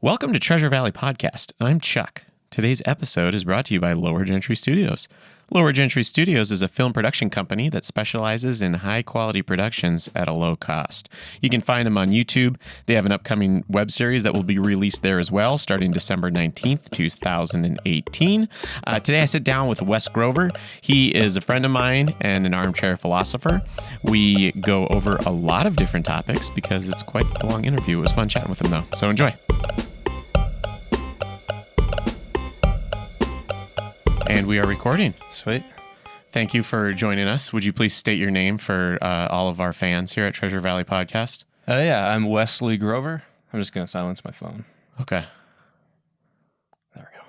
Welcome to Treasure Valley Podcast. I'm Chuck. Today's episode is brought to you by LowerGentry Studios. LowerGentry Studios is a film production company that specializes in high-quality productions at a low cost. You can find them on YouTube. They have an upcoming web series that will be released there as well, starting December 19th, 2018. Today I sit down with Wes Grover. He is a friend of mine and an armchair philosopher. We go over a lot of different topics because it's quite a long interview. It was fun chatting with him, though, so enjoy. And we are recording. Sweet. Thank you for joining us. Would you please state your name for all of our fans here at Treasure Valley Podcast? Yeah, I'm Wesley Grover. I'm just going to silence my phone. Okay. There we go.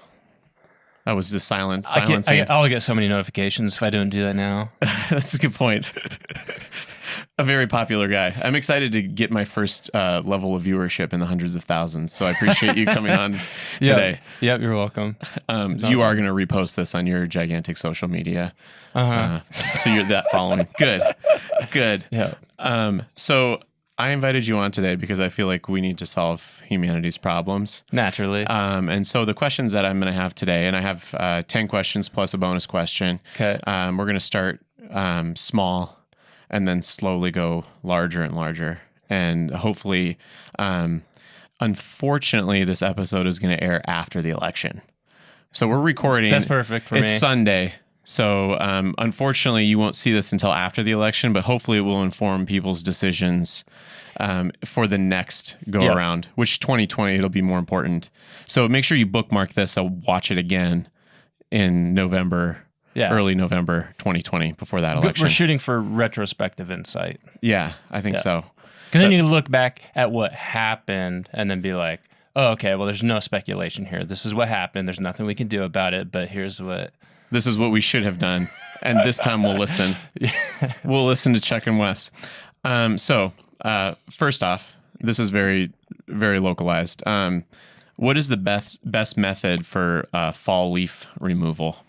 That was the silencing. I'll get so many notifications if I don't do that now. That's a good point. A very popular guy. I'm excited to get my first level of viewership in the hundreds of thousands, so I appreciate you coming on today. Yep, you're welcome. You are going to repost this on your gigantic social media. So you're that following. Good. Yeah. So I invited you on today because I feel like we need to solve humanity's problems. Naturally. And so the questions that I'm going to have today, and I have 10 questions plus a bonus question. Okay. We're going to start small and then slowly go larger and larger. And hopefully, unfortunately, this episode is going to air after the election. So we're recording. That's perfect for me. It's Sunday. So unfortunately, you won't see this until after the election, but hopefully it will inform people's decisions for the next go-around, which 2020, it'll be more important. So make sure you bookmark this. I'll watch it again in November. Yeah. Early November 2020, before that election. We're shooting for retrospective insight. Yeah, I think so. Because then you look back at what happened and then be like, oh, okay, well, there's no speculation here. This is what happened. There's nothing we can do about it, but here's what... This is what we should have done. And this time we'll listen. We'll listen to Chuck and Wes. So, first off, this is very, very localized. What is the best method for fall leaf removal?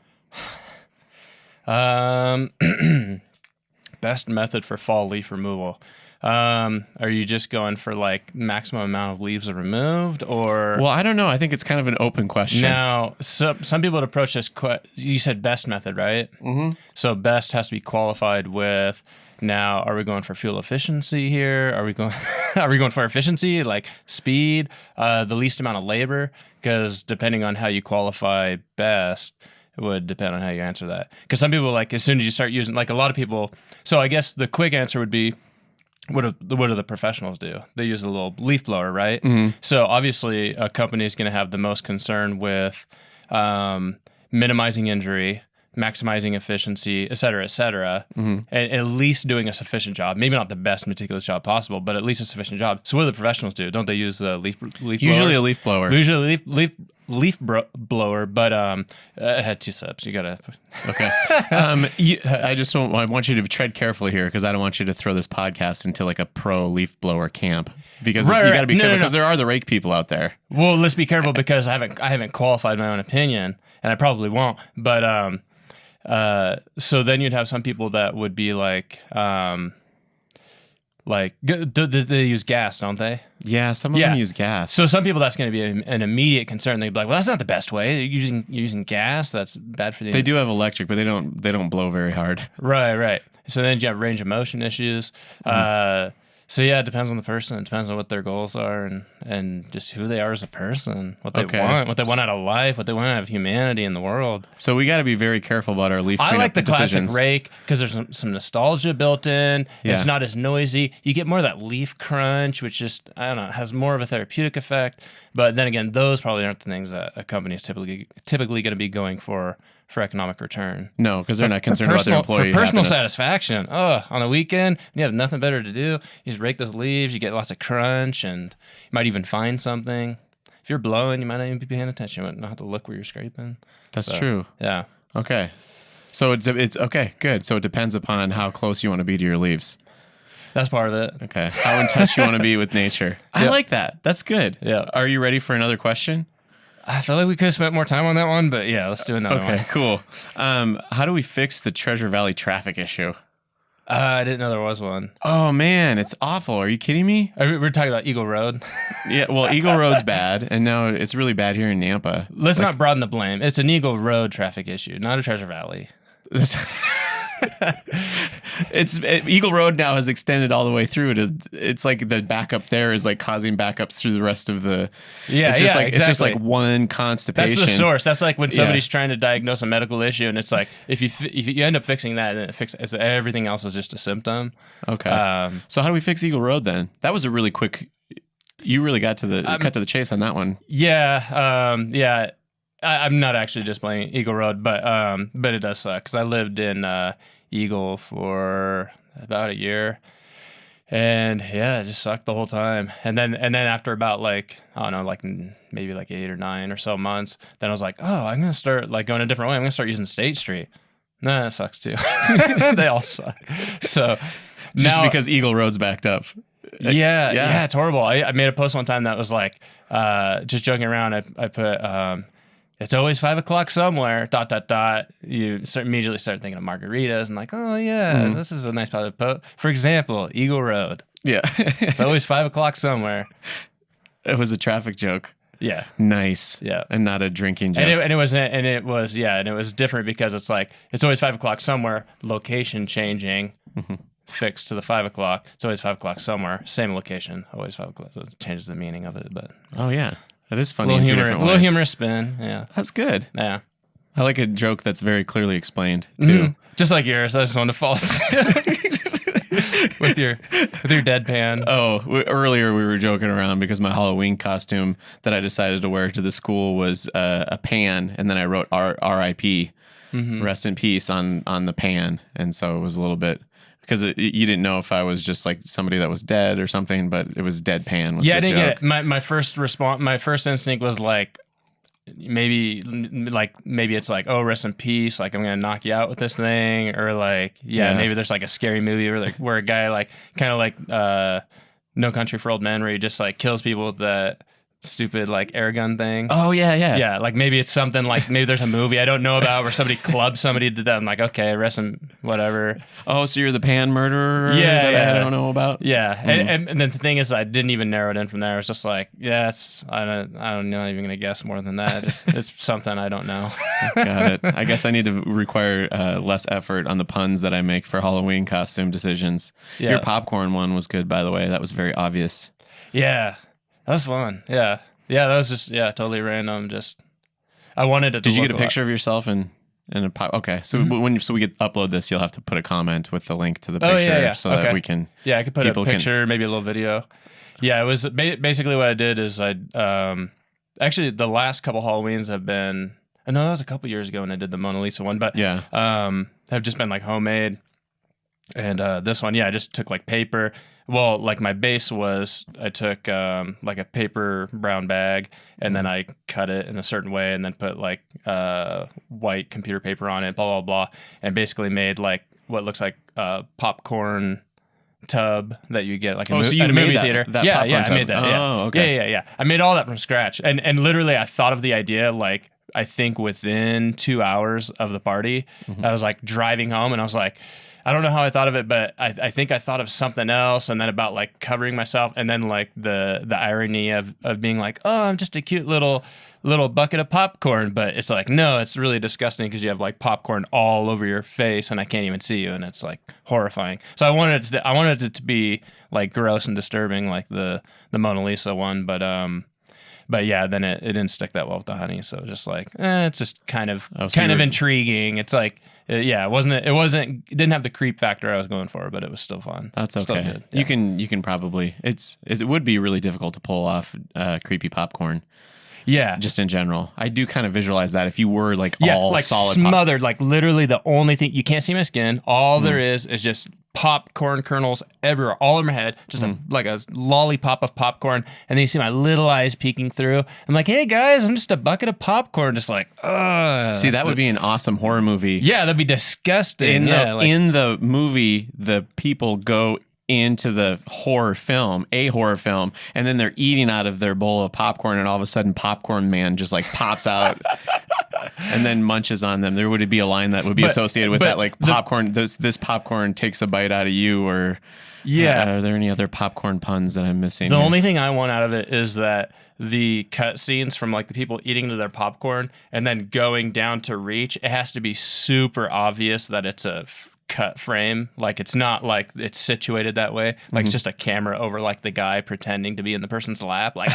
Best method for fall leaf removal. Are you just going for like maximum amount of leaves are removed, or? Well, I don't know. I think it's kind of an open question. Now, some people would approach this. You said best method, right? Mm-hmm. So best has to be qualified with. Now, are we going for fuel efficiency here? Are we going for efficiency, like speed, the least amount of labor? Because depending on how you qualify best. It would depend on how you answer that. Because some people, like, as soon as you start using, like, a lot of people... So I guess the quick answer would be, what do the professionals do? They use a little leaf blower, right? Mm-hmm. So obviously, a company is going to have the most concern with minimizing injury, maximizing efficiency, et cetera, mm-hmm. and at least doing a sufficient job. Maybe not the best meticulous job possible, but at least a sufficient job. So what do the professionals do? Don't they use the leaf blowers? Usually a leaf blower. Usually leaf blower, but I had two steps. You gotta. Okay. I want you to tread carefully here because I don't want you to throw this podcast into like a pro leaf blower camp because you got to be careful because there are the rake people out there. Well, let's be careful because I haven't qualified my own opinion, and I probably won't. But so then you'd have some people that would be like they use gas, don't they? Yeah, some of them use gas. So some people, that's going to be an immediate concern. They'd be like, well, that's not the best way. You're using gas. That's bad for the... They do have electric, but they don't blow very hard. Right. So then you have range of motion issues. Mm-hmm. So yeah, it depends on the person. It depends on what their goals are and just who they are as a person, what they want out of life, what they want out of humanity in the world. So we got to be very careful about our leaf cleanup I like the decisions. classic rake because there's some nostalgia built in. Yeah. It's not as noisy. You get more of that leaf crunch, which just, I don't know, has more of a therapeutic effect. But then again, those probably aren't the things that a company is typically going to be going for economic return. No, because they're not concerned about their employee for personal happiness. Satisfaction. On the weekend, you have nothing better to do. You just rake those leaves. You get lots of crunch, and you might even find something. If you're blowing, you might not even be paying attention. You might not have to look where you're scraping. That's true. Yeah. Okay. So it's okay. Good. So it depends upon how close you want to be to your leaves. That's part of it. Okay. How in touch you want to be with nature. I like that. That's good. Yeah. Are you ready for another question? I feel like we could have spent more time on that one, but yeah, let's do another one. Okay, cool. How do we fix the Treasure Valley traffic issue? I didn't know there was one. Oh man, it's awful. Are you kidding me? We're talking about Eagle Road. Yeah, well, Eagle Road's bad, and now it's really bad here in Nampa. Let's not broaden the blame. It's an Eagle Road traffic issue, not a Treasure Valley. Eagle Road now has extended all the way through. It's like the backup there is like causing backups through the rest of the. It's just like one constipation. That's the source. That's like when somebody's trying to diagnose a medical issue, and it's like if you end up fixing that, and everything else is just a symptom. Okay. So how do we fix Eagle Road then? That was a really quick. You really got to the cut to the chase on that one. Yeah. I'm not actually just blaming Eagle Road, but it does suck because I lived in Eagle for about a year, and it just sucked the whole time. And then after about like I don't know, like maybe like 8 or 9 or so months, then I was like, oh, I'm gonna start like going a different way. I'm gonna start using State Street. Nah, that sucks too. They all suck. So just because Eagle Road's backed up. Yeah, it's horrible. I made a post one time that was like just joking around. I put it's always 5 o'clock somewhere, ... You immediately start thinking of margaritas and like, oh yeah, this is a nice part of the post. For example, Eagle Road. Yeah. It's always 5 o'clock somewhere. It was a traffic joke. Yeah. Nice. Yeah. And not a drinking joke. And it was different because it's like, it's always 5 o'clock somewhere, location changing, fixed to the 5 o'clock. It's always 5 o'clock somewhere, same location, always 5 o'clock. So it changes the meaning of it, but. Oh yeah. That is funny in 2 different ways. A little humorous spin, yeah. That's good. Yeah. I like a joke that's very clearly explained, too. Just like yours. I just wanted to fall with your deadpan. Oh, earlier we were joking around because my Halloween costume that I decided to wear to the school was a pan, and then I wrote R.I.P., rest in peace, on the pan. And so it was a little bit... Because you didn't know if I was just like somebody that was dead or something, but it was deadpan. I didn't get it. My first instinct was like, maybe it's like, oh, rest in peace, like I'm gonna knock you out with this thing, or like maybe there's like a scary movie where a guy like kind of like No Country for Old Men, where he just like kills people with that stupid like air gun thing. Oh yeah. Like maybe it's something like, maybe there's a movie I don't know about where somebody clubbed somebody, did that. I'm like, okay, rest in whatever. Oh, so you're the pan murderer? I don't know about. Yeah, and then the thing is, I didn't even narrow it in from there. I was just like, I'm not even gonna guess more than that. It's something I don't know. Got it. I guess I need to require less effort on the puns that I make for Halloween costume decisions. Yeah. Your popcorn one was good, by the way. That was very obvious. Yeah. That was fun. Yeah. That was just totally random. Just I wanted it to. Did you get a picture of yourself in a pop? Okay, so so we could upload this, you'll have to put a comment with the link to the picture so that we can. Yeah, I could put a picture, maybe a little video. Yeah, it was basically what I did is I actually the last couple Halloweens have been. I know that was a couple years ago when I did the Mona Lisa one, but have just been like homemade. And this one, I just took like paper. Well, like my base was, I took like a paper brown bag, and then I cut it in a certain way, and then put like white computer paper on it, blah, blah, blah, and basically made like what looks like a popcorn tub that you get like at a movie theater. I made that. Oh, okay. Yeah. I made all that from scratch. And literally I thought of the idea like, I think within 2 hours of the party, I was like driving home, and I was like, I don't know how I thought of it, but I think I thought of something else, and then about like covering myself, and then like the irony of being like, oh, I'm just a cute little bucket of popcorn, but it's like, no, it's really disgusting because you have like popcorn all over your face, and I can't even see you, and it's like horrifying. So I wanted it to be like gross and disturbing, like the Mona Lisa one, but yeah, then it didn't stick that well with the honey, so it was just like, it's just kind of intriguing. It's like. It didn't have the creep factor I was going for, but it was still fun. That's okay. Still good. Yeah. You can probably, it would be really difficult to pull off creepy popcorn. Yeah. Just in general. I do kind of visualize that if you were like all like solid smothered, like literally the only thing, you can't see my skin. All there is just popcorn kernels everywhere, all over my head, just like a lollipop of popcorn, and then you see my little eyes peeking through. I'm like, hey guys, I'm just a bucket of popcorn, just like, see, that would be an awesome horror movie. Yeah, that'd be disgusting. In the movie, the people go into the horror film, and then they're eating out of their bowl of popcorn, and all of a sudden Popcorn Man just like pops out and then munches on them, there would be a line that would be associated with that, like popcorn. This popcorn takes a bite out of you, or are there any other popcorn puns that I'm missing? The only thing I want out of it is that the cut scenes from like the people eating to their popcorn and then going down to reach, it has to be super obvious that it's a cut frame. Like it's not like it's situated that way. Like it's just a camera over like the guy pretending to be in the person's lap. Like,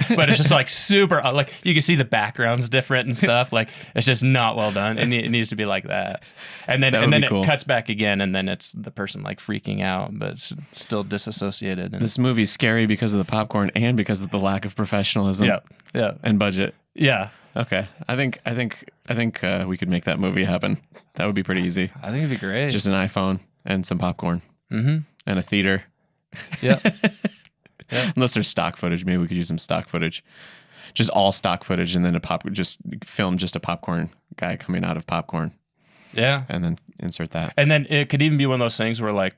but it's just like super, like you can see the background's different and stuff. Like it's just not well done. It needs to be like that. And then it cuts back again, and then it's the person like freaking out, but it's still disassociated. And this movie's scary because of the popcorn and because of the lack of professionalism. And budget. Yeah. Okay. I think we could make that movie happen. That would be pretty easy. I think it'd be great. Just an iPhone and some popcorn. And a theater. Yeah. Unless there's stock footage, maybe we could use some stock footage. Just all stock footage, and then just film just a popcorn guy coming out of popcorn. Yeah. And then insert that. And then it could even be one of those things where like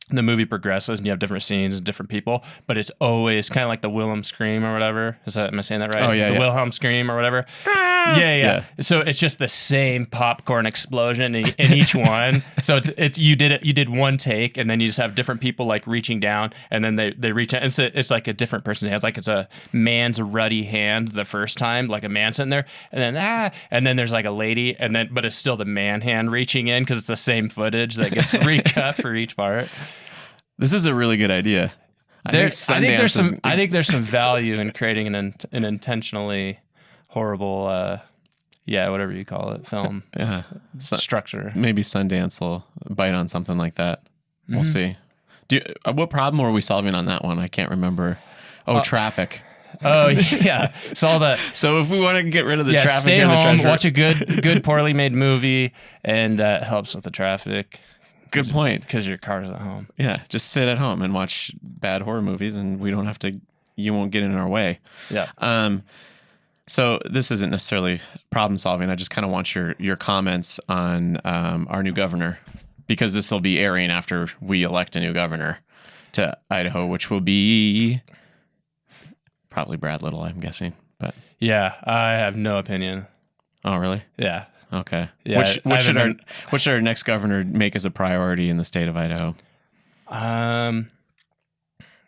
the movie progresses and you have different scenes and different people, but it's always kind of like the Wilhelm scream or whatever. Am I saying that right? Oh, yeah. The Wilhelm scream or whatever. Yeah. So it's just the same popcorn explosion in each one. So you did one take, and then you just have different people like reaching down, and then they reach out. It's like a different person's hand. Like it's a man's ruddy hand the first time, like a man sitting there, and then there's like a lady, but it's still the man hand reaching in because it's the same footage that gets recut for each part. This is a really good idea. I think there's some value in creating an intentionally horrible, whatever you call it, film structure. Maybe Sundance will bite on something like that. We'll see. What problem were we solving on that one? I can't remember. Traffic. Oh yeah, So if we want to get rid of the traffic, stay home, watch a good poorly made movie, and that helps with the traffic. Good point. Because your car's at home. Yeah, just sit at home and watch bad horror movies, and we don't have to. You won't get in our way. Yeah. So this isn't necessarily problem solving. I just kind of want your comments on our new governor, because this will be airing after we elect a new governor to Idaho, which will be probably Brad Little, I'm guessing. But yeah, I have no opinion. Oh, really? Yeah. Okay. Yeah, What should our next governor make as a priority in the state of Idaho?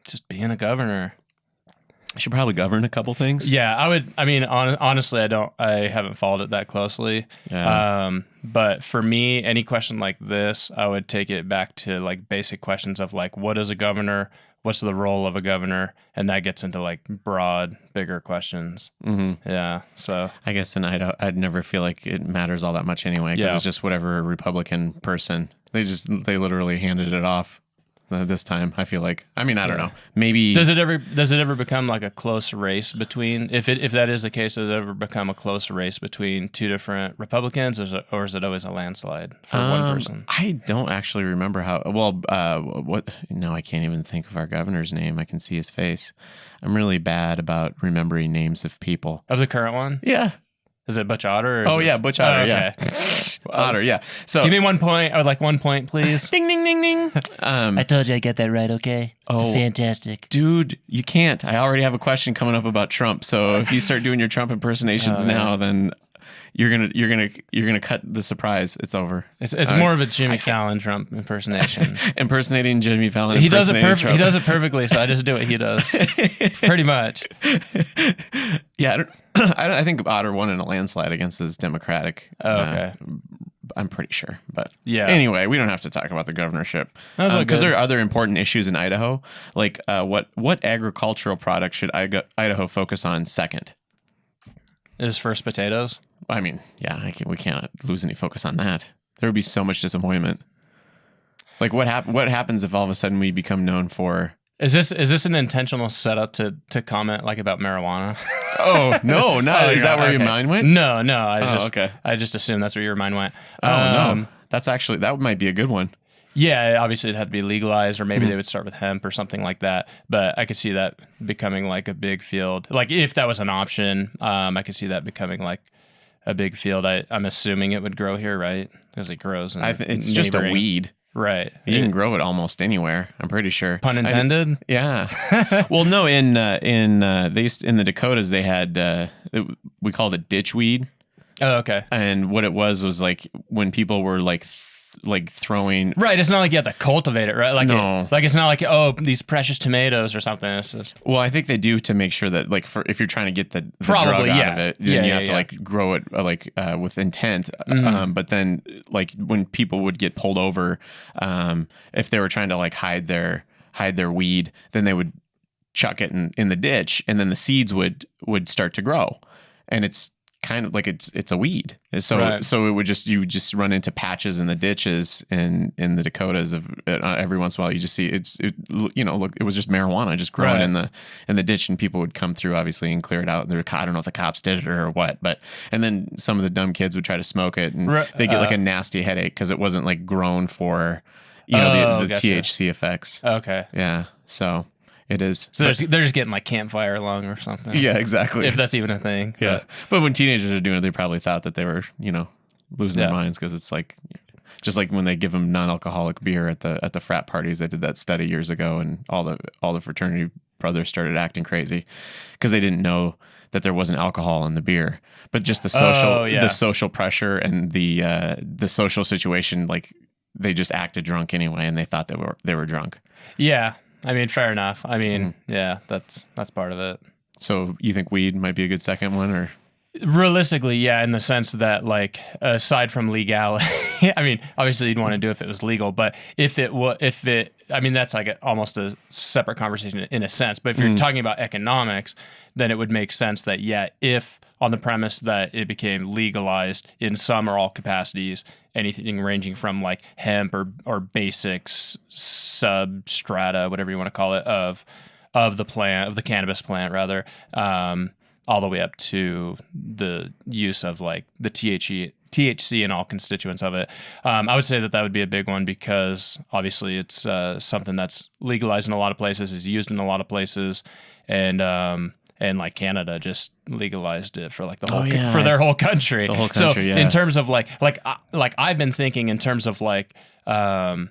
Just being a governor. I should probably govern a couple things. Yeah, I would. I mean, honestly, I haven't followed it that closely. Yeah. But for me, any question like this, I would take it back to like basic questions of like, what is a governor? What's the role of a governor? And that gets into like broad, bigger questions. Mm-hmm. Yeah. So I guess in Idaho, I'd never feel like it matters all that much anyway, because it's just whatever Republican person. They literally handed it off this time. I feel like. I mean, I don't know. Maybe does it ever become like a close race between if that is the case? Does it ever become a close race between two different Republicans, or is it always a landslide for one person? I don't actually remember how. Well, what? No, I can't even think of our governor's name. I can see his face. I'm really bad about remembering names of people. Of the current one? Yeah. Is it Butch Otter? Yeah, Butch Otter. Okay. Yeah. Otter. Yeah. So give me 1 point. I would like 1 point, please. Ding ding ding ding. I told you I get that right. Okay. It's fantastic, dude. You can't. I already have a question coming up about Trump. So if you start doing your Trump impersonations now, then you're gonna cut the surprise. It's over. It's more of a Jimmy Fallon Trump impersonation. Impersonating Jimmy Fallon. He does it perfectly. He does it perfectly. So I just do what he does. Pretty much. Yeah. I think Otter won in a landslide against his Democratic. Okay. I'm pretty sure, but yeah. Anyway, we don't have to talk about the governorship because there are other important issues in Idaho. Like, what agricultural product should Idaho focus on second? Is first potatoes? I mean, yeah, we can't lose any focus on that. There would be so much disappointment. Like, what happens if all of a sudden we become known for? Is this an intentional setup to comment like about marijuana? Oh no, no! Is that where your mind went? No. Okay. I just assumed that's where your mind went. Oh no, that might be a good one. Yeah, obviously it'd have to be legalized, or maybe they would start with hemp or something like that. But I could see that becoming like a big field. Like if that was an option, I could see that becoming like a big field. I'm assuming it would grow here, right? Because it grows. It's just a weed. Right. You can grow it almost anywhere, I'm pretty sure. Pun intended? Yeah. Well, no, in the Dakotas they had we called it ditchweed. Oh, okay. And what it was like when people were like throwing. Right. It's not like you have to cultivate it, right? Like No. it's not like, oh, these precious tomatoes or something. It's just... Well, I think they do to make sure that like if you're trying to get the Probably, drug out of it, then Yeah, you yeah, have to yeah. like grow it with intent. Mm-hmm. But then like when people would get pulled over, if they were trying to like hide their weed, then they would chuck it in the ditch, and then the seeds would start to grow, and it's kind of like it's a weed. So Right. so you would just run into patches in the ditches in the Dakotas of every once in a while you just see it was just marijuana just growing Right. in the ditch, and people would come through obviously and clear it out. And I don't know if the cops did it or what, and then some of the dumb kids would try to smoke it, and they get like a nasty headache because it wasn't like grown for the Gotcha. THC effects. Okay. Yeah, so it is. So they're just getting like campfire lung or something. Yeah, exactly. If that's even a thing. Yeah. But when teenagers are doing it, they probably thought that they were, losing their minds, because it's like, just like when they give them non-alcoholic beer at the frat parties. They did that study years ago, and all the fraternity brothers started acting crazy because they didn't know that there wasn't alcohol in the beer, but just the social pressure and the social situation, like they just acted drunk anyway, and they thought they were drunk. Yeah. I mean, fair enough. I mean, yeah, that's part of it. So you think weed might be a good second one, or? Realistically, yeah, in the sense that, like, aside from legality, I mean, obviously you'd want to do it if it was legal, but I mean, that's like almost a separate conversation in a sense. But if you're talking about economics, then it would make sense that, yeah, if on the premise that it became legalized in some or all capacities, anything ranging from like hemp or basics, substrata, whatever you want to call it, of the cannabis plant rather, all the way up to the use of like the THC and all constituents of it. I would say that would be a big one, because obviously it's something that's legalized in a lot of places, is used in a lot of places, and like Canada just legalized it for like the whole for their whole country. The whole country, so yeah. In terms of like I've been thinking in terms of like I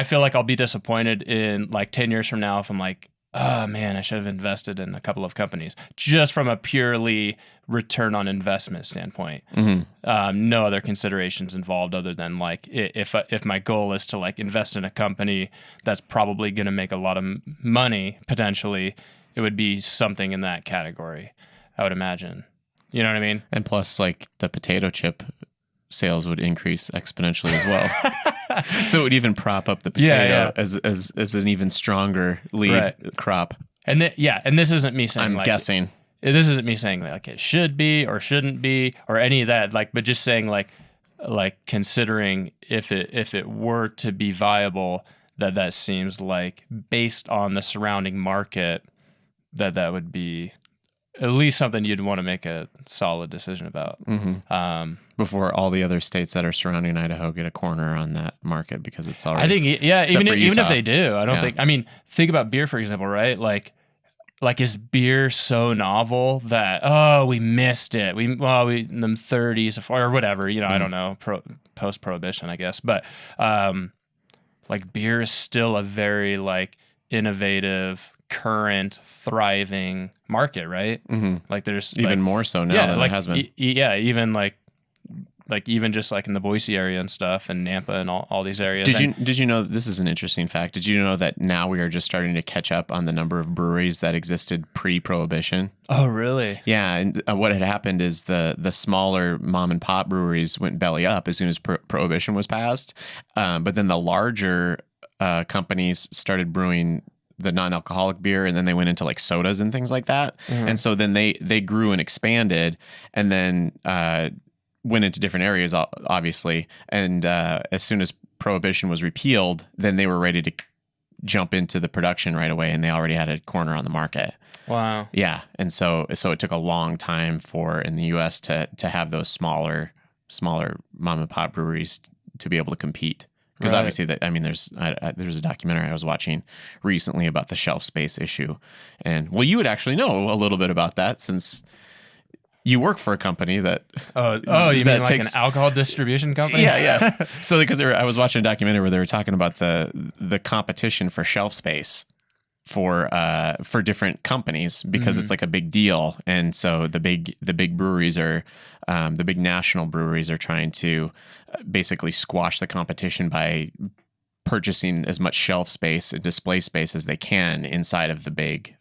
feel like I'll be disappointed in like 10 years from now if I'm like, oh man, I should have invested in a couple of companies, just from a purely return on investment standpoint. Mm-hmm. No other considerations involved other than like if my goal is to like invest in a company that's probably going to make a lot of money potentially, it would be something in that category, I would imagine. You know what I mean? And plus, like, the potato chip sales would increase exponentially as well. So it would even prop up the potato as an even stronger lead crop. And this isn't me saying I'm guessing. This isn't me saying like it should be or shouldn't be or any of that, like, but just saying like considering if it were to be viable, that seems like, based on the surrounding market, that would be at least something you'd want to make a solid decision about. Mm-hmm. Before all the other states that are surrounding Idaho get a corner on that market, because it's already... I think, even if they do, I don't think... I mean, think about beer, for example, right? Like is beer so novel that, oh, we missed it. We in the 30s or whatever, I don't know, post-prohibition, I guess. But like beer is still a very like innovative, current, thriving market, right? Mm-hmm. Like there's even more so now than it has been. Even even just like in the Boise area and stuff, and Nampa and all these areas. Did you know, this is an interesting fact, did you know that now we are just starting to catch up on the number of breweries that existed pre-prohibition? Oh, really? Yeah, and what had happened is the smaller mom and pop breweries went belly up as soon as prohibition was passed, but then the larger companies started brewing the non-alcoholic beer, and then they went into like sodas and things like that. Mm-hmm. And so then they grew and expanded, and then went into different areas, obviously. And as soon as prohibition was repealed, then they were ready to jump into the production right away, and they already had a corner on the market. Wow. Yeah. And so it took a long time in the US to have those smaller mom and pop breweries to be able to compete. Because obviously, there's a documentary I was watching recently about the shelf space issue, and you would actually know a little bit about that since you work for a company that. You mean like an alcohol distribution company? Yeah. So because I was watching a documentary where they were talking about the competition for shelf space, for different companies because it's like a big deal, and so the big breweries are the big national breweries are trying to basically squash the competition by purchasing as much shelf space and display space as they can inside of the big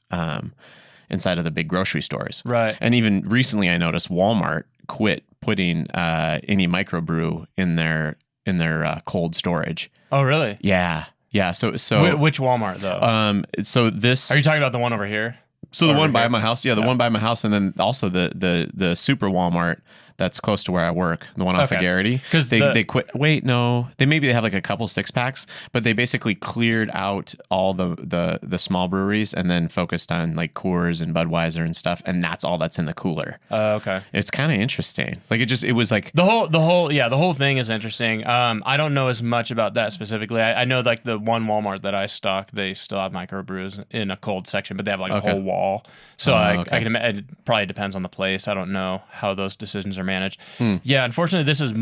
grocery stores. Right. And even recently, I noticed Walmart quit putting any microbrew in their cold storage. Oh, really? Yeah. So Which Walmart though? So this Are you talking about the one over here? So the Over one by here? my house, the one by my house, and then also the super Walmart that's close to where I work, the one off of Okay. Garrity. 'Cause they quit. Wait, no, maybe they have like a couple 6-packs, but they basically cleared out all the small breweries and then focused on like Coors and Budweiser and stuff, and that's all that's in the cooler. Okay. It's kind of interesting. Like it was like The whole thing is interesting. I don't know as much about that specifically. I know like the one Walmart that I stock, they still have microbrews in a cold section, but they have like a whole wall. So I can imagine it probably depends on the place. I don't know how those decisions are managed. Yeah, unfortunately, this would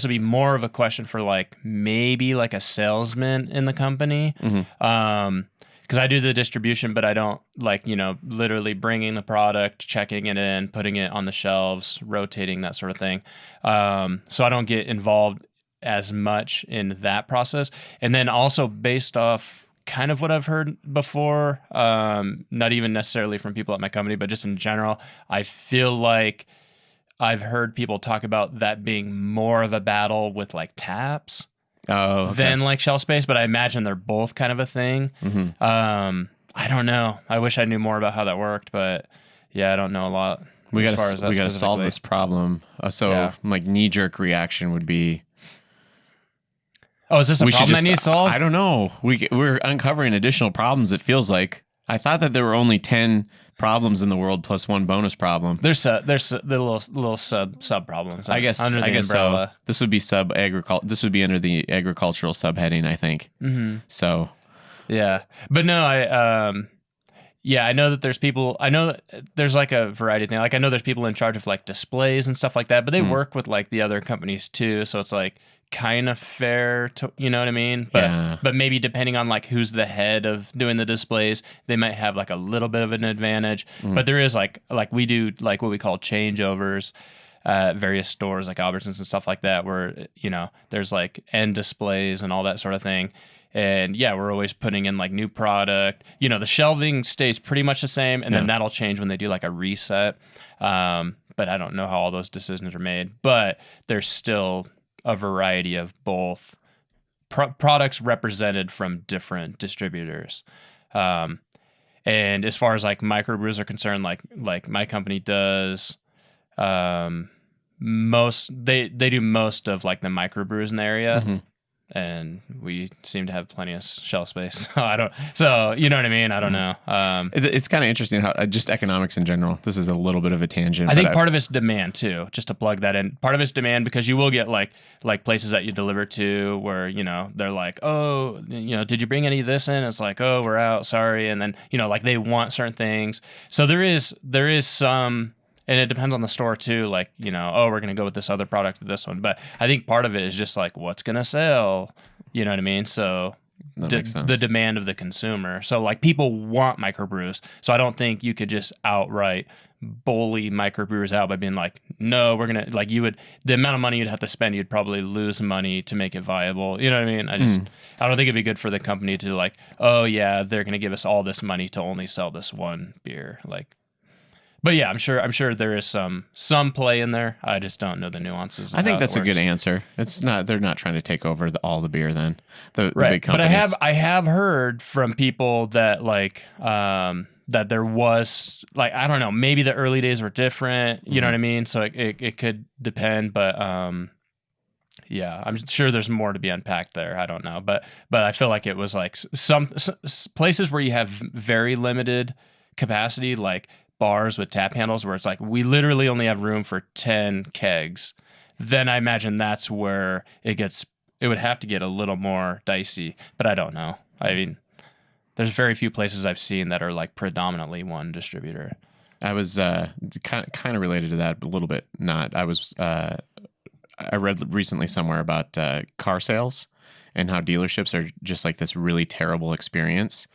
be more of a question for like maybe like a salesman in the company. Because I do the distribution, but I don't like, literally bringing the product, checking it in, putting it on the shelves, rotating, that sort of thing. So I don't get involved as much in that process. And then also based off kind of what I've heard before, not even necessarily from people at my company, but just in general, I feel like I've heard people talk about that being more of a battle with like taps. Than like shelf space, but I imagine they're both kind of a thing. I don't know. I wish I knew more about how that worked, but yeah, I don't know a lot. We got to solve this problem. Like knee-jerk reaction would be. Oh, is this a problem that needs solved? I don't know. We're uncovering additional problems. It feels like. I thought that there were only 10 problems in the world plus one bonus problem. There's the little sub problems. I guess under the umbrella. so. This would be This would be under the agricultural subheading, I think. So, yeah, but no, I know that there's people. I know that there's like a variety of things. Like I know there's people in charge of like displays and stuff like that, but they work with like the other companies too. So it's like kind of fair to, you know what I mean? But maybe depending on like who's the head of doing the displays, they might have like a little bit of an advantage. But there is like we do like what we call changeovers at various stores like Albertsons and stuff like that, where there's like end displays and all that sort of thing. And yeah, we're always putting in like new product. The shelving stays pretty much the same, and then that'll change when they do like a reset. But I don't know how all those decisions are made. But there's still a variety of both products represented from different distributors. And as far as like microbrews are concerned, like my company does they do most of like the microbrews in the area. And we seem to have plenty of shelf space. So you know what I mean? I don't know. It's kind of interesting how just economics in general. This is a little bit of a tangent. I think part of it's demand too, just to plug that in. Part of it's demand because you will get like places that you deliver to where, they're like, oh, did you bring any of this in? It's like, oh, we're out, sorry. And then, like they want certain things. So there is some. And it depends on the store too, like, oh, we're going to go with this other product or this one. But I think part of it is just like, what's going to sell? You know what I mean? So makes sense. The demand of the consumer. So like people want microbrews. So I don't think you could just outright bully microbrewers out by being like, no, we're going to, like the amount of money you'd have to spend, you'd probably lose money to make it viable. You know what I mean? I don't think it'd be good for the company to like, oh yeah, they're going to give us all this money to only sell this one beer. But yeah, I'm sure there is some play in there. I just don't know the nuances. I think that's a good answer. It's not. They're not trying to take over all the beer. Then the big companies. But I have heard from people that like that there was like, I don't know, maybe the early days were different. You know what I mean? So it could depend, but yeah, I'm sure there's more to be unpacked there. I don't know, but I feel like it was like some places where you have very limited capacity, like bars with tap handles where it's like we literally only have room for 10 kegs, then I imagine that's where it would have to get a little more dicey, but I don't know. I mean, there's very few places I've seen that are like predominantly one distributor. I was kind of related to that, but a little bit not. I read recently somewhere about car sales and how dealerships are just like this really terrible experience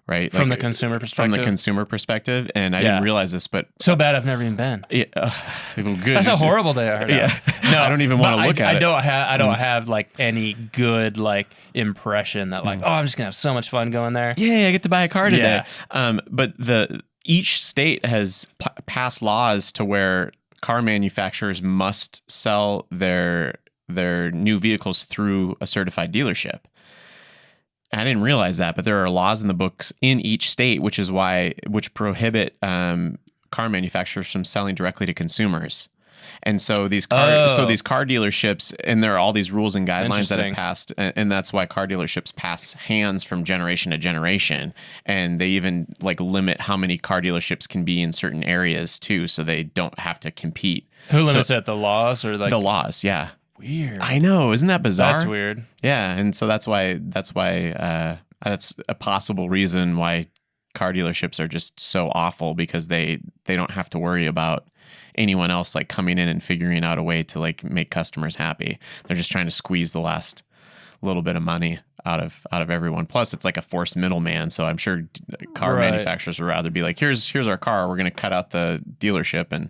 right? From Like, the consumer perspective. From the consumer perspective, and I didn't realize this, but so bad I've never even been. yeah, well, good. That's a horrible day. I heard. Yeah, No, I don't even want to look at it. I don't have like any good like impression that like I'm just gonna have so much fun going there. Yeah, I get to buy a car today. Yeah. But each state has passed laws to where car manufacturers must sell their new vehicles through a certified dealership. I didn't realize that, but there are laws in the books in each state, which prohibit car manufacturers from selling directly to consumers. And so these car dealerships, and there are all these rules and guidelines that have passed, and that's why car dealerships pass hands from generation to generation, and they even like limit how many car dealerships can be in certain areas too, so they don't have to compete. Who limits it? The laws or like the laws? Yeah. Weird. I know, isn't that bizarre? That's weird. Yeah, and so that's why that's a possible reason why car dealerships are just so awful, because they don't have to worry about anyone else like coming in and figuring out a way to like make customers happy. They're just trying to squeeze the last little bit of money out of everyone. Plus, it's like a forced middleman. So I'm sure car manufacturers would rather be like, here's our car. We're going to cut out the dealership, and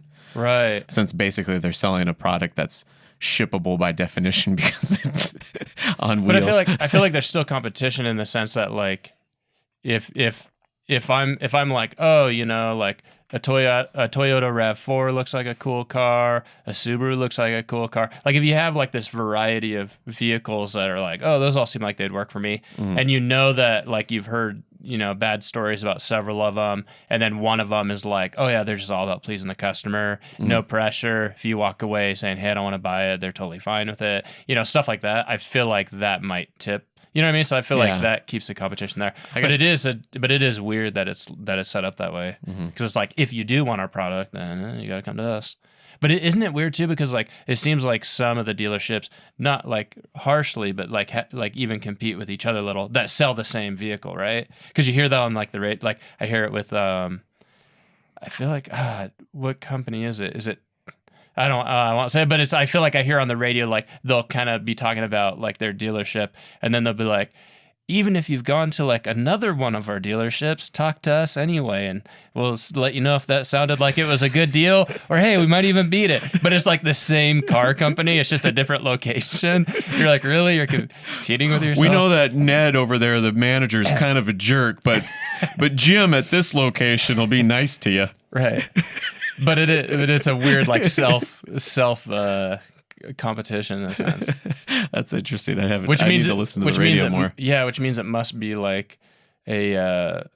since basically they're selling a product that's shippable by definition because it's on wheels. But I feel like there's still competition in the sense that like if I'm like, oh, you know, like a Toyota RAV4 looks like a cool car, a Subaru looks like a cool car. Like if you have like this variety of vehicles that are like, oh, those all seem like they'd work for me, and you know that like you've heard, you know, bad stories about several of them, and then one of them is like, oh yeah, they're just all about pleasing the customer, no pressure. If you walk away saying, hey, I don't want to buy it, they're totally fine with it, you know, stuff like that. I feel like that might tip. You know what I mean? So I feel like that keeps the competition there. But it is weird that it's set up that way, because it's like, if you do want our product, then you got to come to us. But isn't it weird too? Because like it seems like some of the dealerships, not like harshly, but like even compete with each other a little, that sell the same vehicle, right? Because you hear that on like the rate. Like I hear it with I feel like what company is it? Is it? I won't say, but I feel like I hear on the radio, like they'll kind of be talking about like their dealership, and then they'll be like, even if you've gone to like another one of our dealerships, talk to us anyway, and we'll let you know if that sounded like it was a good deal, or hey, we might even beat it. But it's like the same car company, it's just a different location. You're like, really? You're competing with yourself? We know that Ned over there, the manager, is kind of a jerk, but Jim at this location will be nice to you. Right. But it's a weird like self competition in a sense. That's interesting. I need to listen to the radio more. Yeah, which means it must be like a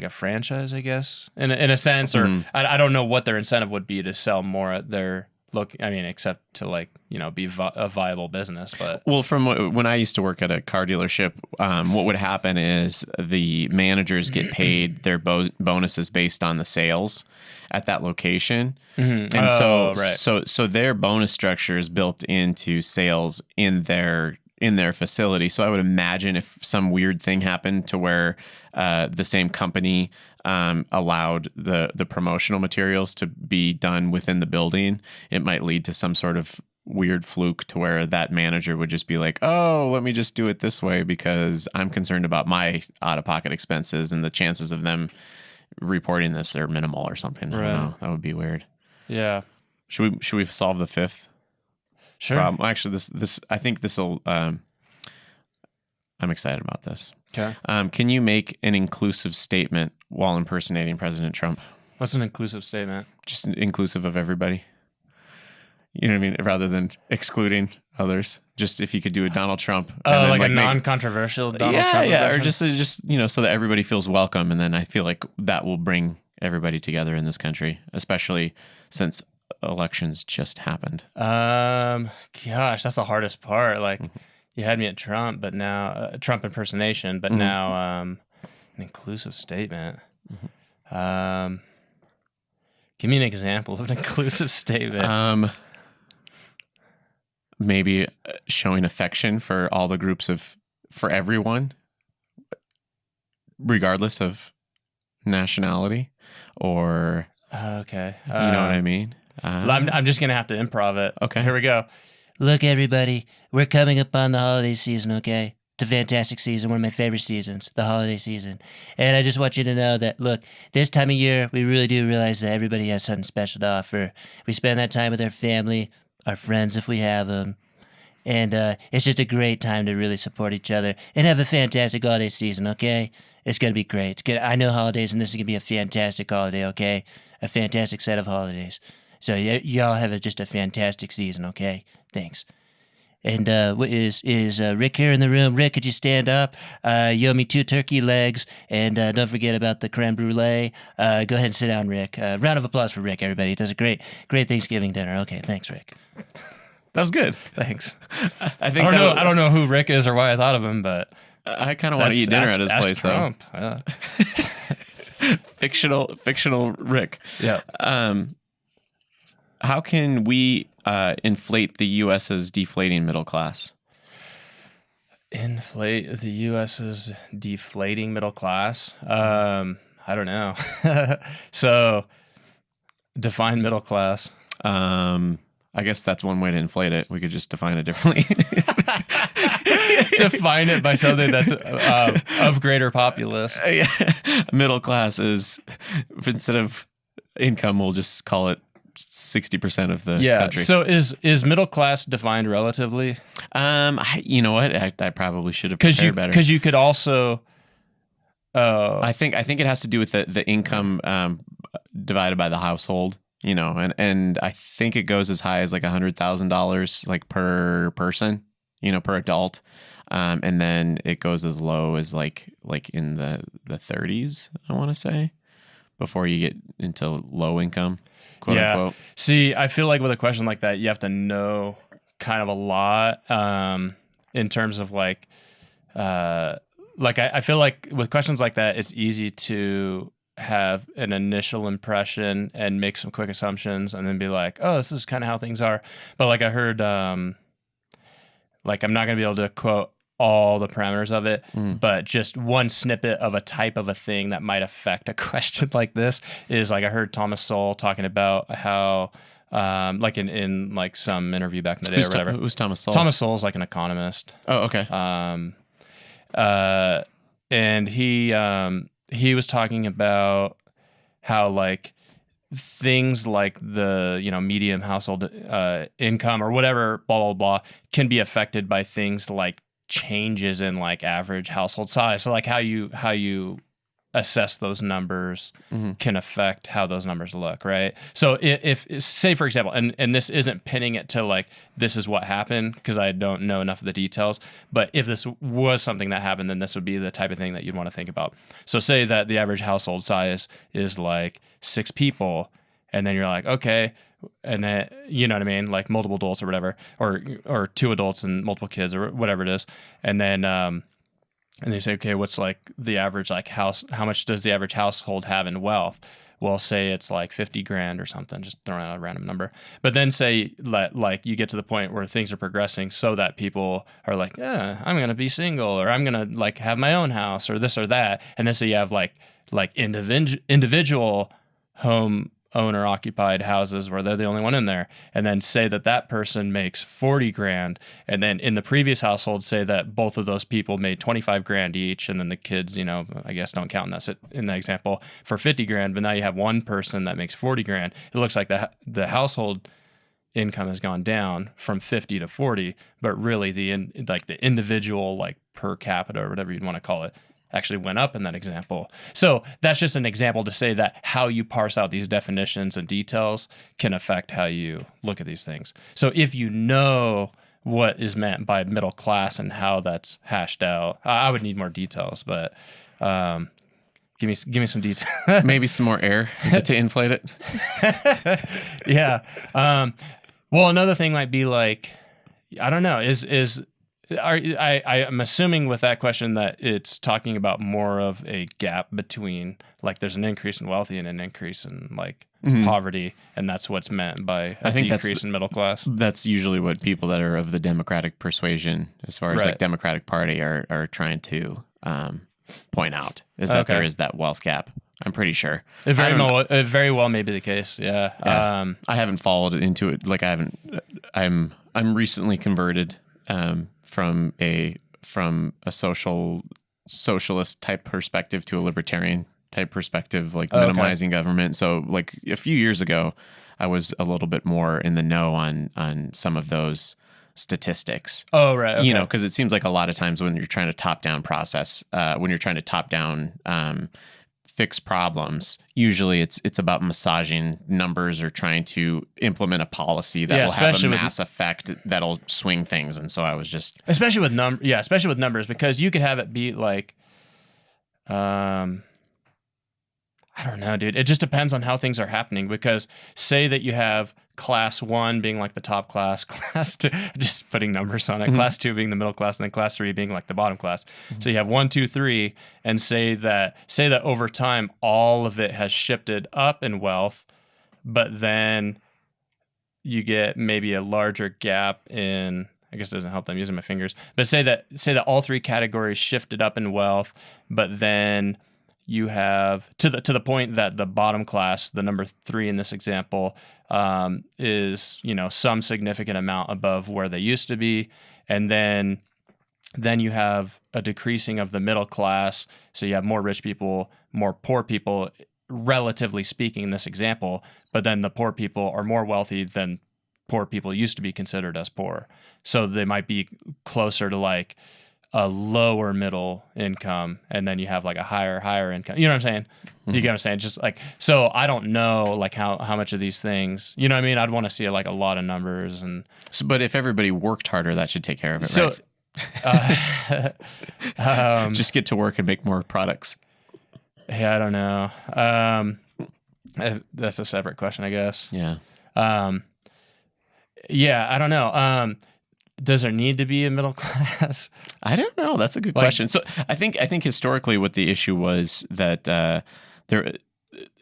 franchise, I guess, in a sense, or I don't know what their incentive would be to sell more at their except to like, you know, be a viable business. But well, from when I used to work at a car dealership, what would happen is the managers get paid their bonuses based on the sales at that location, and so their bonus structure is built into sales in their facility. So I would imagine if some weird thing happened to where the same company allowed the promotional materials to be done within the building, it might lead to some sort of weird fluke to where that manager would just be like, oh, let me just do it this way because I'm concerned about my out-of-pocket expenses, and the chances of them reporting this are minimal or something. I don't know. That would be weird. Yeah. Should we solve the fifth? Sure. Problem? Actually, this I think this will. I'm excited about this. Okay. Can you make an inclusive statement while impersonating President Trump? What's an inclusive statement? Just inclusive of everybody. You know what I mean? Rather than excluding others. Just if you could do a Donald Trump. Oh, like a non-controversial Donald Trump? Yeah, or just you know, so that everybody feels welcome, and then I feel like that will bring everybody together in this country, especially since elections just happened. Gosh, that's the hardest part. Like, you had me at Trump, but now Trump impersonation, but now an inclusive statement. Give me an example of an inclusive statement. Maybe showing affection for all the groups for everyone, regardless of nationality, or okay, you know what I mean. I'm just gonna have to improv it. Okay, here we go. Look, everybody, we're coming up on the holiday season, okay? It's a fantastic season, one of my favorite seasons, the holiday season. And I just want you to know that, look, this time of year, we really do realize that everybody has something special to offer. We spend that time with our family, our friends if we have them. And it's just a great time to really support each other and have a fantastic holiday season, okay? It's going to be great. It's gonna, I know holidays, and this is going to be a fantastic holiday, okay? A fantastic set of holidays. So y'all have just a fantastic season, okay? Thanks. And is Rick here in the room? Rick, could you stand up? You owe me 2 turkey legs, and don't forget about the creme brulee. Go ahead and sit down, Rick. Round of applause for Rick, everybody. He does a great Thanksgiving dinner. Okay, thanks, Rick. That was good. Thanks. I think I don't know who Rick is or why I thought of him, but I kind of want to eat dinner at his place, Trump. though. Fictional Rick. Yeah. How can we inflate the U.S.'s deflating middle class? Inflate the U.S.'s deflating middle class? I don't know. So, define middle class. I guess that's one way to inflate it. We could just define it differently. Define it by something that's of greater populace. Yeah. Middle class is, instead of income, we'll just call it 60% of the country. So is middle class defined relatively? You know what? I probably should have prepared better. Because you could also. I think it has to do with the income divided by the household. You know, and I think it goes as high as like $100,000 like per person, you know, per adult. And then it goes as low as like in the 30s, I want to say, before you get into low income, quote unquote. See, I feel like with a question like that, you have to know kind of a lot in terms of I feel like with questions like that, it's easy to have an initial impression and make some quick assumptions and then be like, oh, this is kind of how things are. But like I heard, I'm not going to be able to quote all the parameters of it, but just one snippet of a type of a thing that might affect a question like this is like I heard Thomas Sowell talking about how like in like some interview back in the day or whatever. Who's Thomas Sowell? Thomas Sowell is like an economist. Oh, okay. And he was talking about how like things like the, you know, medium household income or whatever, blah, blah, blah, can be affected by things like changes in like average household size. So like how you assess those numbers can affect how those numbers look, right? So if say, for example, and this isn't pinning it to like, this is what happened because I don't know enough of the details, but if this was something that happened, then this would be the type of thing that you'd want to think about. So say that the average household size is like 6 people, and then you're like, okay, and then, you know what I mean? Like multiple adults or whatever, or 2 adults and multiple kids or whatever it is. And then, and they say, okay, what's like the average like house? How much does the average household have in wealth? Well, say it's like 50 grand or something, just throwing out a random number. But then say like you get to the point where things are progressing so that people are like, yeah, I'm going to be single, or I'm going to like have my own house, or this or that. And then so you have like individual home owner occupied houses where they're the only one in there, and then say that person makes 40 grand, and then in the previous household say that both of those people made 25 grand each, and then the kids, you know, I guess don't count in that example for 50 grand, but now you have one person that makes 40 grand. It looks like the household income has gone down from 50 to 40, but really the individual like per capita or whatever you'd want to call it actually went up in that example. So that's just an example to say that how you parse out these definitions and details can affect how you look at these things. So if you know what is meant by middle class and how that's hashed out, I would need more details, but give me some detail. Maybe some more air to inflate it. Yeah. Well, another thing might be like, I don't know, I'm assuming with that question that it's talking about more of a gap between like there's an increase in wealthy and an increase in like poverty, and that's what's meant by a decrease in middle class. That's usually what people that are of the Democratic persuasion, as far as like Democratic Party, are trying to point out, is that there is that wealth gap. I'm pretty sure. It very well may be the case. Yeah. I haven't followed into it. Like I'm recently converted from a a socialist type perspective to a libertarian type perspective, like minimizing government. So like a few years ago, I was a little bit more in the know on some of those statistics. Oh, right. Okay. You know, because it seems like a lot of times when you're trying to top down process, when you're trying to top down fix problems, usually it's about massaging numbers or trying to implement a policy that will have a mass effect that'll swing things. And so I was just especially with numbers, because you could have it be like, I don't know, dude. It just depends on how things are happening, because say that you have class 1 being like the top class, class 2, just putting numbers on it, class 2 being the middle class, and then class 3 being like the bottom class. So you have 1, 2, 3, and say that over time all of it has shifted up in wealth, but then you get maybe a larger gap in, I guess it doesn't help that I'm using my fingers, but say that all 3 categories shifted up in wealth, but then you have to the point that the bottom class, the number 3 in this example, is, you know, some significant amount above where they used to be, and then you have a decreasing of the middle class. So you have more rich people, more poor people, relatively speaking, in this example. But then the poor people are more wealthy than poor people used to be considered as poor. So they might be closer to like a lower middle income, and then you have like a higher income. You know what I'm saying? You get what I'm saying? Just like, so I don't know like how much of these things, you know what I mean? I'd want to see like a lot of numbers. And so, but if everybody worked harder, that should take care of it, right? Just get to work and make more products. Yeah, I don't know. That's a separate question, I guess. Yeah. Yeah, I don't know. Does there need to be a middle class? I don't know. That's a good question. So I think historically what the issue was that there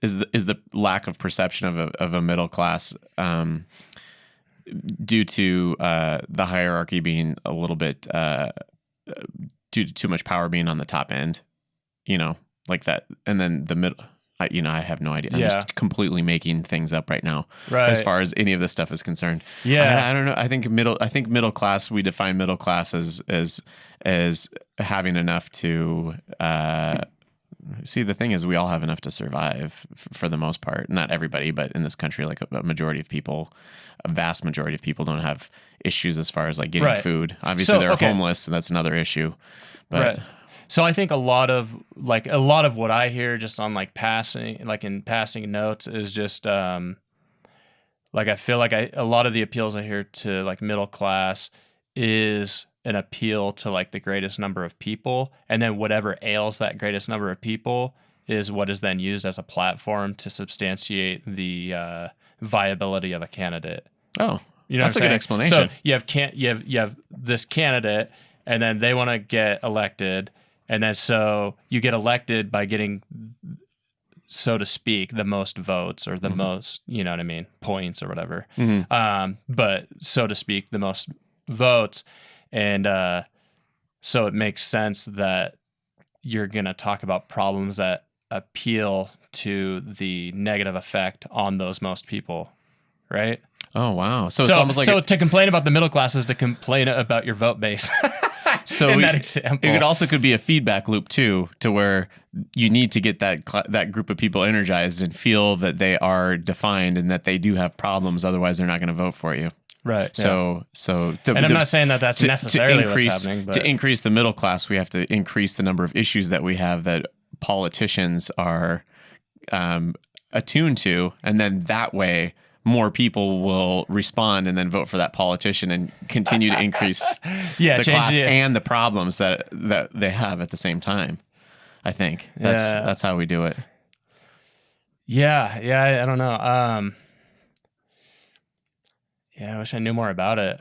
is the lack of perception of a middle class due to the hierarchy being a little bit due to too much power being on the top end, you know, like that, and then the middle. I have no idea. I'm just completely making things up right now, as far as any of this stuff is concerned. Yeah, I don't know. I think middle class. We define middle class as having enough to. See, the thing is, we all have enough to survive for the most part. Not everybody, but in this country, like a majority of people, a vast majority of people don't have issues as far as like getting food. Obviously, they're homeless, and that's another issue. But so I think a lot of what I hear just on like passing notes is just like I feel like a lot of the appeals I hear to like middle class is an appeal to like the greatest number of people, and then whatever ails that greatest number of people is what is then used as a platform to substantiate the viability of a candidate. Oh, you know, that's a good explanation. So you have this candidate, and then they want to get elected. And then so you get elected by getting, so to speak, the most votes or the most, you know what I mean, points or whatever. But so to speak, the most votes. And so it makes sense that you're going to talk about problems that appeal to the negative effect on those most people, right? Oh, wow. So it's almost like... So to complain about the middle class is to complain about your vote base. So in that example, it could be a feedback loop too, to where you need to get that group of people energized and feel that they are defined and that they do have problems. Otherwise, they're not going to vote for you. Right. So and I'm not saying that that's necessarily what's happening. But. To increase the middle class, we have to increase the number of issues that we have that politicians are attuned to, and then that way more people will respond and then vote for that politician and continue to increase the class and the problems that they have at the same time. I think that's how we do it. Yeah. I don't know. I wish I knew more about it.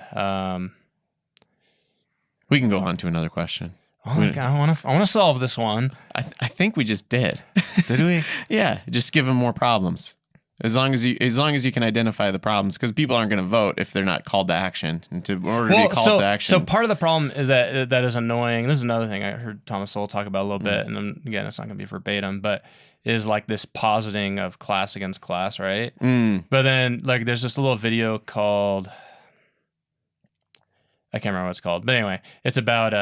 We can go on to another question. Oh my God, I want to solve this one. I think we just did. Did we? Yeah, just give them more problems. As long as you can identify the problems, because people aren't going to vote if they're not called to action. And in order to be called to action, so part of the problem that is annoying. This is another thing I heard Thomas Sowell talk about a little bit, and then, again, it's not going to be verbatim, but is like this positing of class against class, right? But then like there's this little video called, I can't remember what it's called, but anyway, it's about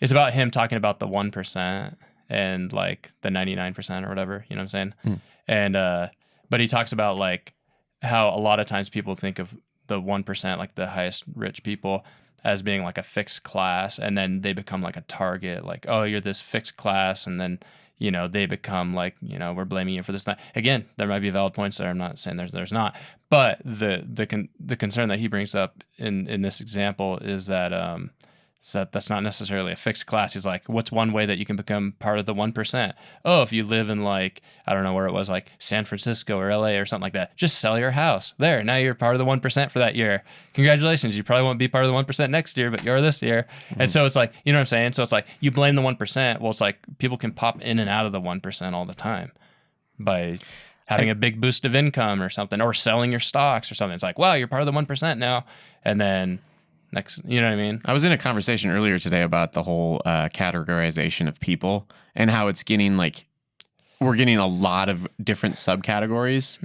it's about him talking about the 1% and like the 99% or whatever, you know what I'm saying? And but he talks about like how a lot of times people think of the 1%, like the highest rich people, as being like a fixed class, and then they become like a target, like, oh, you're this fixed class, and then they become like, we're blaming you for this. Again, there might be valid points there. I'm not saying there's not, but the concern that he brings up in this example is that so that's not necessarily a fixed class. He's like, what's one way that you can become part of the 1%? Oh, if you live in like, I don't know where it was, like San Francisco or LA or something like that, just sell your house. There, now you're part of the 1% for that year. Congratulations. You probably won't be part of the 1% next year, but you're this year. And so it's like, you know what I'm saying? So it's like, you blame the 1%. Well, it's like people can pop in and out of the 1% all the time by having a big boost of income or something, or selling your stocks or something. It's like, wow, you're part of the 1% now. And then next, you know what I mean? I was in a conversation earlier today about the whole categorization of people and how it's getting like, we're getting a lot of different subcategories.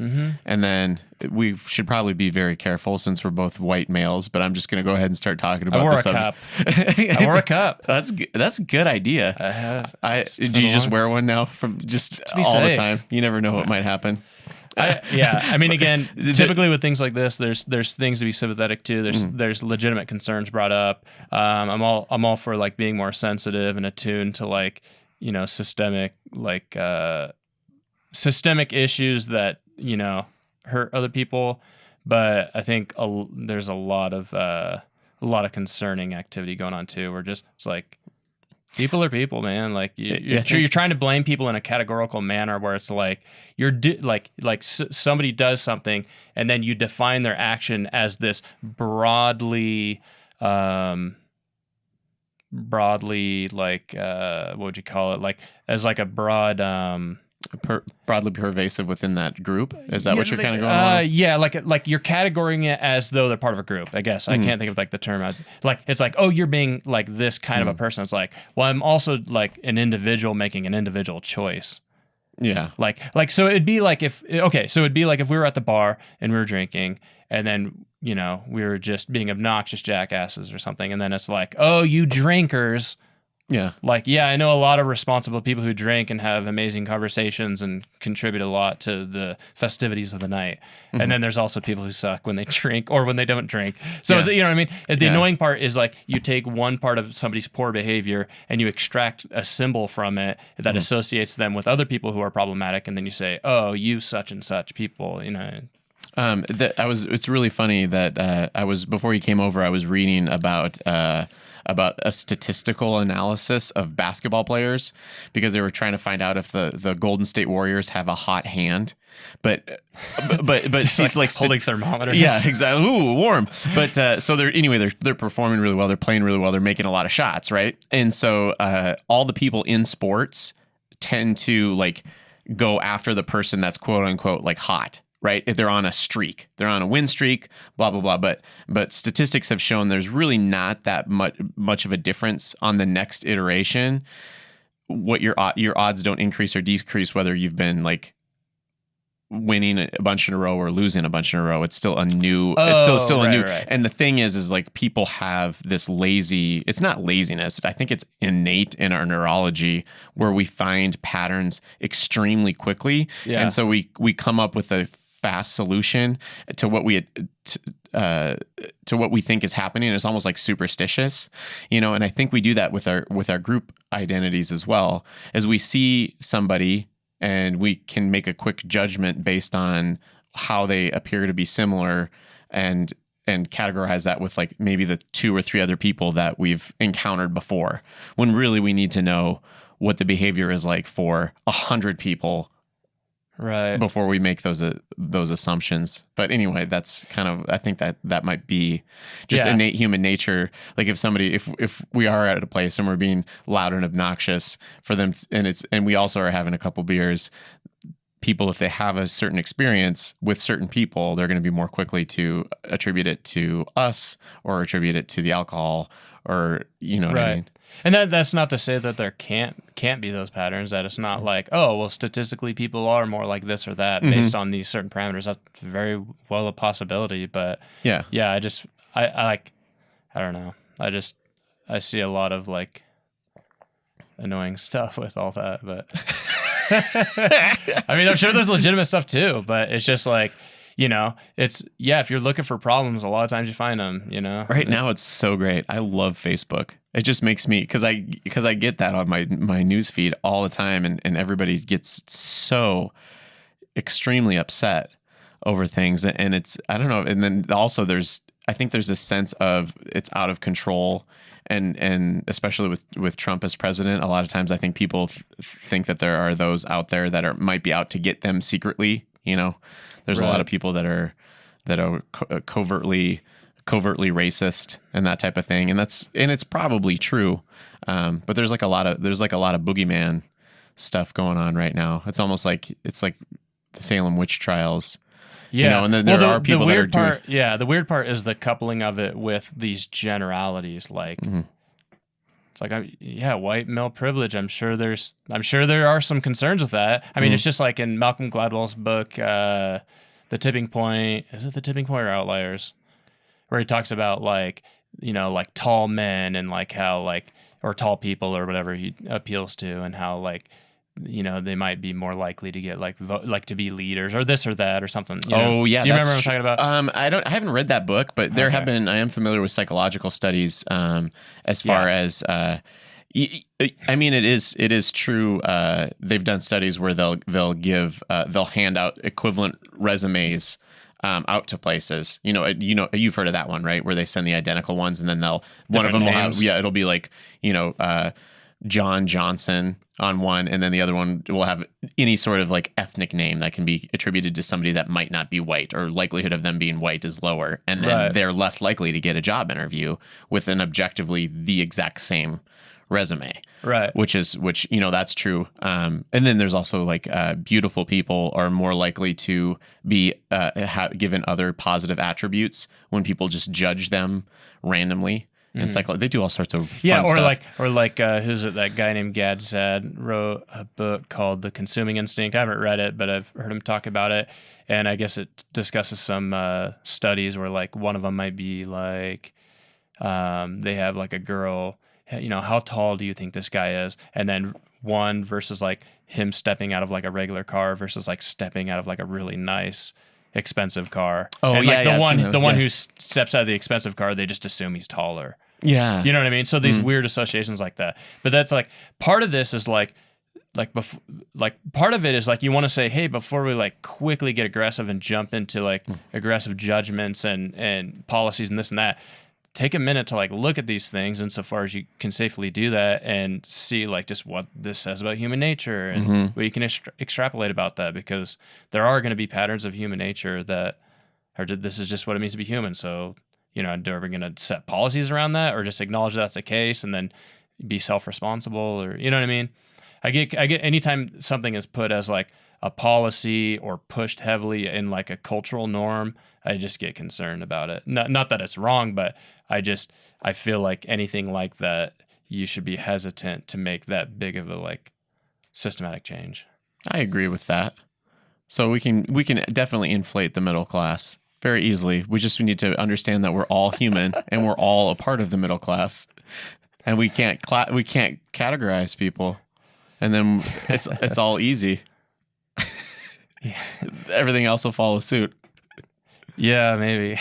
And then we should probably be very careful since we're both white males, but I'm just going to go ahead and start talking about I wore a cup. That's a good idea. I have. Do you just wear one now from just all safe. the time? You never know what might happen. I mean, again, typically with things like this, there's things to be sympathetic to. There's legitimate concerns brought up. I'm all for like being more sensitive and attuned to like systemic issues that hurt other people. But I think there's a lot of concerning activity going on too. It's like, people are people, man. Like you're trying to blame people in a categorical manner where it's like somebody does something and then you define their action as this broadly like what would you call it? Like as like a broad broadly pervasive within that group. Is that what you're kind of going on? Yeah, like you're categorizing it as though they're part of a group. I guess I can't think of like the term. Like it's like, oh, you're being like this kind of a person. It's like, well, I'm also like an individual making an individual choice. Yeah. Like so it'd be like if we were at the bar and we were drinking and then we were just being obnoxious jackasses or something, and then it's like, oh, you drinkers. Yeah. Like, yeah, I know a lot of responsible people who drink and have amazing conversations and contribute a lot to the festivities of the night. And then there's also people who suck when they drink or when they don't drink. So, you know what I mean? The annoying part is like you take one part of somebody's poor behavior and you extract a symbol from it that associates them with other people who are problematic. And then you say, oh, you such and such people, It's really funny that before you came over, I was reading about a statistical analysis of basketball players because they were trying to find out if the Golden State Warriors have a hot hand, but she's like holding thermometers. Yeah, exactly. Ooh, warm. But so they're performing really well. They're playing really well. They're making a lot of shots, right? And so all the people in sports tend to like go after the person that's quote unquote like hot. Right? If they're on a streak, they're on a win streak, blah, blah, blah. But statistics have shown there's really not that much of a difference on the next iteration. What your odds don't increase or decrease whether you've been like winning a bunch in a row or losing a bunch in a row. It's still a new, Right. And the thing is like people have this it's not laziness. I think it's innate in our neurology where we find patterns extremely quickly. Yeah. And so we come up with a fast solution to what we think is happening. It's almost like superstitious, and I think we do that with our group identities as well, as we see somebody and we can make a quick judgment based on how they appear to be similar and categorize that with like maybe the 2 or 3 other people that we've encountered before, when really we need to know what the behavior is like for 100 people. Right. Before we make those assumptions. But anyway, that's kind of, I think that might be just innate human nature. Like if we are at a place and we're being loud and obnoxious for them, and we also are having a couple beers, people, if they have a certain experience with certain people, they're going to be more quickly to attribute it to us or attribute it to the alcohol, or what I mean. And that's not to say that there can't be those patterns, that it's not like, oh, well, statistically people are more like this or that based on these certain parameters. That's very well a possibility. But I don't know. I see a lot of like annoying stuff with all that, but I mean, I'm sure there's legitimate stuff too, but it's just like, if you're looking for problems, a lot of times you find them, Right now it's so great. I love Facebook. It just makes me, because I get that on my news feed all the time, and everybody gets so extremely upset over things, and it's, I don't know, and then also I think there's a sense of it's out of control, and especially with Trump as president, a lot of times I think people think that there are those out there that might be out to get them secretly. There's a lot of people that are covertly racist and that type of thing, and it's probably true, but there's like a lot of boogeyman stuff going on right now. It's almost like the Salem witch trials. Yeah, and then there are people that are doing. Yeah, the weird part is the coupling of it with these generalities. Like, it's like, white male privilege. I'm sure there are some concerns with that. I mean, it's just like in Malcolm Gladwell's book, The Tipping Point. Is it The Tipping Point or Outliers? Where he talks about like tall men and like how or tall people or whatever he appeals to, and how they might be more likely to get to be leaders or this or that or something. Oh yeah, do you remember what I'm talking about? I haven't read that book, but I am familiar with psychological studies. As far as I mean, it is true. They've done studies where they'll hand out equivalent resumes out to places. You've heard of that one, right? Where they send the identical ones, and then one of them will have, it'll be like John Johnson on one, and then the other one will have any sort of like ethnic name that can be attributed to somebody that might not be white, or likelihood of them being white is lower, and then they're less likely to get a job interview with an objectively the exact same resume, right? Which that's true. And then there's also like beautiful people are more likely to be given other positive attributes when people just judge them randomly. And they do all sorts of fun stuff. Who's it? That guy named Gad Saad wrote a book called The Consuming Instinct. I haven't read it, but I've heard him talk about it. And I guess it discusses some studies where like one of them might be like they have like a girl, how tall do you think this guy is? And then one versus like him stepping out of like a regular car versus like stepping out of like a really nice expensive car. Oh, and yeah, the one who steps out of the expensive car, they just assume he's taller. Yeah. You know what I mean? So these weird associations like that. But that's like part of this is part of it is like you want to say, hey, before we like quickly get aggressive and jump into like aggressive judgments and policies and this and that, take a minute to like look at these things insofar as you can safely do that and see like just what this says about human nature and what you can extrapolate about that, because there are going to be patterns of human nature that are, this is just what it means to be human. So, are we going to set policies around that, or just acknowledge that's the case and then be self-responsible, or, you know what I mean? I get anytime something is put as like a policy or pushed heavily in like a cultural norm, I just get concerned about it. Not that it's wrong, but I feel like anything like that, you should be hesitant to make that big of a like systematic change. I agree with that. So we can definitely inflate the middle class very easily. We need to understand that we're all human and we're all a part of the middle class, and we can't categorize people, and then it's all easy. Yeah. Everything else will follow suit. Yeah, maybe.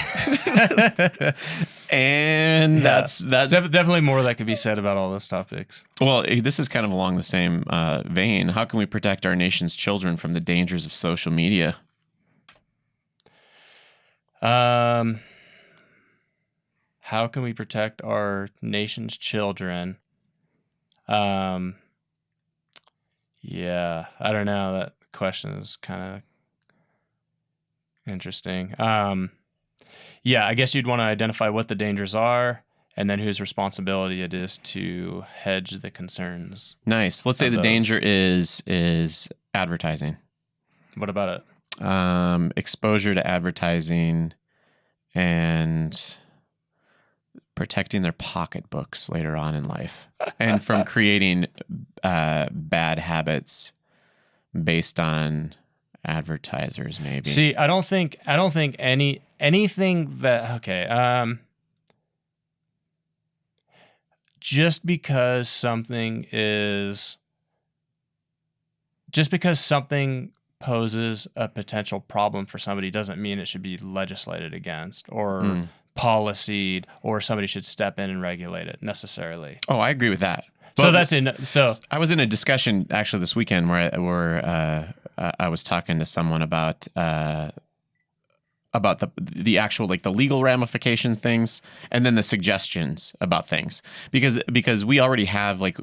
And that's definitely more that could be said about all those topics. Well, this is kind of along the same vein. How can we protect our nation's children from the dangers of social media? How can we protect our nation's children? Yeah, I don't know. That question is kind of interesting. Yeah, I guess you'd want to identify what the dangers are and then whose responsibility it is to hedge the concerns. Nice. Let's say the danger is advertising. What about it? Exposure to advertising and protecting their pocketbooks later on in life, and from creating bad habits based on advertisers. Maybe. See, I don't think anything that just because something poses a potential problem for somebody doesn't mean it should be legislated against or policied or somebody should step in and regulate it necessarily. Oh, I agree with that. So I was in a discussion actually this weekend where I was talking to someone about the actual like the legal ramifications things and then the suggestions about things because we already have like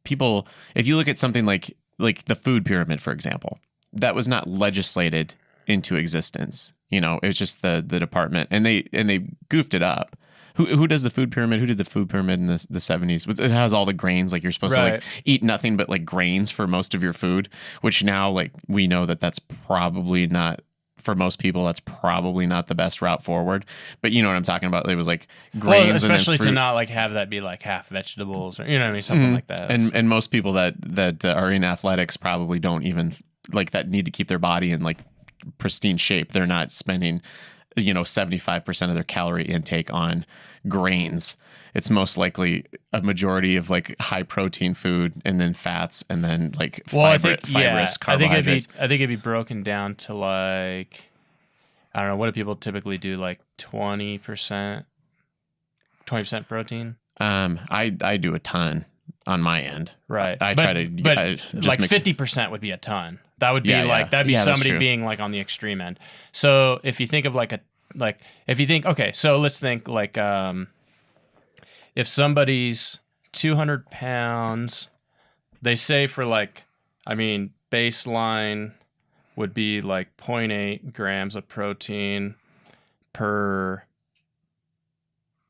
people. If you look at something like the food pyramid, for example, that was not legislated into existence. It was just the department, and they goofed it up. Who does the food pyramid? Who did the food pyramid in the 70s? It has all the grains, like you're supposed to like eat nothing but like grains for most of your food, which now like we know that's probably not, for most people, that's probably not the best route forward. But you know what I'm talking about? It was like grains, especially and then fruit. To not like have that be like half vegetables or what I mean, something like that. And most people that are in athletics probably don't even like that need to keep their body in like pristine shape. They're not spending 75% of their calorie intake on grains. It's most likely a majority of like high protein food and then fats and then like fibrous carbohydrates. I think it'd be broken down to like, I don't know, what do people typically do, like 20% protein? I do a ton on my end. Right. I try to just like mix 50% would be a ton. That would be that'd be Yeah, that's somebody true. being like on the extreme end. So if you think of so let's think like if somebody's 200 pounds, they say for like, I mean, baseline would be like 0.8 grams of protein per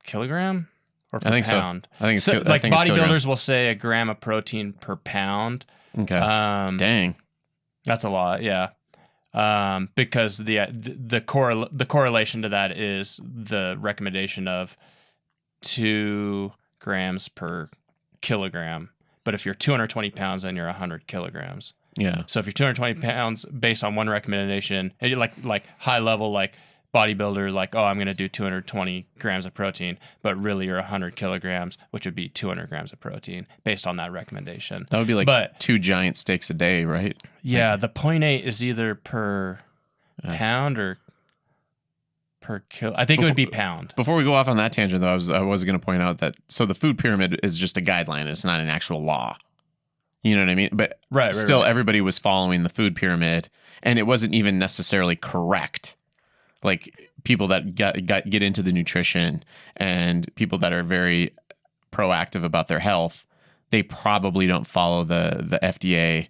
kilogram or per pound. I think So it's like it's kilogram. bodybuilders will say a gram of protein per pound. Okay. Dang. That's a lot, yeah. Because the correlation to that is the recommendation of 2 grams per kilogram. But if you're 220 pounds, then you're 100 kilograms. Yeah. So if you're 220 pounds, based on one recommendation, and you're like high level, like bodybuilder, like, oh, I'm going to do 220 grams of protein, but really you're 100 kilograms, which would be 200 grams of protein based on that recommendation. That would be like 2 giant steaks a day, right? Yeah, the 0.8 is either per pound or per kilo. I think it would be pound. Before we go off on that tangent, though, I was going to point out that so the food pyramid is just a guideline. It's not an actual law. You know what I mean? But still, everybody was following the food pyramid, and it wasn't even necessarily correct. Like people that get into the nutrition and people that are very proactive about their health, they probably don't follow the FDA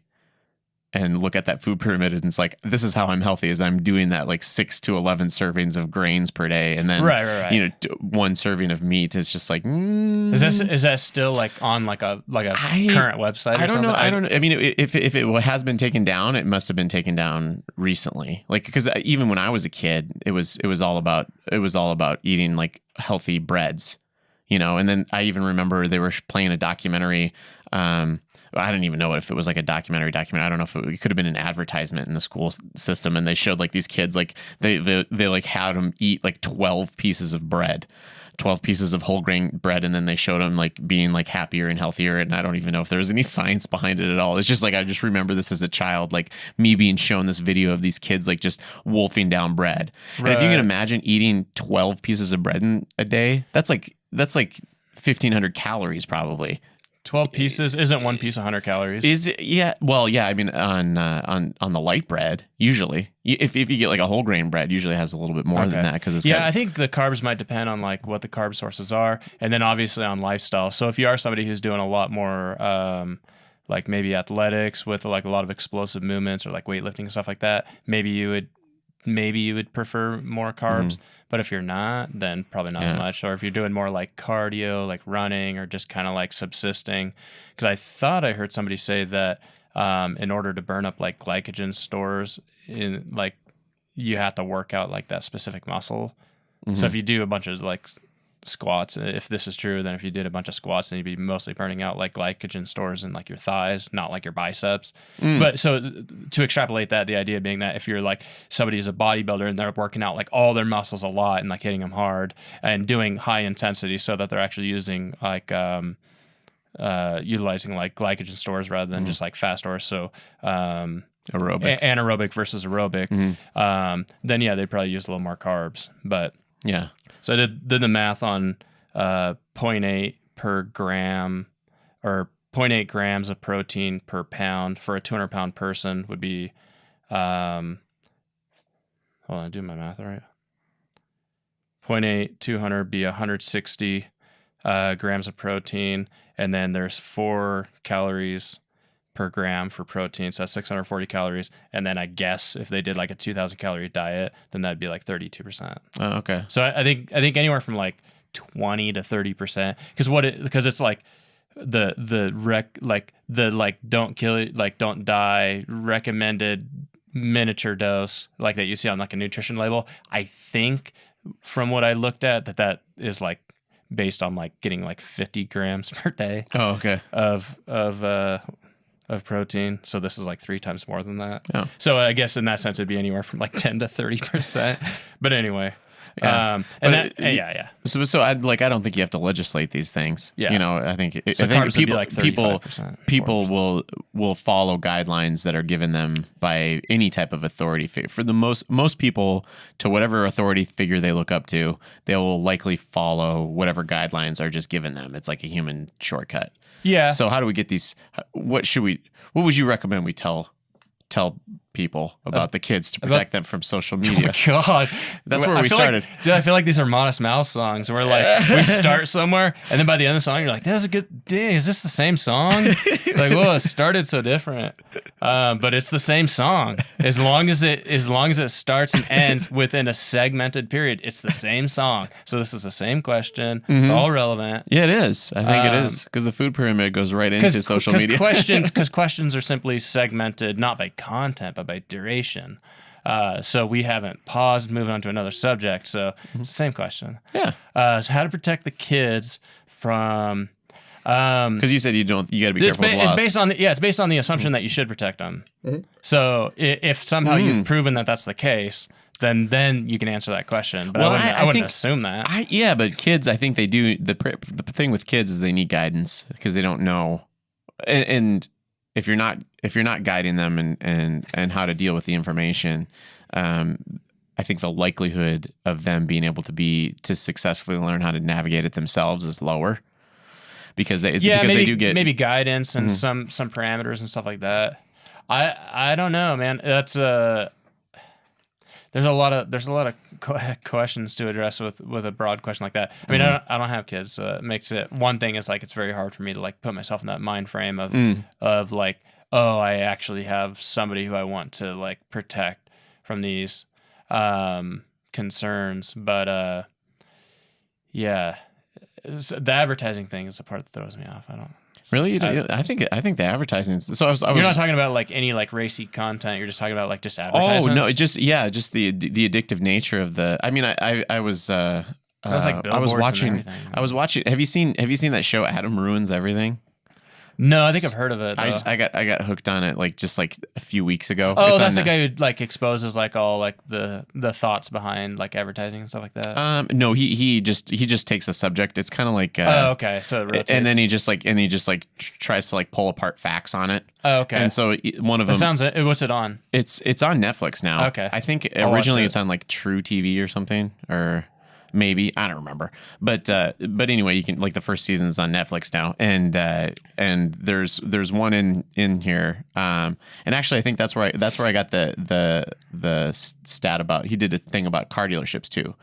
and look at that food pyramid and it's like, this is how I'm healthy, is I'm doing that like 6 to 11 servings of grains per day, and then one serving of meat is just like. Is that still like on like a current website? I don't know. I don't know. I mean, if it has been taken down, it must have been taken down recently. Like because even when I was a kid, it was all about eating like healthy breads, And then I even remember they were playing a documentary. I don't even know if it was like a documentary. I don't know if it could have been an advertisement in the school system, and they showed like these kids like they like had them eat like 12 pieces of bread, 12 pieces of whole grain bread, and then they showed them like being like happier and healthier. And I don't even know if there was any science behind it at all. It's just like I just remember this as a child, like me being shown this video of these kids like just wolfing down bread. And if you can imagine eating 12 pieces of bread in a day, that's like 1,500 calories probably. 12 pieces isn't one piece 100 calories. Is it? Yeah. Well, yeah. I mean, on the light bread, usually, if you get like a whole grain bread, usually has a little bit more than that because it's I think the carbs might depend on like what the carb sources are, and then obviously on lifestyle. So if you are somebody who's doing a lot more, like maybe athletics with like a lot of explosive movements or like weightlifting and stuff like that, maybe you would prefer more carbs. But if you're not, then probably not as much. Or if you're doing more like cardio, like running, or just kind of like subsisting. Because I thought I heard somebody say that in order to burn up like glycogen stores, in like you have to work out like that specific muscle. So if you do a bunch of like squats, if this is true, then if you did a bunch of squats, then you'd be mostly burning out like glycogen stores in like your thighs, not like your biceps. But so to extrapolate that, the idea being that if you're like somebody who's a bodybuilder and they're working out like all their muscles a lot and like hitting them hard and doing high intensity so that they're actually using like utilizing like glycogen stores rather than just like fat stores. So anaerobic versus aerobic, then yeah, they'd probably use a little more carbs. But yeah. So I did the math on 0.8 per gram or 0.8 grams of protein per pound for a 200-pound person would be, hold on, do my math right. 0.8, 200 be 160 grams of protein, and then there's 4 calories per gram for protein, so that's 640 calories. And then I guess if they did like a 2,000 calorie diet, then that'd be like 32%. Oh, okay. So I think anywhere from like 20 to 30%, because it's like the don't kill it, like don't die recommended miniature dose like that you see on like a nutrition label. I think from what I looked at that is like based on like getting like 50 grams per day. Oh, okay. Of protein. So this is like 3 times more than that. Oh. So I guess in that sense it'd be anywhere from like 10 to 30%. But anyway. Yeah. Yeah. So I don't think you have to legislate these things. Yeah. You know, I think carbs would be like 35%, people will follow guidelines that are given them by any type of authority figure. For the most people, to whatever authority figure they look up to, they will likely follow whatever guidelines are just given them. It's like a human shortcut. Yeah. So how do we get these? What would you recommend we tell people about the kids to protect them from social media? Oh my God. That's where we started. Dude, I feel like these are Modest Mouse songs where like we start somewhere and then by the end of the song you're like, that was a good day. Is this the same song? Like, whoa, it started so different. But it's the same song. As long as it starts and ends within a segmented period, it's the same song. So this is the same question. It's all relevant. Yeah, it is. I think it is, because the food pyramid goes right into social media. Because questions are simply segmented not by content but by duration. So we haven't paused, moving on to another subject. So it's the same question. Yeah. So how to protect the kids from... Because you said you got to be careful with loss. It's based on the assumption that you should protect them. So if somehow you've proven that that's the case, then you can answer that question. But I wouldn't assume that. But kids, I think they do. The thing with kids is they need guidance because they don't know. And if you're not guiding them and how to deal with the information, I think the likelihood of them being able to successfully learn how to navigate it themselves is lower. Because they do get maybe guidance and some parameters and stuff like that. I don't know, man. That's there's a lot of questions to address with a broad question like that. I mean, I don't have kids, so it makes it, one thing is like it's very hard for me to like put myself in that mind frame of like, oh, I actually have somebody who I want to like protect from these concerns. But yeah. The advertising thing is the part that throws me off. I don't really. I think the advertising. So you're not talking about like any like racy content. You're just talking about like just advertisements. Oh no, just the addictive nature of the. I mean, I was. That was like I was watching. And everything. I was watching. Have you seen that show Adam Ruins Everything? No, I think I've heard of it. I got hooked on it like a few weeks ago. Oh, that's the guy who like exposes like all like the thoughts behind like advertising and stuff like that. No, he just takes a subject. It's kind of like okay, so it rotates. And then he just tries to like pull apart facts on it. Oh, okay. And so one of them what's it on? It's on Netflix now. Okay. I think originally it's on like True TV or something, or maybe, I don't remember, but anyway, you can, like, the first season is on Netflix now, and there's one in here, and actually I think that's where I got the stat about, he did a thing about car dealerships too.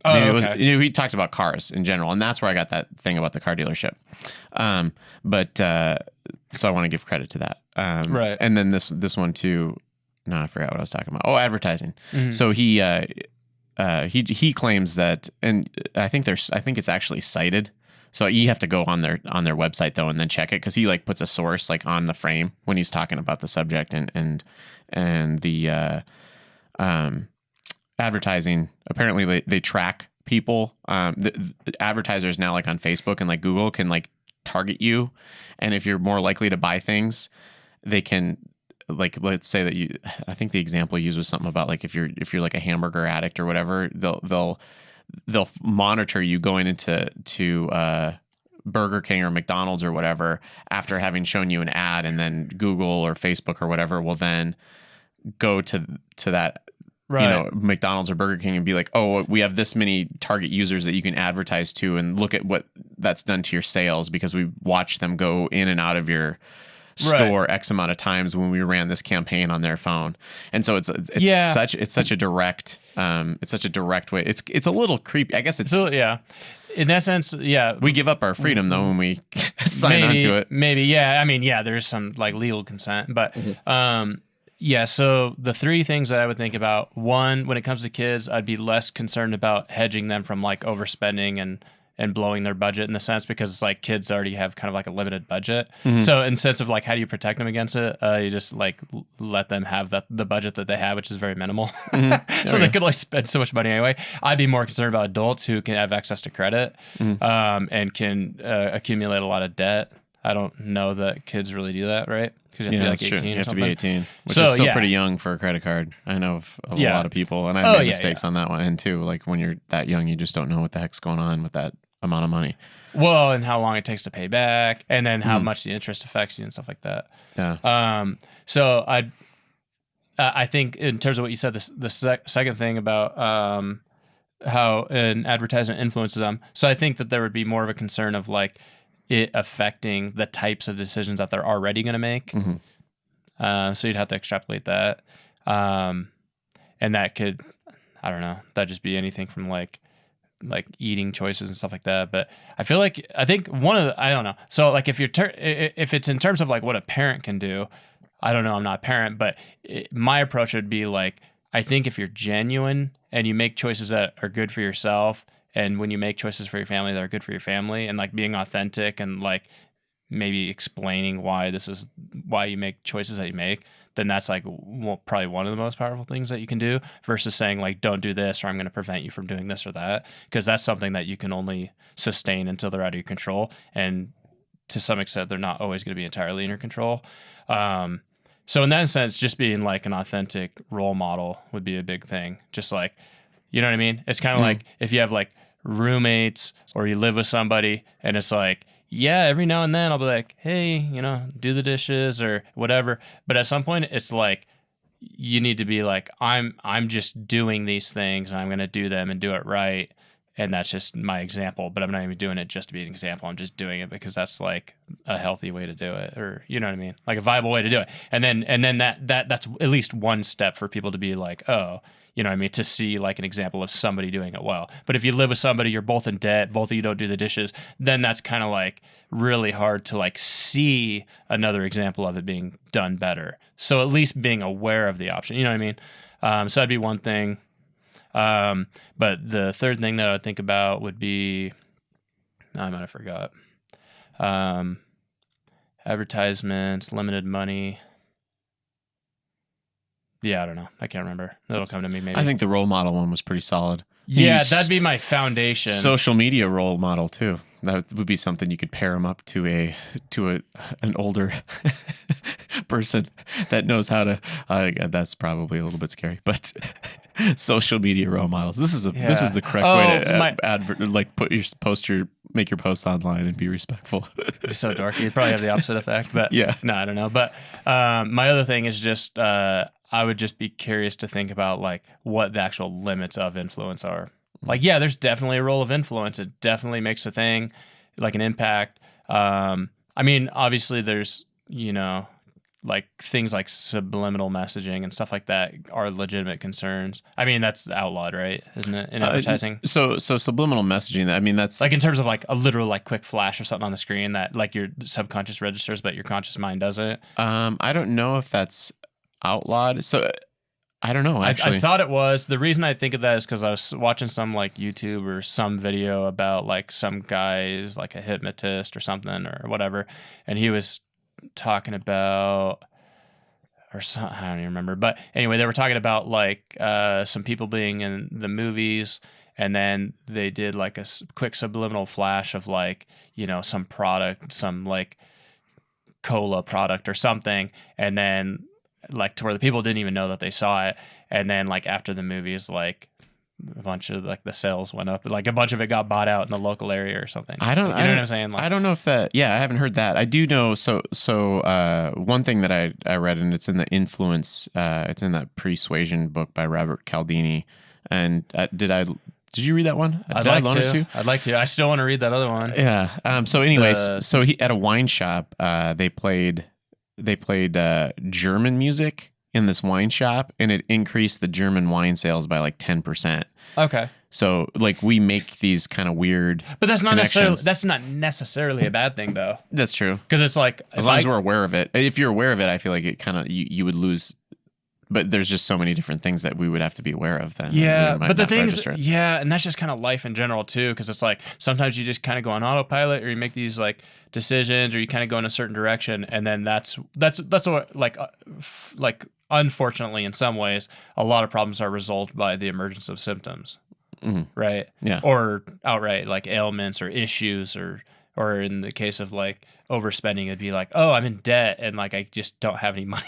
Oh, maybe okay. it was, he talked about cars in general, and that's where I got that thing about the car dealership. So I want to give credit to that. Right. And then this one too. No, I forgot what I was talking about. Oh, advertising. Mm-hmm. So he claims that, and I think it's actually cited. So you have to go on their website though, and then check it, because he like puts a source like on the frame when he's talking about the subject and the advertising. Apparently they track people. The advertisers now, like on Facebook and like Google, can like target you, and if you're more likely to buy things, they can, like, let's say that you. I think the example used was something about like if you're like a hamburger addict or whatever, they'll monitor you going into Burger King or McDonald's or whatever after having shown you an ad, and then Google or Facebook or whatever will then go to that. Right. You know, McDonald's or Burger King and be like, oh, we have this many target users that you can advertise to, and look at what that's done to your sales because we watched them go in and out of your store X amount of times when we ran this campaign on their phone. And so it's such a direct way. It's a little creepy. I guess it's yeah. In that sense, yeah. We give up our freedom though when we sign on to it. Maybe, yeah. I mean, yeah, there's some like legal consent, but yeah, so the three things that I would think about: one, when it comes to kids, I'd be less concerned about hedging them from like overspending and blowing their budget, in the sense, because it's like kids already have kind of like a limited budget. So in the sense of like, how do you protect them against it? You just like let them have the budget that they have, which is very minimal. So they could like spend so much money anyway. I'd be more concerned about adults who can have access to credit and can accumulate a lot of debt. I don't know that kids really do that, right? Because you have to be like 18 You or have to something. be 18, which is still pretty young for a credit card. I know of a lot of people, and I've made mistakes on that one. And too, like when you're that young, you just don't know what the heck's going on with that amount of money. Well, and how long it takes to pay back, and then how much the interest affects you and stuff like that. Yeah. So I think in terms of what you said, the second thing about how an advertisement influences them. So I think that there would be more of a concern of like it affecting the types of decisions that they're already going to make. So you'd have to extrapolate that. And that could, I don't know, that'd just be anything from like eating choices and stuff like that. But I think one of the, I don't know. So like if it's in terms of like what a parent can do, I don't know, I'm not a parent, but my approach would be like, I think if you're genuine and you make choices that are good for yourself, and when you make choices for your family that are good for your family, and like being authentic and like maybe explaining why you make choices that you make, then that's like probably one of the most powerful things that you can do, versus saying like, don't do this, or I'm going to prevent you from doing this or that, because that's something that you can only sustain until they're out of your control. And to some extent, they're not always going to be entirely in your control. So in that sense, just being like an authentic role model would be a big thing. Just like, you know what I mean? It's kind of like if you have like roommates or you live with somebody, and it's like, yeah, every now and then I'll be like, hey, you know, do the dishes or whatever. But at some point it's like, you need to be like, I'm just doing these things and I'm going to do them and do it right. And that's just my example, but I'm not even doing it just to be an example. I'm just doing it because that's like a healthy way to do it, or you know what I mean? Like a viable way to do it. And then that's at least one step for people to be like, oh, you know what I mean? To see like an example of somebody doing it well. But if you live with somebody, you're both in debt, both of you don't do the dishes, then that's kind of like really hard to like see another example of it being done better. So at least being aware of the option, you know what I mean? So that'd be one thing. But the third thing that I would think about would be, I might have forgot. Advertisements, limited money. Yeah, I don't know. I can't remember. That'll come to me maybe. I think the role model one was pretty solid. Yeah, that'd be my foundation. Social media role model too. That would be something you could pair them up to an older person that knows how to. That's probably a little bit scary, but social media role models. This is the correct way to make your posts online and be respectful. It's so dorky. It'd probably have the opposite effect, but yeah. No, I don't know. But my other thing is just I would just be curious to think about like what the actual limits of influence are. Like, yeah, there's definitely a role of influence. It definitely makes a thing, like an impact. I mean, obviously there's, you know, like things like subliminal messaging and stuff like that are legitimate concerns. I mean, that's outlawed, right? Isn't it, in advertising? So subliminal messaging, I mean, that's like in terms of like a literal like quick flash or something on the screen that like your subconscious registers, but your conscious mind doesn't. I don't know if that's outlawed. So I don't know, actually. I thought it was. The reason I think of that is because I was watching some like YouTube or some video about like some guy's like a hypnotist or something or whatever, and he was talking about, or some, I don't even remember, but anyway, they were talking about like some people being in the movies, and then they did like a quick subliminal flash of like, you know, some product, some like cola product or something, and then like to where the people didn't even know that they saw it, and then like after the movies, like a bunch of like the sales went up, like a bunch of it got bought out in the local area or something. I don't, you know what I'm saying? Like, I don't know if that. Yeah, I haven't heard that. I do know. So one thing that I read, and it's in the Influence. It's in that Persuasion book by Robert Cialdini. And did you read that one? I'd like to. I'd like to. I still want to read that other one. Yeah. So anyways, so he at a wine shop, they played German music in this wine shop, and it increased the German wine sales by like 10%. Okay. So like we make these kind of weird, but that's not necessarily a bad thing though. That's true. Because it's like as long as we're aware of it. If you're aware of it, I feel like it kind of you would lose. But there's just so many different things that we would have to be aware of then. Yeah, but the things, and that's just kind of life in general too, because it's like sometimes you just kind of go on autopilot, or you make these like decisions, or you kind of go in a certain direction, and then that's what like unfortunately in some ways a lot of problems are resolved by the emergence of symptoms, right? Yeah, or outright like ailments or issues, or in the case of like overspending, it'd be like, oh, I'm in debt and like I just don't have any money.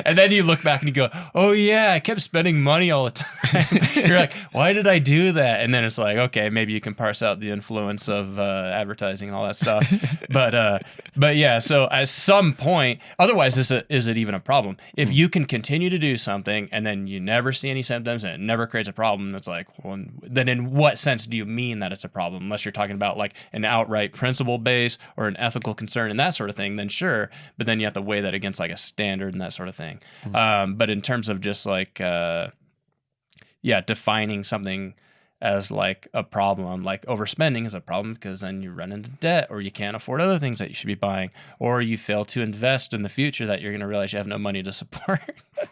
And then you look back and you go, oh yeah, I kept spending money all the time. You're like, why did I do that? And then it's like, okay, maybe you can parse out the influence of advertising and all that stuff. But yeah, so at some point, otherwise is it even a problem? If you can continue to do something and then you never see any symptoms and it never creates a problem, it's like, well, then in what sense do you mean that it's a problem? Unless you're talking about like an outright principle base or an ethical concern and that sort of thing, then sure. But then you have to weigh that against like a standard and that sort of thing. But in terms of just like, defining something as like a problem, like overspending is a problem because then you run into debt, or you can't afford other things that you should be buying, or you fail to invest in the future that you're going to realize you have no money to support.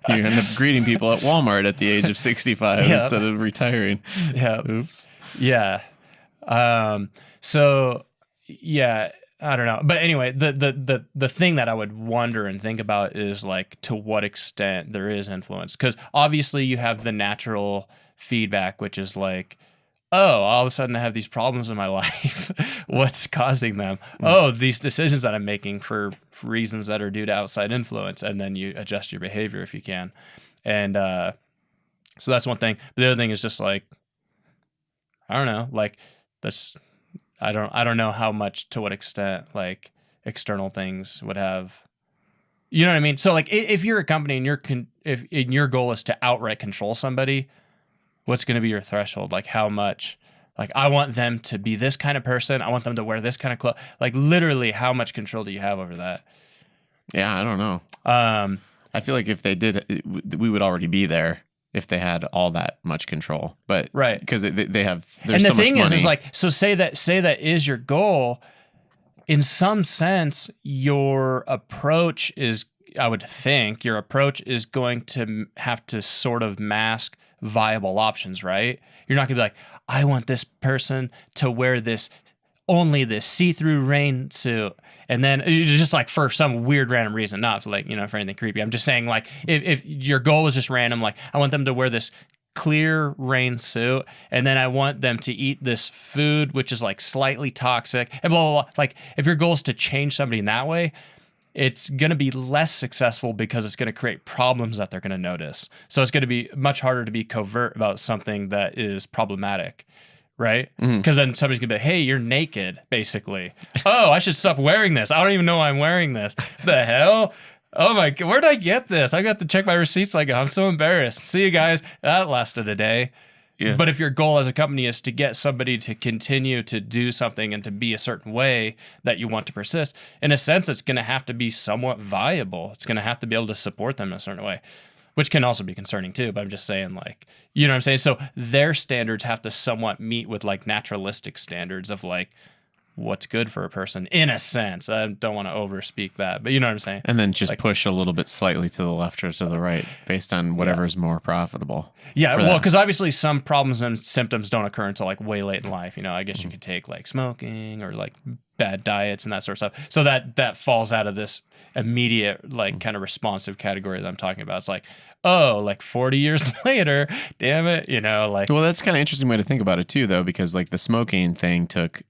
You end up greeting people at Walmart at the age of 65 instead of retiring. Yeah. Oops. Yeah. So yeah, I don't know. But anyway, the thing that I would wonder and think about is like to what extent there is influence. Because obviously you have the natural feedback, which is like, oh, all of a sudden I have these problems in my life. What's causing them? Oh, these decisions that I'm making for reasons that are due to outside influence. And then you adjust your behavior if you can. And so that's one thing. But the other thing is just like, I don't know, like that's... I don't know how much, to what extent, like external things would have, you know what I mean? So like if you're a company and if your goal is to outright control somebody, what's going to be your threshold? Like how much, like I want them to be this kind of person. I want them to wear this kind of clothes. Like literally how much control do you have over that? Yeah, I don't know. I feel like if they did, we would already be there. If they had all that much control, but right, because they have, there's so much money. And the thing is like, so say that is your goal. In some sense, your approach is, I would think, your approach is going to have to sort of mask viable options, right? You're not gonna be like, I want this person to wear only this see-through rain suit. And then just like for some weird random reason, not for like, for anything creepy. I'm just saying like if your goal was just random, like I want them to wear this clear rain suit, and then I want them to eat this food, which is like slightly toxic and blah, blah, blah. Like if your goal is to change somebody in that way, it's going to be less successful because it's going to create problems that they're going to notice. So it's going to be much harder to be covert about something that is problematic. Right? Because then somebody's going to be like, hey, you're naked, basically. Oh, I should stop wearing this. I don't even know why I'm wearing this. The hell? Oh my God, where did I get this? I got to check my receipts. Like, I'm so embarrassed. See you guys. That lasted a day. Yeah. But if your goal as a company is to get somebody to continue to do something and to be a certain way that you want to persist, in a sense, it's going to have to be somewhat viable. It's going to have to be able to support them in a certain way. Which can also be concerning too, but I'm just saying like, you know what I'm saying? So their standards have to somewhat meet with like naturalistic standards of like what's good for a person in a sense. I don't want to overspeak that, but you know what I'm saying? And then just like, push a little bit slightly to the left or to the right based on whatever is more profitable. Yeah, well, because obviously some problems and symptoms don't occur until like way late in life. I guess you could take like smoking or like bad diets and that sort of stuff. So that falls out of this immediate like kind of responsive category that I'm talking about. It's like, oh, like 40 years later, damn it, like. Well, that's kind of interesting way to think about it too, though, because like the smoking thing took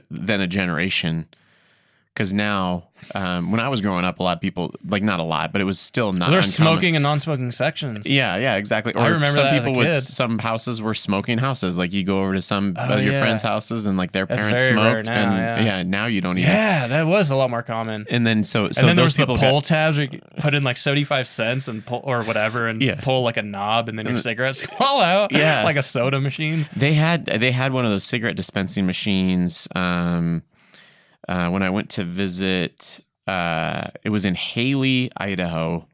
then a generation. Because now, when I was growing up, a lot of people, like not a lot, but it was still not There's uncommon. smoking and non-smoking sections. Yeah, exactly. Or I remember some that as a people kid. some houses were smoking houses. Like you go over to some of your yeah. friends' houses and like their That's parents very rare smoked. now, and yeah. now you don't even. Yeah, that was a lot more common. And then so And then there those was the people pull tabs where you put in like 75 cents and pull or whatever and Yeah. pull like a knob and then your cigarettes fall out. Yeah. Like a soda machine. They had one of those cigarette dispensing machines. When I went to visit, it was in Haley, Idaho,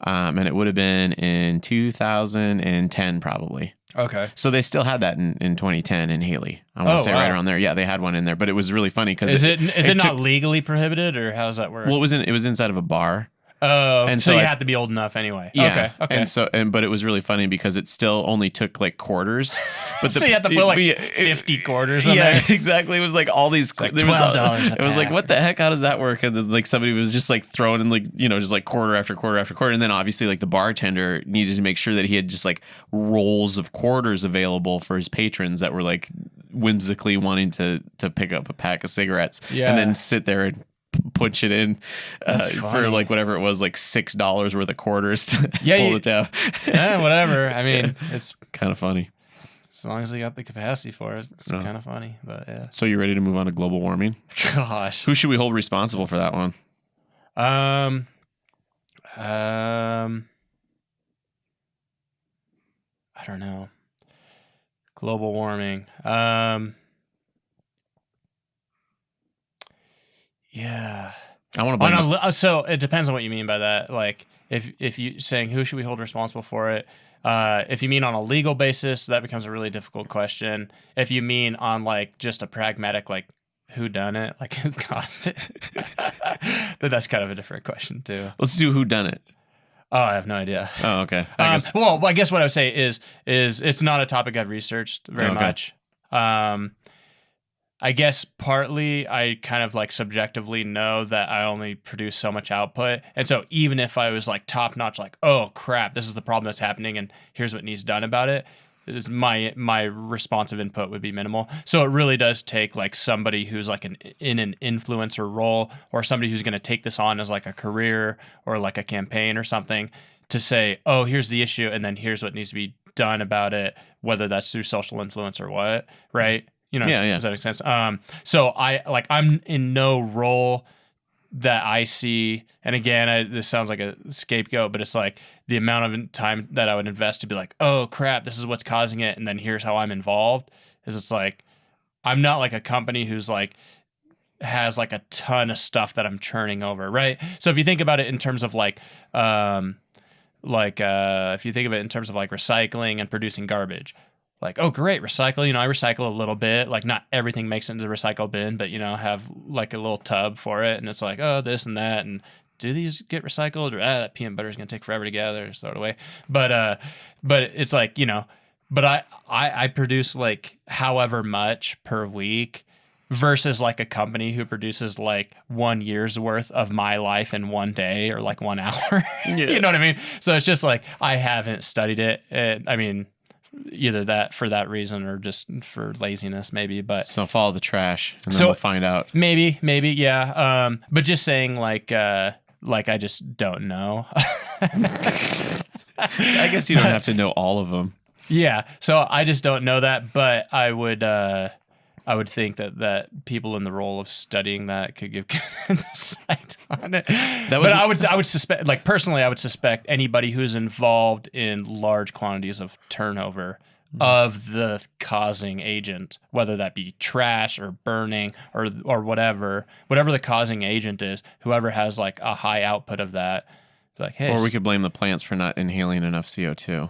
and it would have been in 2010 probably. Okay. So they still had that in 2010 in Haley. I want to say wow. right around there. Yeah, they had one in there, but it was really funny because Is it not took- legally prohibited or how does that work? Well, it was inside of a bar. Oh, and so so you I- had to be old enough anyway. Yeah. Okay. But it was really funny because it still only took like quarters. But So you had to put like 50 quarters in there. Exactly. It was like all these. Like there was $12 a It was like, pack. what the heck? How does that work? And then like somebody was just like throwing in like just like quarter after quarter after quarter, and then obviously like the bartender needed to make sure that he had just like rolls of quarters available for his patrons that were like whimsically wanting to pick up a pack of cigarettes, Yeah. and then sit there and punch it in That's for funny. like whatever it was, like $6 worth of quarters to Yeah, pull you- the tab. Whatever. I mean, it's Kind of funny. as long as you got the capacity for it, it's Oh. kind of funny. But yeah. So you ready to move on to global warming? Gosh. Who should we hold responsible for that one? I don't know. Global warming. Yeah. I want to blame So it depends on what you mean by that. Like if you saying who should we hold responsible for it? If you mean on a legal basis, that becomes a really difficult question. If you mean on like just a pragmatic like who done it, like who caused it, then that's kind of a different question too. Let's do who done it. Oh, I have no idea. Oh, okay. I guess. Well, I guess what I would say is it's not a topic I've researched very Okay. much. I guess partly I kind of like subjectively know that I only produce so much output. And so even if I was like top notch, like, oh crap, this is the problem that's happening and here's what needs done about it, is my responsive input would be minimal. So it really does take like somebody who's like in an influencer role or somebody who's going to take this on as like a career or like a campaign or something to say, oh, here's the issue and then here's what needs to be done about it, whether that's through social influence or what, right? Yeah. Does that make sense? So I'm in no role that I see, and again, this sounds like a scapegoat, but it's like the amount of time that I would invest to be like, oh crap, this is what's causing it, and then here's how I'm involved. Is it's like I'm not like a company who's like has like a ton of stuff that I'm churning over, right? So if you think about it in terms of if you think of it in terms of like recycling and producing garbage. Like, oh, great, recycle. I recycle a little bit. Like, not everything makes it into the recycle bin, but, have like a little tub for it. And it's like, oh, this and that. And do these get recycled? Or that peanut butter is going to take forever to gather. Throw it away. But it's like, but I produce like however much per week versus like a company who produces like 1 year's worth of my life in one day or like 1 hour. Yeah. You know what I mean? So it's just like, I haven't studied it. Either that for that reason or just for laziness maybe, but So follow the trash, and then So- we'll find out. maybe yeah. But just saying like I just don't know. I guess you don't have to know all of them. Yeah, so I just don't know that, but I would think that people in the role of studying that could give good insight on it. But I would suspect, like personally, I would suspect anybody who's involved in large quantities of turnover of the causing agent, whether that be trash or burning or whatever the causing agent is, whoever has like a high output of that, like hey, Or we could blame the plants for not inhaling enough CO2.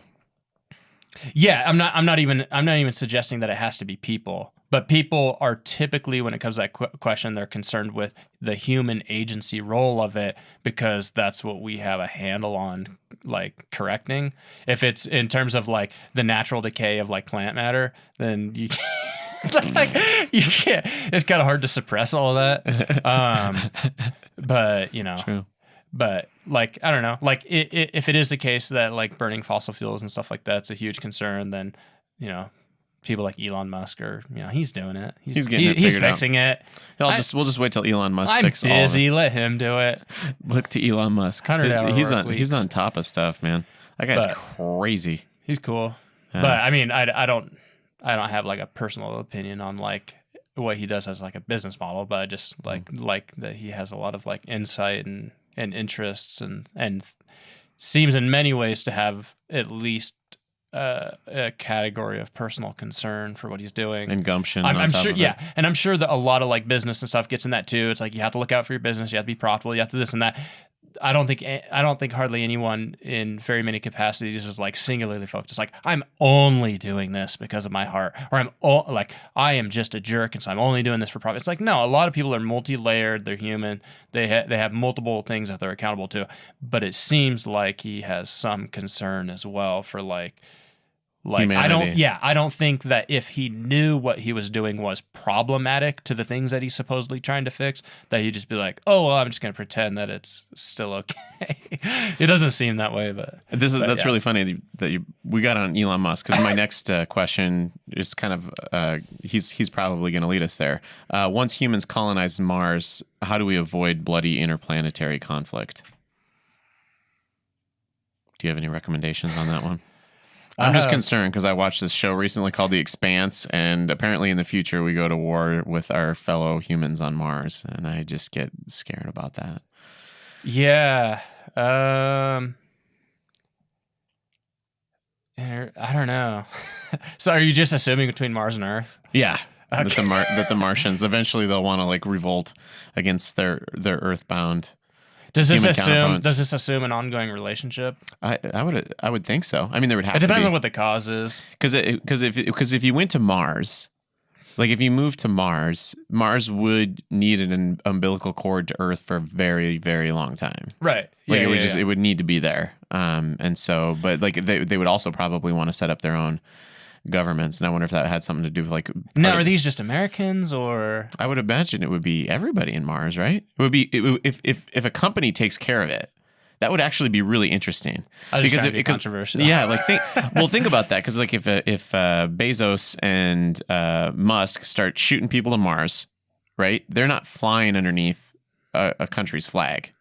Yeah, I'm not even suggesting that it has to be people, but people are typically, when it comes to that question, they're concerned with the human agency role of it because that's what we have a handle on, like correcting. If it's in terms of like the natural decay of like plant matter, then you like you can't. It's kind of hard to suppress all of that. But True. But like I don't know. Like if it is the case that like burning fossil fuels and stuff like that's a huge concern, then people like Elon Musk he's doing it. He's getting it he's figured fixing it. We'll just wait till Elon Musk I'm fixes all of it. busy. Let him do it. Look to Elon Musk. 100-hour work He's weeks. on top of stuff, man. That guy's crazy. He's cool. Yeah. But I mean, I don't have like a personal opinion on like what he does as like a business model, but I just like that he has a lot of like insight and interests and seems in many ways to have at least a category of personal concern for what he's doing And gumption. I'm on top sure, of it. yeah, and I'm sure that a lot of like business and stuff gets in that too. It's like you have to look out for your business, you have to be profitable, you have to this and that. I don't think hardly anyone in very many capacities is like singularly focused. Like I'm only doing this because of my heart, or I am just a jerk, and so I'm only doing this for profit. It's like no, a lot of people are multi-layered. They're human. They have multiple things that they're accountable to. But it seems like he has some concern as well for like humanity. I don't think that if he knew what he was doing was problematic to the things that he's supposedly trying to fix, that he'd just be like, oh, well, I'm just going to pretend that it's still okay. It doesn't seem that way, but that's really funny that we got on Elon Musk, because my next question is kind of he's probably going to lead us there. Once humans colonize Mars, how do we avoid bloody interplanetary conflict? Do you have any recommendations on that one? I'm just concerned because I watched this show recently called The Expanse, and apparently in the future we go to war with our fellow humans on Mars, and I just get scared about that. Yeah. I don't know. So are you just assuming between Mars and Earth? Yeah. Okay. That the Martians eventually they'll want to like revolt against their earthbound. Does this human assume an ongoing relationship? I would think so. I mean, there would have It to be. depends on what the cause is. Because if you went to Mars, like if you moved to Mars, Mars would need an umbilical cord to Earth for a very, very long time. Right. Like it would need to be there. And so, but like they would also probably want to set up their own governments, and I wonder if that had something to do with like. Now, are these just Americans or? I would imagine it would be everybody in Mars, right? It would be if a company takes care of it. That would actually be really interesting Because controversial. Yeah, like think about that, because like if Bezos and Musk start shooting people to Mars, right? They're not flying underneath a country's flag.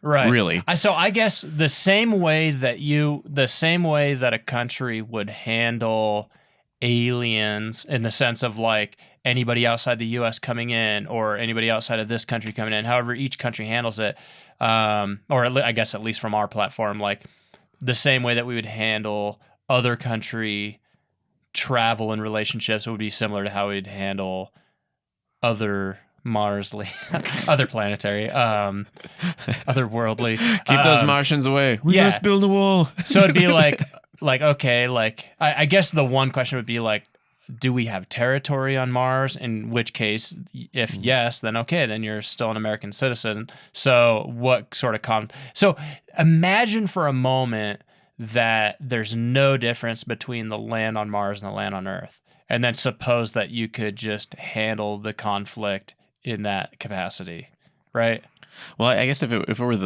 Right. Really. So I guess the same way that a country would handle aliens in the sense of like anybody outside the U.S. coming in or anybody outside of this country coming in, however each country handles it, or I guess at least from our platform, like the same way that we would handle other country travel and relationships would be similar to how we'd handle other other planetary, otherworldly. Keep those Martians away. We must build a wall. So it'd be like okay, like I guess the one question would be like, do we have territory on Mars? In which case, if yes, then okay, then you're still an American citizen. So what sort of So imagine for a moment that there's no difference between the land on Mars and the land on Earth, and then suppose that you could just handle the conflict in that capacity, right? Well, I guess if it were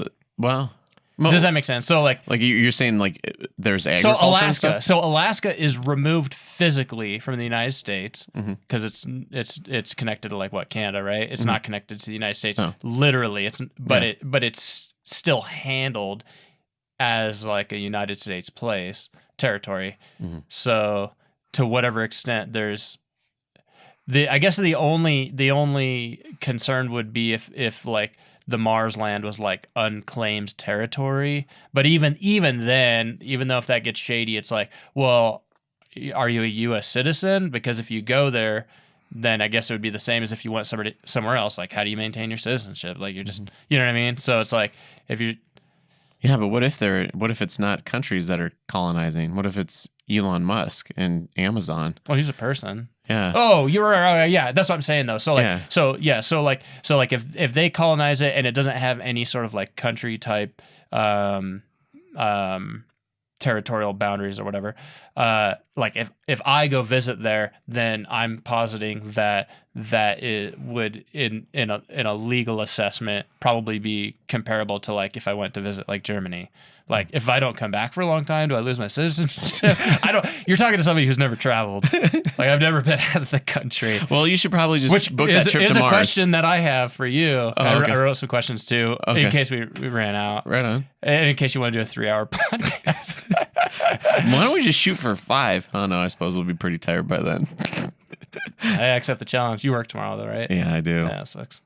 does that make sense? So like you're saying like there's agriculture and stuff? So Alaska is removed physically from the United States because it's connected to like what, Canada, right? It's not connected to the United States literally. It's still handled as like a United States territory. So to whatever extent there's I guess the only concern would be if like the Mars land was like unclaimed territory. But even then, even though if that gets shady, it's like, well, are you a U.S. citizen? Because if you go there, then I guess it would be the same as if you went somewhere else. Like, how do you maintain your citizenship? Like, you're just, you know what I mean? So it's like, if you... Yeah, but what if it's not countries that are colonizing? What if it's Elon Musk and Amazon? Well, he's a person. Yeah. Oh, you're right. Yeah, that's what I'm saying though. So like, yeah. so like if they colonize it and it doesn't have any sort of like country type territorial boundaries or whatever, like if I go visit there, then I'm positing that it would in a legal assessment probably be comparable to like if I went to visit like Germany. Like if I don't come back for a long time, do I lose my citizenship? I don't. You're talking to somebody who's never traveled. Like I've never been out of the country. Well, you should probably just book that trip to Mars. Which is a question that I have for you. Oh, I okay. wrote some questions too in case we ran out. Right on. And in case you want to do a 3-hour podcast. Why don't we just shoot for 5? Oh no, I suppose we'll be pretty tired by then. I accept the challenge. You work tomorrow though, right? Yeah, I do. Yeah, it sucks.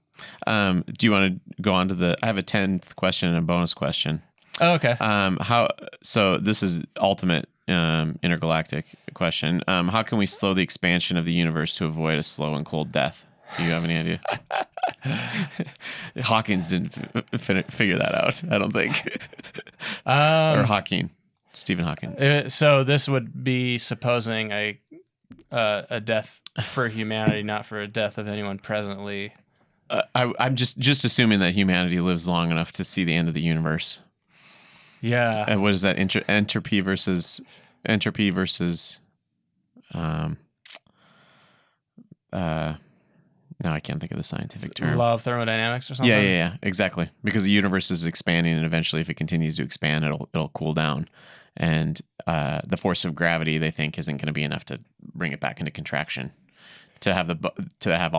Do you want to go on to I have a 10th question and a bonus question. Oh, okay. So this is ultimate intergalactic question. How can we slow the expansion of the universe to avoid a slow and cold death? Do you have any idea? Hawkins didn't figure that out, I don't think. Or Hawking. Stephen Hawking. So this would be supposing a death for humanity, not for a death of anyone presently. I'm just assuming that humanity lives long enough to see the end of the universe. Yeah. And what is that? Entropy versus no, I can't think of the scientific term. Law of thermodynamics or something? Yeah, exactly. Because the universe is expanding, and eventually, if it continues to expand, it'll cool down. And the force of gravity, they think, isn't going to be enough to bring it back into contraction to have all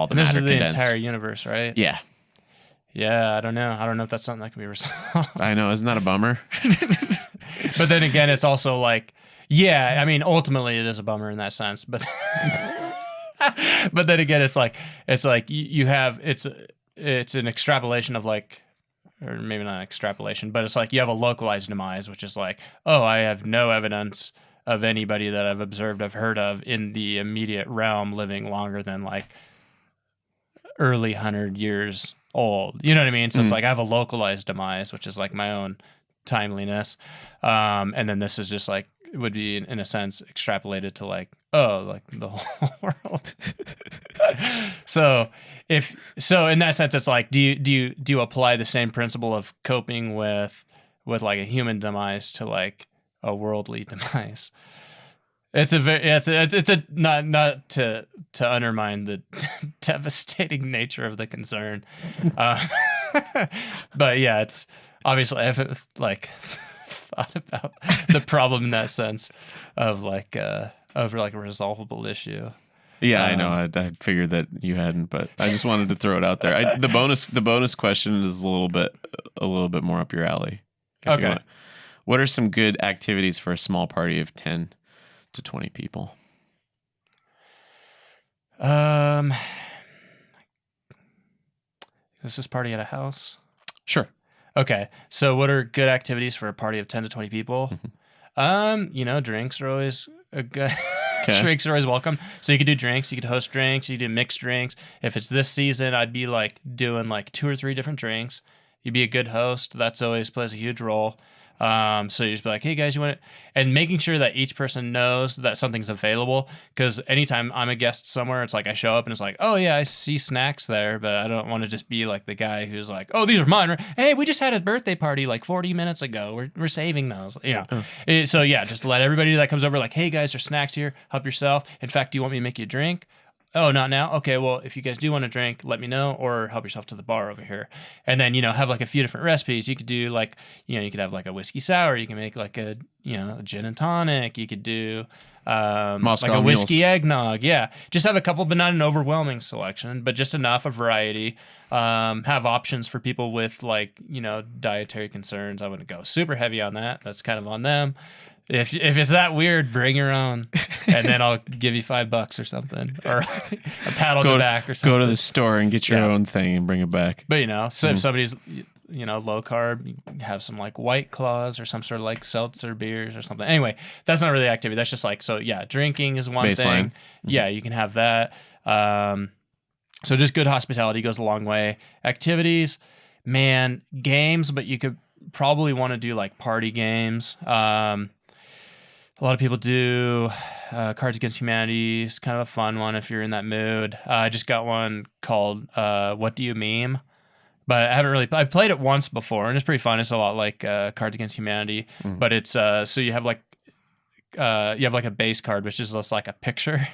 the matter condensed. This is the entire universe, right? Yeah. Yeah, I don't know. I don't know if that's something that can be resolved. I know, isn't that a bummer? But then again, it's also like, yeah, I mean, ultimately, it is a bummer in that sense, but. But then again, it's like you have it's an extrapolation of like, or maybe not an extrapolation, but it's like you have a localized demise, which is like, oh, I have no evidence of anybody that I've observed, I've heard of in the immediate realm living longer than like early 100 years old. You know what I mean? So it's like I have a localized demise, which is like my own timeliness, and then this is just like it would be in a sense extrapolated to like, oh, like the whole world. So in that sense, it's like, do you apply the same principle of coping with like a human demise to like a worldly demise? It's not to undermine the devastating nature of the concern, but yeah, it's obviously I haven't like thought about the problem in that sense of like a resolvable issue. Yeah, I know. I figured that you hadn't, but I just wanted to throw it out there. The bonus question is a little bit more up your alley. Okay. What are some good activities for a small party of 10 to 20 people? Is this party at a house? Sure. Okay. So what are good activities for a party of 10 to 20 people? Mm-hmm. Drinks are always a good drinks are always welcome. So you could do drinks, you could host drinks, you could do mixed drinks. If it's this season, I'd be like doing like 2 or 3 different drinks. You'd be a good host. That's always plays a huge role. So you just be like, hey guys, you want it? And making sure that each person knows that something's available. Because anytime I'm a guest somewhere, it's like I show up and it's like, oh yeah, I see snacks there, but I don't want to just be like the guy who's like, oh, these are mine. Hey, we just had a birthday party like 40 minutes ago. We're saving those. So yeah, just let everybody that comes over like, hey guys, there's snacks here. Help yourself. In fact, do you want me to make you a drink? Oh, not now? Okay, well, if you guys do want to drink, let me know, or help yourself to the bar over here. And then, have like a few different recipes. You could do like, you could have like a whiskey sour. You can make like a gin and tonic. You could do like a whiskey eggnog. Yeah, just have a couple, but not an overwhelming selection, but just enough, a variety. Have options for people with like, dietary concerns. I wouldn't go super heavy on that. That's kind of on them. If it's that weird, bring your own, and then I'll give you $5 or something, or a pat on the back or something. Go to the store and get your own thing and bring it back. But so if somebody's low carb, you have some like White Claws or some sort of like seltzer beers or something. Anyway, that's not really activity. That's just like drinking is one baseline thing. Mm-hmm. Yeah, you can have that. So just good hospitality goes a long way. Activities, man, games, but you could probably want to do like party games. A lot of people do Cards Against Humanity. It's kind of a fun one if you're in that mood. I just got one called What Do You Meme? But I played it once before, and it's pretty fun. It's a lot like Cards Against Humanity, but it's so you have like you have like a base card, which is just like a picture,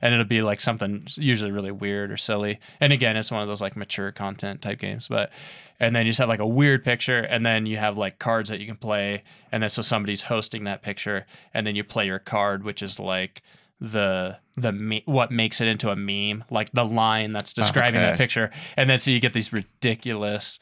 and it'll be like something usually really weird or silly. And again, it's one of those like mature content type games, and then you just have like a weird picture, and then you have like cards that you can play, and then so somebody's hosting that picture, and then you play your card, which is like what makes it into a meme, like the line that's describing that picture, and then so you get these ridiculous,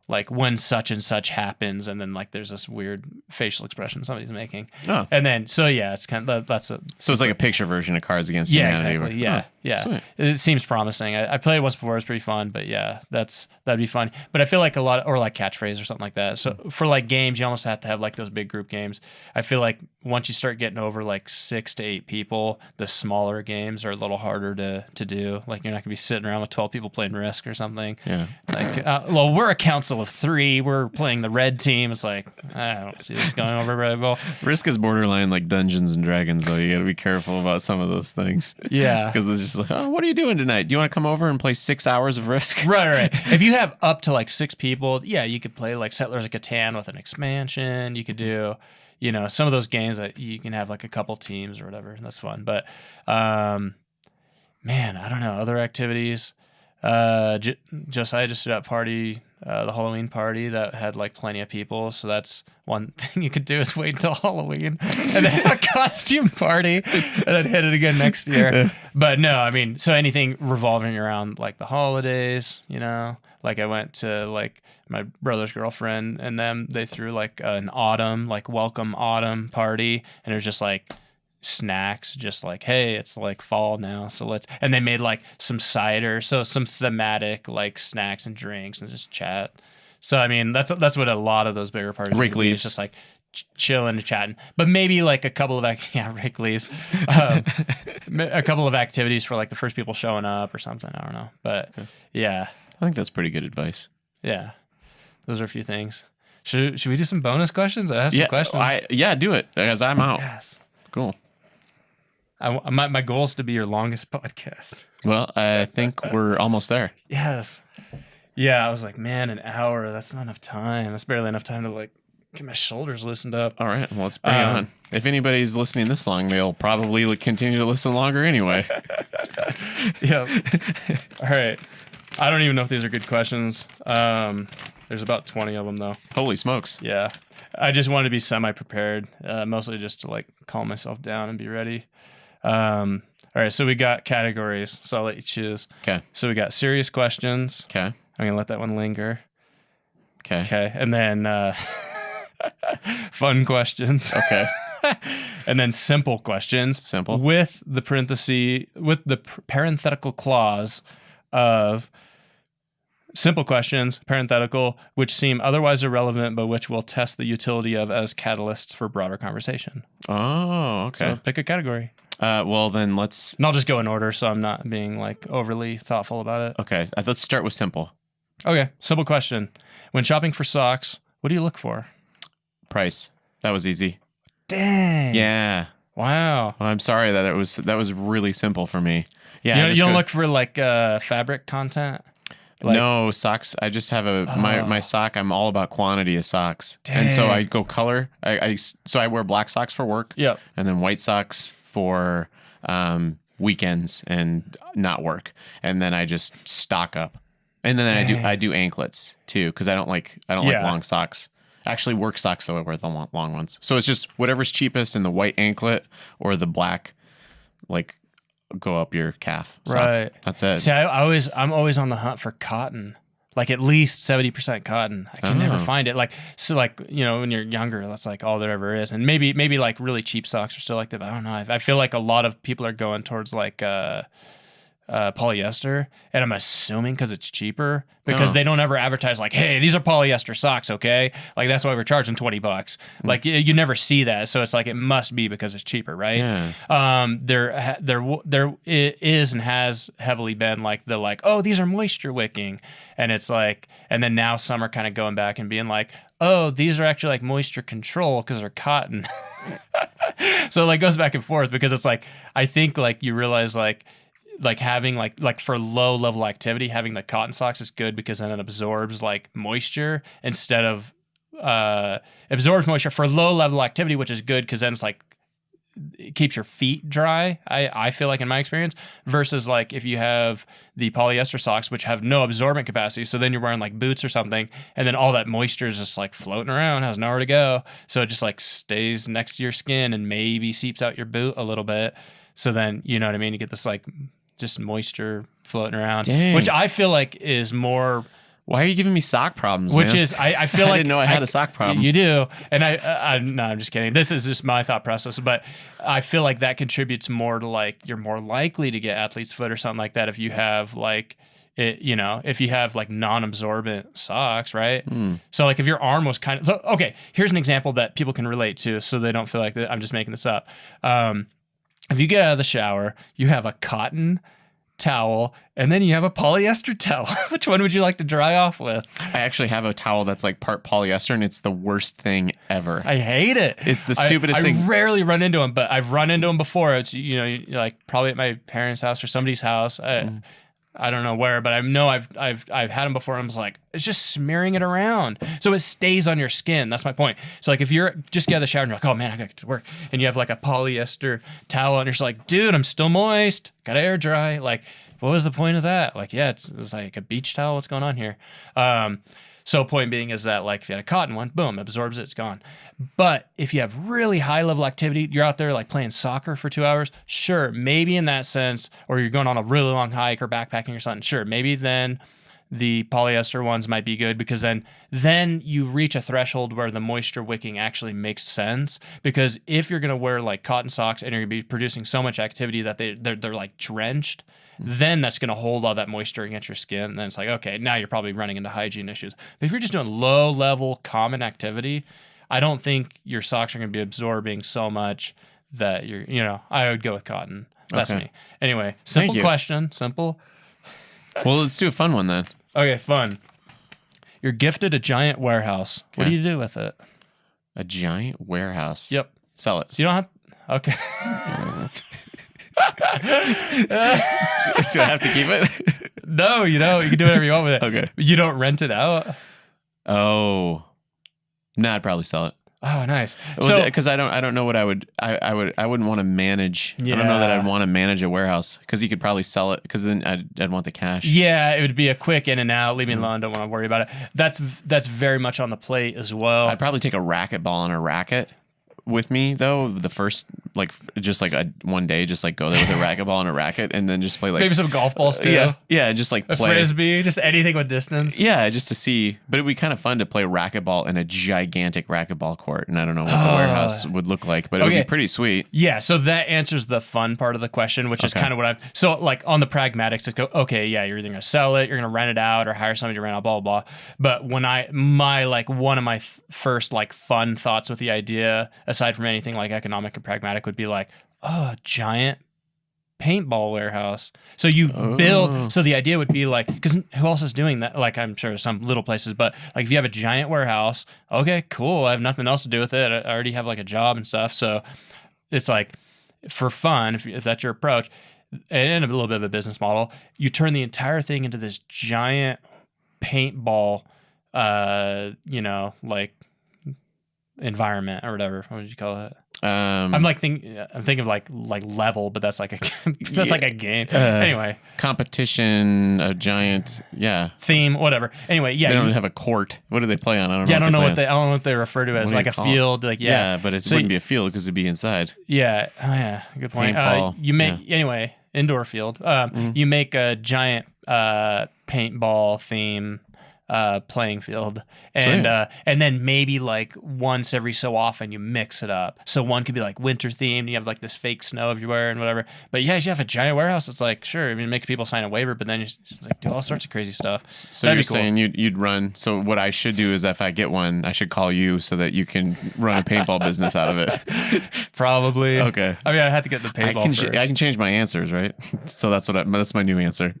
like when such and such happens, and then like there's this weird facial expression somebody's making, and then so yeah, it's kind of so it's like a picture version of Cards Against Humanity. Humanity. Yeah. Sweet. It seems promising. I played it once before; it's pretty fun. But yeah, that'd be fun. But I feel like or like catchphrase or something like that. So for like games, you almost have to have like those big group games. I feel like once you start getting over like 6 to 8 people, the smaller games are a little harder to do. Like you're not gonna be sitting around with 12 people playing Risk or something. Yeah. Like, well, we're a council of 3. We're playing the red team. It's like I don't see this going over very well. Risk is borderline like Dungeons and Dragons, though. You got to be careful about some of those things. Yeah. Because it's just like, oh, what are you doing tonight? Do you want to come over and play 6 hours of Risk? Right. If you have up to like 6 people, yeah, you could play like Settlers of Catan with an expansion. You could do, some of those games that you can have like a couple teams or whatever. And that's fun. But, man, I don't know. Other activities. Josiah just did that party, the Halloween party that had like plenty of people. So that's one thing you could do is wait until Halloween and then have a costume party and then hit it again next year. But no, I mean, so anything revolving around like the holidays, like I went to like my brother's girlfriend and they threw like an autumn, like welcome autumn party. And it was just like snacks, just like, hey, it's like fall now, so and they made like some cider, so some thematic like snacks and drinks and just chat. So I mean that's what a lot of those bigger parties rake leaves, just like chilling and chatting, but maybe like a couple of rake leaves, a couple of activities for like the first people showing up or something. I don't know, but yeah, I think that's pretty good advice. Yeah, those are a few things. Should we do some bonus questions? I have some questions. Do it because I'm out. Yes, cool. My goal is to be your longest podcast. Well, I think we're almost there. Yes. Yeah, I was like, man, an hour, that's not enough time. That's barely enough time to like get my shoulders loosened up. All right, well, let's bring it on. If anybody's listening this long, they'll probably continue to listen longer anyway. Yep. All right. I don't even know if these are good questions. There's about 20 of them, though. Holy smokes. Yeah. I just wanted to be semi-prepared, mostly just to like calm myself down and be ready. All right, so we got categories, so I'll let you choose. Okay. So we got serious questions. Okay. I'm going to let that one linger. Okay. Okay, and then fun questions. Okay. And then simple questions. Simple. With the parenthetical clause of simple questions, parenthetical, which seem otherwise irrelevant, but which will test the utility of as catalysts for broader conversation. Oh, okay. So pick a category. Well, then let's... And I'll just go in order so I'm not being like overly thoughtful about it. Okay, let's start with simple. Okay, simple question. When shopping for socks, what do you look for? Price. That was easy. Dang. Yeah. Wow. Well, I'm sorry that was really simple for me. Yeah. You don't look for like fabric content? Like, no, socks. I just have my sock. I'm all about quantity of socks. Dang. And so I go color. So I wear black socks for work. Yep. And then white socks for weekends and not work. And then I just stock up. And then I do anklets too because I don't like long socks. Actually, work socks though I wear the long ones. So it's just whatever's cheapest in the white anklet or the black, like go up your calf sock. Right. That's it. See, I'm always on the hunt for cotton. Like at least 70% cotton. I can never find it. Like so, like when you're younger, that's like all there ever is. And maybe like really cheap socks are still like that. But I don't know. I feel like a lot of people are going towards like polyester, and I'm assuming because it's cheaper because they don't ever advertise like, hey, these are polyester socks, okay? Like that's why we're charging $20. Like you never see that, so it's like it must be because it's cheaper, right? Yeah. There is and has heavily been like oh, these are moisture wicking, and it's like, and then now some are kind of going back and being like, oh, these are actually like moisture control because they're cotton. So like goes back and forth because it's like I think like you realize like having like for low level activity, having the cotton socks is good because then it absorbs like moisture instead of absorbs moisture for low level activity, which is good because then it's like it keeps your feet dry. I feel like in my experience, versus like if you have the polyester socks, which have no absorbent capacity. So then you're wearing like boots or something, and then all that moisture is just like floating around, has nowhere to go. So it just like stays next to your skin and maybe seeps out your boot a little bit. So then, you know what I mean? You get this like just moisture floating around, Dang. which I feel like is more. Why are you giving me sock problems, Which man? is, I feel like... I didn't know I had a sock problem. You do. And no, I'm just kidding. This is just my thought process. But I feel like that contributes more to like, you're more likely to get athlete's foot or something like that if you have like, if you have like non-absorbent socks, right? So like if your arm was kind of... So, okay, here's an example that people can relate to so they don't feel like I'm just making this up. If you get out of the shower, you have a cotton towel, and then you have a polyester towel. Which one would you like to dry off with? I actually have a towel that's like part polyester, and it's the worst thing ever. I hate it. It's the stupidest thing. I rarely run into them, but I've run into them before. It's like probably at my parents' house or somebody's house. I don't know where, but I know I've had them before. And I'm just like, it's just smearing it around, so it stays on your skin. That's my point. So like if you're just get out of the shower and you're like, oh man, I got to get to work, and you have like a polyester towel, and you're just like, dude, I'm still moist, gotta air dry. Like, what was the point of that? Like, yeah, it's like a beach towel. What's going on here? So point being is that like if you had a cotton one, boom, absorbs it, it's gone. But if you have really high level activity, you're out there like playing soccer for 2 hours, sure, maybe in that sense, or you're going on a really long hike or backpacking or something, sure, maybe then the polyester ones might be good, because then you reach a threshold where the moisture wicking actually makes sense. Because if you're going to wear like cotton socks and you're going to be producing so much activity that they're like drenched, then that's going to hold all that moisture against your skin. And then it's like, okay, now you're probably running into hygiene issues. But if you're just doing low level common activity, I don't think your socks are going to be absorbing so much that I would go with cotton. That's me. Anyway, simple question. Simple. Well, let's do a fun one then. Okay, fun. You're gifted a giant warehouse. What do you do with it? A giant warehouse? Yep. Sell it. So you don't have... Okay. Do I have to keep it? No, you can do whatever you want with it. Okay. You don't rent it out? Oh. No, I'd probably sell it. Oh, nice. So, because I don't know what I wouldn't want to manage. Yeah. I don't know that I'd want to manage a warehouse, because you could probably sell it, because then I'd want the cash. Yeah, it would be a quick in and out. Leave me alone. Don't want to worry about it. That's very much on the plate as well. I'd probably take a racquetball and a racket with me, though, the first, like, just like one day, just like go there with a racquetball and a racket, and then just play like maybe some golf balls too. Yeah, just like a play frisbee, just anything with distance. Yeah, just to see. But it'd be kind of fun to play racquetball in a gigantic racquetball court, and I don't know what the warehouse would look like, but it would be pretty sweet. Yeah, so that answers the fun part of the question, which is kind of what so like on the pragmatics, it's go, okay, yeah, you're either gonna sell it, you're gonna rent it out, or hire somebody to rent out, blah blah blah. But when one of my first like fun thoughts with the idea, aside from anything like economic and pragmatic, would be like, oh, giant paintball warehouse. So you build, so the idea would be like, because who else is doing that? Like, I'm sure some little places, but like if you have a giant warehouse, okay, cool, I have nothing else to do with it, I already have like a job and stuff, so it's like for fun, if that's your approach, and a little bit of a business model, you turn the entire thing into this giant paintball like environment or whatever. What would you call it? I'm thinking of like level, but that's like a game. Anyway, competition, a giant, theme, whatever. Anyway, they don't have a court. What do they play on? I don't know. I don't know what they refer to as, like a field. Like but it wouldn't be a field because it'd be inside. Yeah. Oh yeah. Good point. You make anyway indoor field. You make a giant paintball theme playing field, and then maybe like once every so often you mix it up. So one could be like winter themed, you have like this fake snow everywhere and whatever. But yeah, you have a giant warehouse. It's like, sure, I mean, make people sign a waiver, but then you just like do all sorts of crazy stuff. So you're saying you'd run. So what I should do is, if I get one, I should call you so that you can run a paintball business out of it. Probably. Okay. I mean, I had to get the paintball first. I can change my answers, right? So that's my new answer.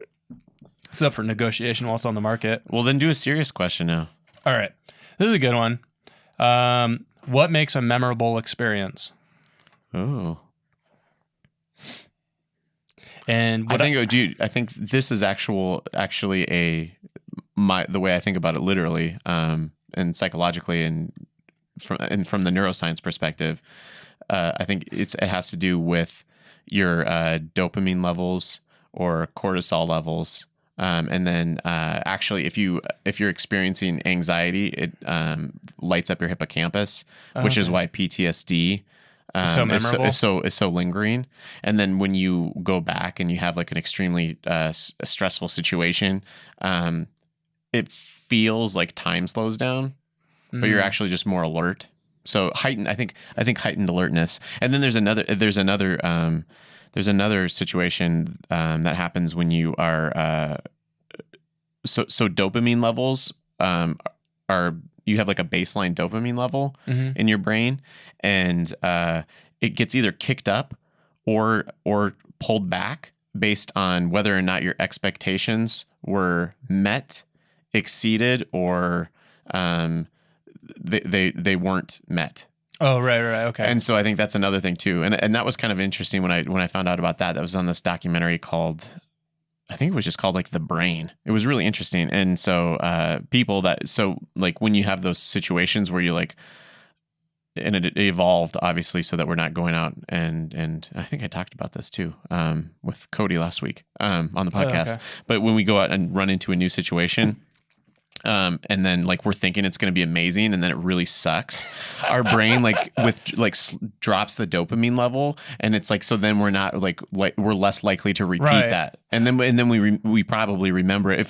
It's up for negotiation while it's on the market. Well, then do a serious question now. All right. This is a good one. What makes a memorable experience? Oh. And I think this is actually the way I think about it literally, and psychologically, and from the neuroscience perspective. I think it has to do with your dopamine levels or cortisol levels. And then actually, if you're experiencing anxiety, it lights up your hippocampus, which is why PTSD So memorable. is so lingering. And then when you go back and you have like an extremely stressful situation, it feels like time slows down, but you're actually just more alert. So heightened, I think heightened alertness. And then there's another situation that happens when you are so dopamine levels are, you have like a baseline dopamine level in your brain, and it gets either kicked up or pulled back based on whether or not your expectations were met, exceeded, or they weren't met. Oh, right, okay. And so I think that's another thing too. And that was kind of interesting when I found out about that. That was on this documentary called, I think it was just called like The Brain. It was really interesting. And so like when you have those situations where you like, and it evolved obviously so that we're not going out and I think I talked about this too with Cody last week on the podcast. Okay. But when we go out and run into a new situation, and then like we're thinking it's going to be amazing, and then it really sucks. Our brain drops the dopamine level, and it's like, so then we're not like we're less likely to repeat that, and then we probably remember it.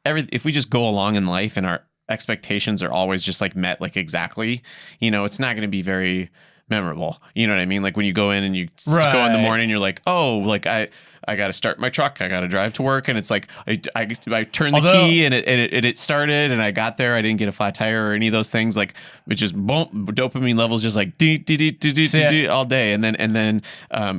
If we just go along in life and our expectations are always just like met like exactly, it's not going to be very memorable. You know what I mean? Like when you go in and you go in the morning, you're like, oh, like I got to start my truck. I got to drive to work. And it's like, I turned the key and it started and I got there. I didn't get a flat tire or any of those things. Like, which is dopamine levels just like all day. And then,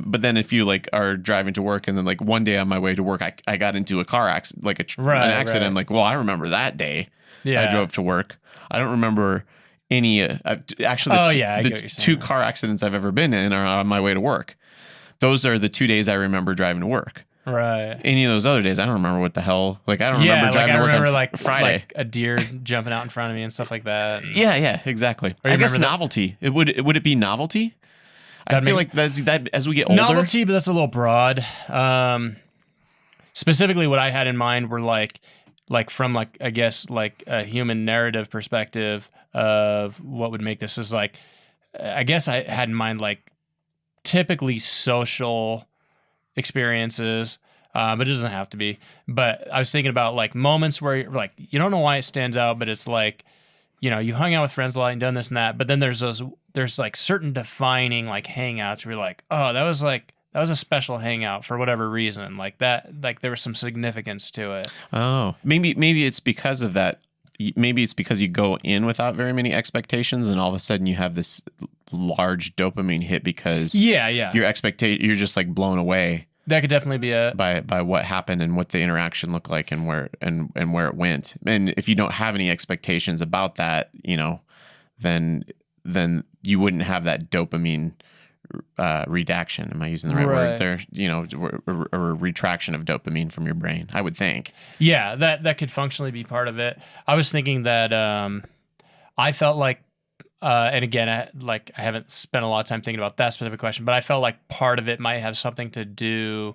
but then if you like are driving to work and then like one day on my way to work, I got into a car accident, like an accident. Right. I'm like, well, I remember that day. Yeah. I drove to work. I don't remember any, actually the two car accidents I've ever been in are on my way to work. Those are the 2 days I remember driving to work. Right. Any of those other days, I don't remember what the hell. Like, I don't remember driving to work on Friday. Like a deer jumping out in front of me and stuff like that. Yeah, exactly. I guess novelty. Would it be novelty? I feel like that's that as we get older. Novelty, but that's a little broad. Specifically, what I had in mind were like from like, I guess like a human narrative perspective of what would make this is like, I guess I had in mind like typically social experiences, but it doesn't have to be. But I was thinking about like moments where you're like, you don't know why it stands out, but it's like, you hung out with friends a lot and done this and that. But then there's like certain defining like hangouts where you're like, oh, that was a special hangout for whatever reason. Like that, like there was some significance to it. Oh, maybe it's because of that. Maybe it's because you go in without very many expectations, and all of a sudden you have this large dopamine hit because your you're just like blown away. That could definitely be by what happened and what the interaction looked like and where it went. And if you don't have any expectations about that, then you wouldn't have that dopamine redaction. Am I using the right word there? A retraction of dopamine from your brain, I would think. Yeah, that could functionally be part of it. I was thinking that I felt like, and again, I haven't spent a lot of time thinking about that specific question, but I felt like part of it might have something to do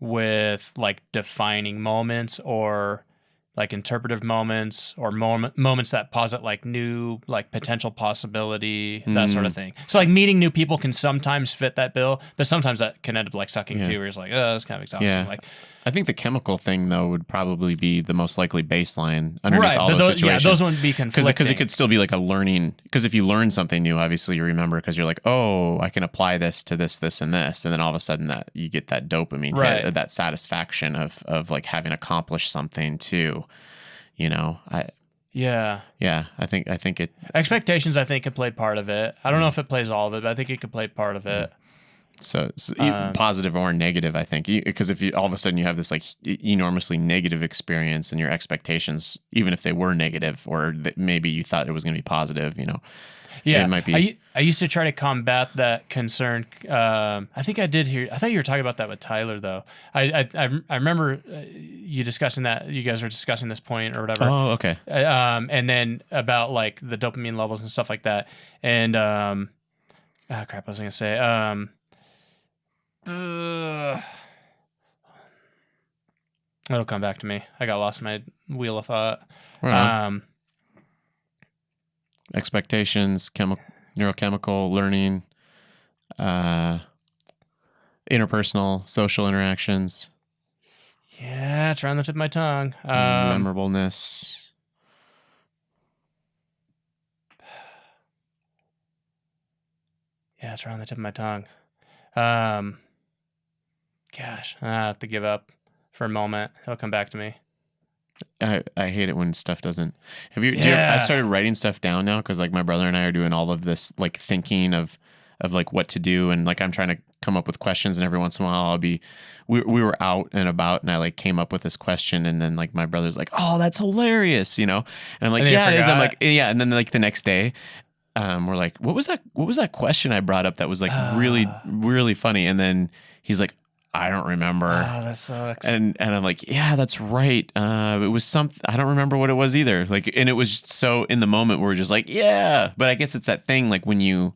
with like defining moments or like interpretive moments or moments that posit like new, like potential possibility, that sort of thing. So like meeting new people can sometimes fit that bill, but sometimes that can end up like sucking too, where it's like, oh, that's kind of exhausting. Yeah. Like, I think the chemical thing though would probably be the most likely baseline underneath all those situations. Yeah, those wouldn't be conflicting. Because it could still be like a learning. Because if you learn something new, obviously you remember because you're like, oh, I can apply this to this, this, and this, and then all of a sudden that you get that dopamine hit, that satisfaction of like having accomplished something too. I think it. Expectations, I think, could play part of it. I don't know if it plays all of it, but I think it could play part of it. So positive or negative, I think, because if you all of a sudden you have this like enormously negative experience and your expectations, even if they were negative or that maybe you thought it was going to be positive, yeah, it might be. I used to try to combat that concern. I think I did hear. I thought you were talking about that with Tyler, though. I remember you discussing that. You guys were discussing this point or whatever. Oh, okay. And then about like the dopamine levels and stuff like that, and Ah, crap. I was gonna say. It'll come back to me. I got lost in my wheel of thought. Right. Expectations, neurochemical learning, interpersonal, social interactions, Yeah, it's around the tip of my tongue. memorableness. Yeah, it's around the tip of my tongue. Gosh, I have to give up for a moment. It'll come back to me. I hate it when stuff doesn't. Do you ever, I started writing stuff down now because like my brother and I are doing all of this like thinking of like what to do, and like I'm trying to come up with questions, and every once in a while we were out and about, and I like came up with this question, and then like my brother's like, "Oh, that's hilarious," and I'm like, "Yeah, it is." I'm like, "Yeah," and then like the next day, we're like, "What was that question I brought up that was like really funny?" And then he's like, I don't remember. Oh, that sucks. And I'm like, yeah, that's right. It was something, I don't remember what it was either. Like, and it was just so in the moment we're just like, yeah. But I guess it's that thing like when you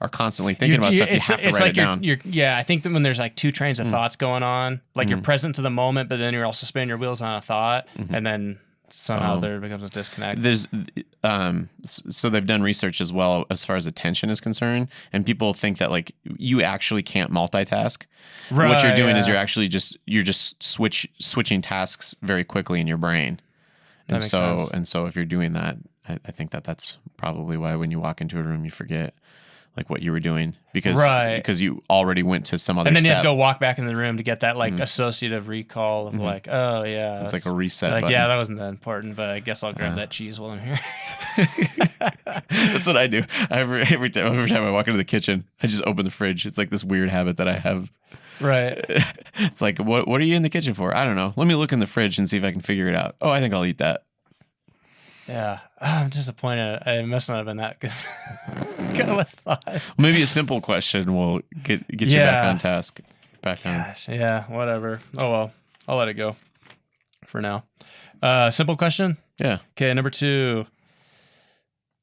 are constantly thinking about stuff, you have to write it down. I think that when there's like two trains of thoughts going on, like you're present to the moment, but then you're also spinning your wheels on a thought, and then somehow there becomes a disconnect. There's so they've done research as well as far as attention is concerned, and people think that like you actually can't multitask. Right, what you're doing is you're just switching tasks very quickly in your brain. That makes sense. And so if you're doing that, I think that's probably why when you walk into a room you forget like what you were doing because you already went to some other and then step. You have to go walk back in the room to get that like associative recall of like, oh yeah, it's like a reset like button. Yeah, that wasn't that important, but I guess I'll grab that cheese while I'm here. That's what I do. Every time I walk into the kitchen, I just open the fridge. It's like this weird habit that I have. Right. It's like, what are you in the kitchen for? I don't know. Let me look in the fridge and see if I can figure it out. Oh, I think I'll eat that. Yeah, I'm disappointed. I must not have been that good. Good of a thought. Maybe a simple question will get you back on task. Yeah, whatever. Oh well, I'll let it go for now. Simple question. Yeah. Okay, number 2.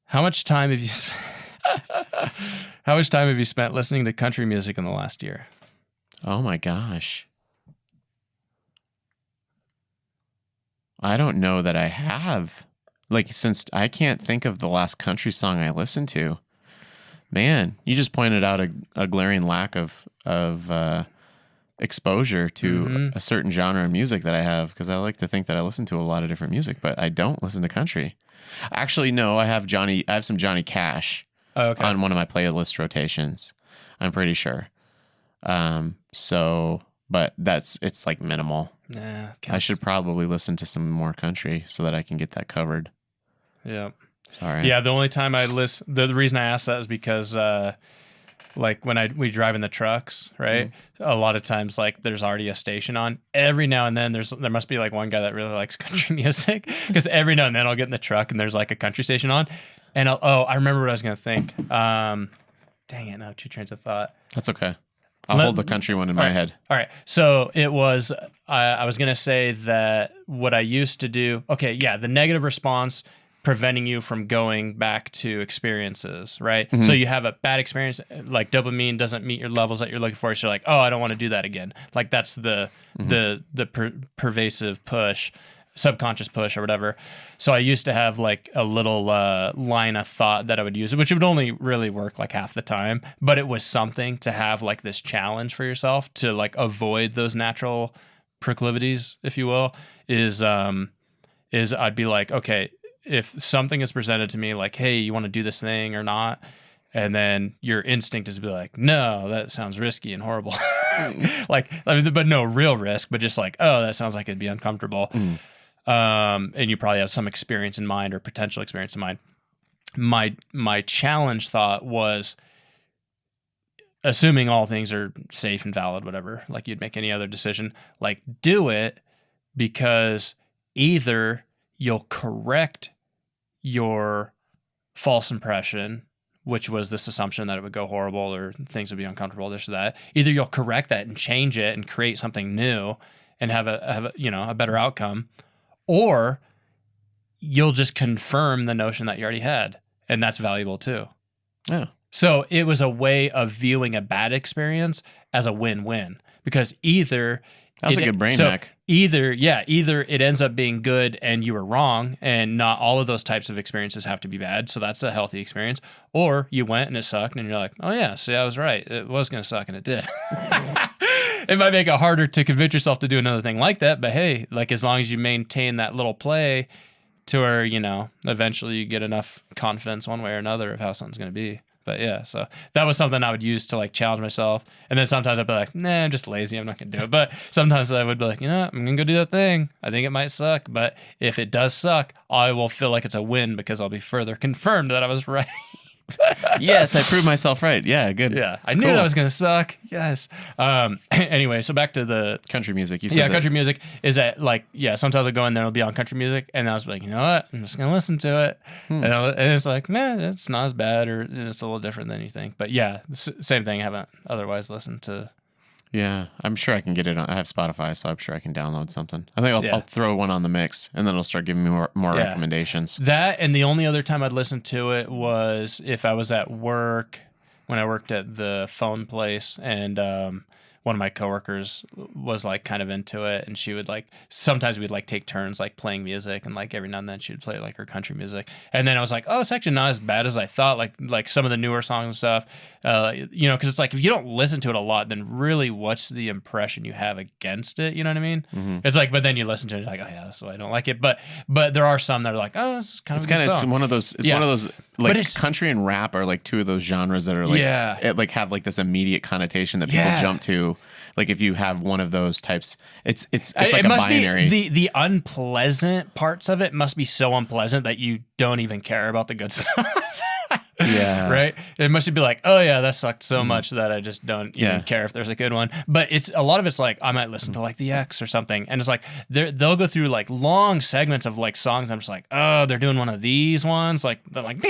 How much time have you spent listening to country music in the last year? Oh my gosh. I don't know that I have. Like, since I can't think of the last country song I listened to. Man, you just pointed out a glaring lack of exposure to a certain genre of music that I have, because I like to think that I listen to a lot of different music, but I don't listen to country. Actually, no, I have some Johnny Cash on one of my playlist rotations. I'm pretty sure. But it's like minimal. Yeah, I should probably listen to some more country so that I can get that covered. Yeah. Sorry. Yeah, the only time I listen, the reason I asked that is because, like when we drive in the trucks, right? A lot of times, like there's already a station on. Every now and then, there must be like one guy that really likes country music, because every now and then I'll get in the truck and there's like a country station on, and I remember what I was gonna think. Dang it, no, 2 trains of thought. That's okay. I'll hold the country one in my head. All right. So it was, I was going to say that what I used to do, the negative response preventing you from going back to experiences, right? So you have a bad experience, like dopamine doesn't meet your levels that you're looking for. So you're like, oh, I don't want to do that again. Like that's the pervasive push, subconscious push or whatever. So I used to have like a little line of thought that I would use, which would only really work like half the time, but it was something to have like this challenge for yourself to like avoid those natural proclivities, if you will, is I'd be like, okay, if something is presented to me like, hey, you want to do this thing or not? And then your instinct is to be like, no, that sounds risky and horrible. But no real risk, but just like, oh, that sounds like it'd be uncomfortable. And you probably have some experience in mind or potential experience in mind. My challenge thought was, assuming all things are safe and valid, whatever, like you'd make any other decision, like do it, because either you'll correct your false impression, which was this assumption that it would go horrible or things would be uncomfortable, this or that. Either you'll correct that and change it and create something new and have a better outcome, or you'll just confirm the notion that you already had, and that's valuable too. Yeah. So it was a way of viewing a bad experience as a win-win, because either That's a good brain hack. Either it ends up being good and you were wrong, and not all of those types of experiences have to be bad. So that's a healthy experience. Or you went and it sucked and you're like, oh yeah, see, I was right. It was going to suck and it did. It might make it harder to convince yourself to do another thing like that. But hey, like as long as you maintain that little play to where, eventually you get enough confidence one way or another of how something's going to be. But yeah, so that was something I would use to like challenge myself. And then sometimes I'd be like, nah, I'm just lazy. I'm not going to do it. But sometimes I would be like, I'm going to go do that thing. I think it might suck. But if it does suck, I will feel like it's a win because I'll be further confirmed that I was right. Yes, I proved myself right. Yeah, good. Yeah, I knew that was going to suck. Yes. Anyway, so back to the country music. You said country music is that like, sometimes I go in there, it'll be on country music, and I was like, you know what? I'm just going to listen to it. And it's like, man, it's not as bad, or it's a little different than you think. But yeah, same thing. I haven't otherwise listened to. Yeah, I'm sure I can get it on. I have Spotify, so I'm sure I can download something. I think I'll throw one on the mix, and then it'll start giving me more recommendations. That, and the only other time I'd listen to it was if I was at work, when I worked at the phone place, and one of my coworkers was like kind of into it, and she would like, sometimes we'd like take turns like playing music, and like every now and then she would play like her country music, and then I was like, oh, it's actually not as bad as I thought, like some of the newer songs and stuff, because it's like if you don't listen to it a lot, then really what's the impression you have against it, you know what I mean? Mm-hmm. It's like, but then you listen to it, you're like, oh yeah, that's why I don't like it, but there are some that are like, oh, this is kind of a good song. It's one of those like country and rap are like two of those genres that are like it like have like this immediate connotation that people jump to. Like if you have one of those types, it's like a binary. The unpleasant parts of it must be so unpleasant that you don't even care about the good stuff. Yeah. Right? It must be like, oh yeah, that sucked so much that I just don't even care if there's a good one. But it's a lot of it's like I might listen to like the X or something, and it's like they'll go through like long segments of like songs. I'm just like, oh, they're doing one of these ones, like they're like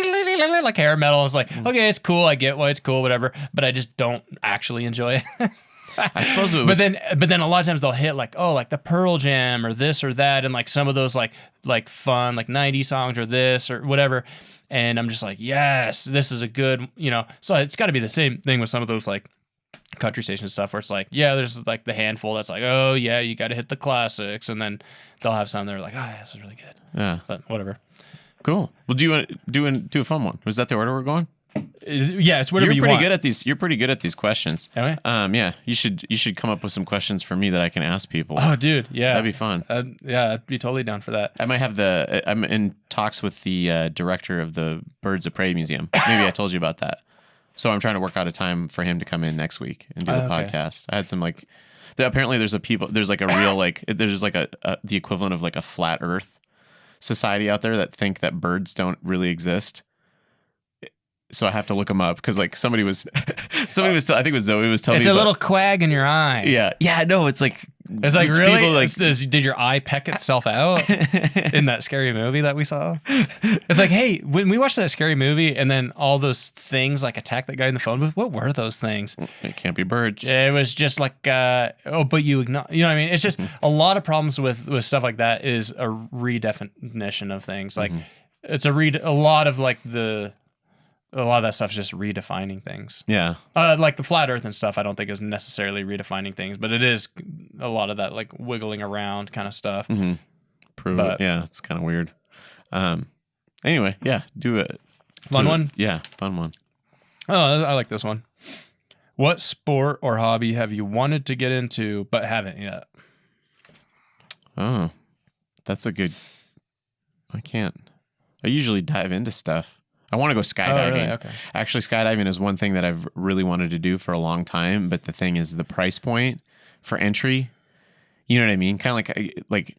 hair metal. It's like, okay, it's cool, I get why it's cool, whatever, but I just don't actually enjoy it. I suppose but then a lot of times they'll hit like, oh, like the Pearl Jam or this or that, and like some of those like fun like 90s songs or this or whatever, and I'm just like, yes, this is a good, so it's got to be the same thing with some of those like country station stuff where it's like, yeah, there's like the handful that's like, oh yeah, you got to hit the classics, and then they'll have some that are like, oh yeah, this is really good. Yeah, but whatever. Cool. Well, do you want to do a fun one? Was that the order we're going? Yeah, it's whatever you want. You're pretty good at these questions. Am I? Yeah. You should come up with some questions for me that I can ask people. Oh, dude, yeah, that'd be fun. Yeah, I'd be totally down for that. I might have I'm in talks with the director of the Birds of Prey Museum. Maybe I told you about that. So I'm trying to work out a time for him to come in next week and do the podcast. I had some like, apparently there's like a real like there's like the equivalent of like a flat Earth society out there that think that birds don't really exist. So I have to look them up because like somebody was I think it was Zoe was telling me. It's a little quag in your eye. Yeah. No, it's like really. People, like, did your eye peck itself out in that scary movie that we saw? It's like, hey, when we watched that scary movie and then all those things like attacked that guy in the phone booth, what were those things? It can't be birds. It was just like, but you ignore. You know what I mean? It's just a lot of problems with stuff like that is a redefinition of things. Like it's a lot of like a lot of that stuff is just redefining things. Yeah. Like the flat earth and stuff, I don't think is necessarily redefining things, but it is a lot of that like wiggling around kind of stuff. Mm-hmm. Prove it. Yeah, it's kind of weird. Anyway, yeah, do it. Fun one? Yeah, fun one. Oh, I like this one. What sport or hobby have you wanted to get into but haven't yet? Oh, that's a good... I usually dive into stuff. I want to go skydiving. Oh, really? Okay. Actually, skydiving is one thing that I've really wanted to do for a long time, but the thing is the price point for entry, you know what I mean? Kind of like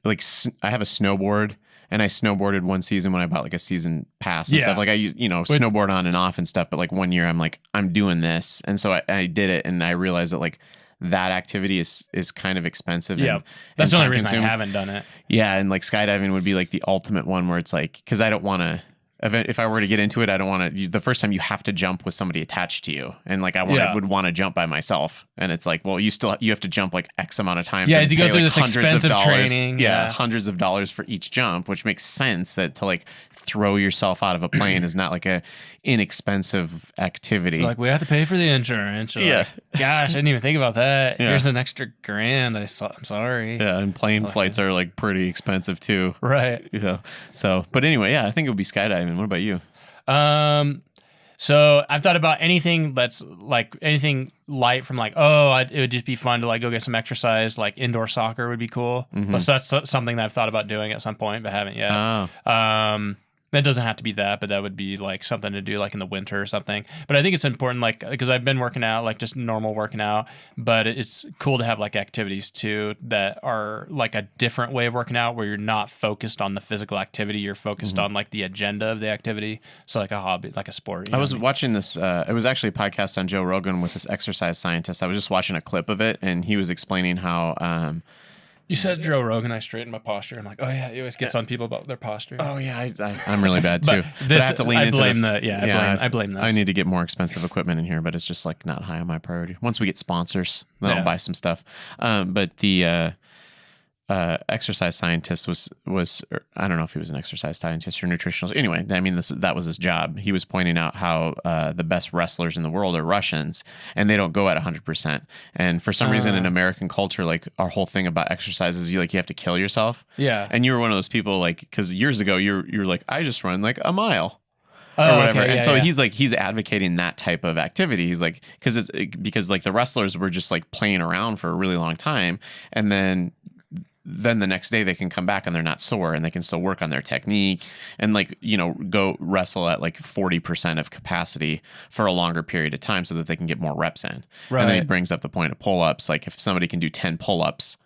I have a snowboard, and I snowboarded one season when I bought like a season pass and stuff. Like I use, snowboard on and off and stuff, but like one year I'm like, I'm doing this. And so I did it, and I realized that like that activity is kind of expensive. Yeah. That's the only reason I haven't done it. Yeah. And like skydiving would be like the ultimate one where it's like, because I don't want to, if I were to get into it, I don't want to. The first time you have to jump with somebody attached to you, and like would want to jump by myself, and it's like, well, you have to jump like X amount of times. Yeah, and to go pay, through like, this expensive training. Yeah, hundreds of dollars for each jump, which makes sense that to like throw yourself out of a plane is not like a inexpensive activity. Like, we have to pay for the insurance. Yeah. Like, gosh, I didn't even think about that. Yeah. Here's an extra grand. I'm sorry. Yeah, and plane flights are like pretty expensive too. Right. Yeah. So, but anyway, yeah, I think it would be skydiving. What about you? So I've thought about anything that's like anything light from like, it would just be fun to like go get some exercise. Like indoor soccer would be cool. Mm-hmm. So that's something that I've thought about doing at some point, but haven't yet. Oh. That doesn't have to be that, but that would be like something to do like in the winter or something. But I think it's important, like, because I've been working out, like just normal working out, but it's cool to have like activities too that are like a different way of working out where you're not focused on the physical activity. You're focused on like the agenda of the activity. So like a hobby, like a sport. I was watching this, it was actually a podcast on Joe Rogan with this exercise scientist. I was just watching a clip of it, and he was explaining how, you said Joe Rogan, I straightened my posture. I'm like, oh yeah, he always gets on people about their posture. oh yeah, I'm really bad too. But I have to lean into this. I blame this. I need to get more expensive equipment in here, but it's just like not high on my priority. Once we get sponsors, then I'll buy some stuff. But the exercise scientist was I don't know if he was an exercise scientist or nutritionist. Anyway, I mean, that was his job. He was pointing out how the best wrestlers in the world are Russians, and they don't go at 100%. And for some reason in American culture, like our whole thing about exercise is you have to kill yourself. Yeah. And you were one of those people, like, because years ago you're like, I just run like a mile. Or whatever. Okay, and so he's advocating that type of activity. He's like, because like the wrestlers were just like playing around for a really long time, and then the next day they can come back and they're not sore, and they can still work on their technique and like, go wrestle at like 40% of capacity for a longer period of time so that they can get more reps in. Right. And then he brings up the point of pull-ups. Like if somebody can do 10 pull-ups,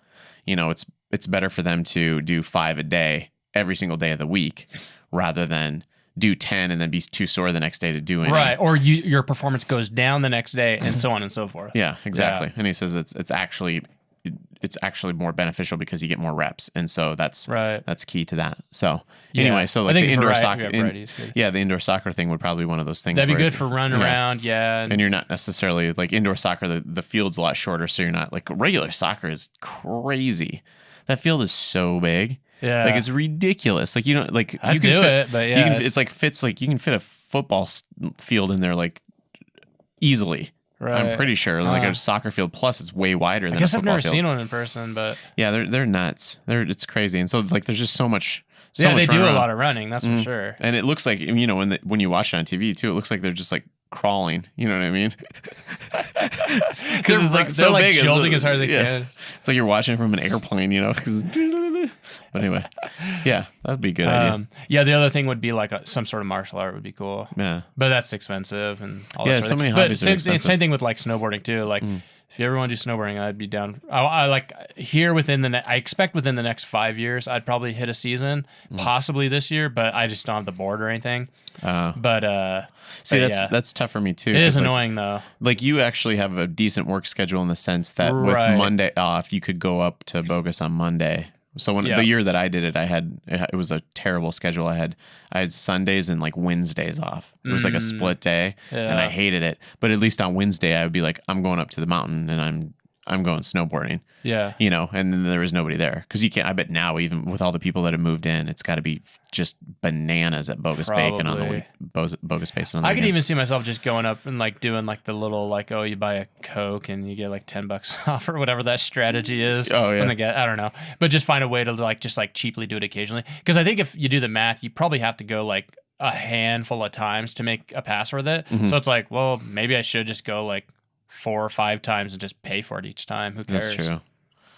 it's better for them to do 5 a day every single day of the week rather than do 10 and then be too sore the next day to do any. Right. Or your performance goes down the next day and so on and so forth. Yeah, exactly. Yeah. And he says it's actually more beneficial because you get more reps, and so that's key to that. So anyway, so like the indoor soccer, the indoor soccer thing would probably be one of those things. That'd be good for running around, and you're not necessarily like indoor soccer. The field's a lot shorter, so you're not like regular soccer is crazy. That field is so big. Yeah, like it's ridiculous. Like you can do fit, it, but yeah, it's like fits like you can fit a football field in there like easily. Right. I'm pretty sure, like a soccer field. Plus, it's way wider than a football field. I guess I've never seen one in person, but yeah, they're nuts. It's crazy, and so like there's just so much. They do a lot of running. That's for sure. And it looks like when you watch it on TV too, it looks like they're just like crawling. You know what I mean? Because it's like so they're big, like jolting as hard as they can. It's like you're watching it from an airplane, But anyway, yeah, that'd be a good idea. Yeah, the other thing would be like some sort of martial art would be cool. Yeah, but that's expensive and all that. Yeah, so many hobbies are expensive. Same thing with like snowboarding too. Like if you ever want to do snowboarding, I'd be down. I like here I expect within the next 5 years, I'd probably hit a season, possibly this year, but I just don't have the board or anything. That's tough for me too. It is annoying though. Like you actually have a decent work schedule in the sense that with Monday off, you could go up to Bogus on Monday. So the year that I did it, it was a terrible schedule. I had Sundays and like Wednesdays off. It was like a split day, and I hated it. But at least on Wednesday, I would be like, I'm going up to the mountain and I'm going snowboarding. Yeah. And then there was nobody there. Because you can't, I bet now, even with all the people that have moved in, it's got to be just bananas at Bogus Bacon on the week. Bogus Bacon on the I weekends. could even see myself just going up and like doing like the little like, you buy a Coke and you get like $10 off or whatever that strategy is. Oh, yeah. I don't know. But just find a way to like just like cheaply do it occasionally. Because I think if you do the math, you probably have to go like a handful of times to make a pass with it. So it's like, well, maybe I should just go like 4 or 5 times and just pay for it each time. Who cares? That's true.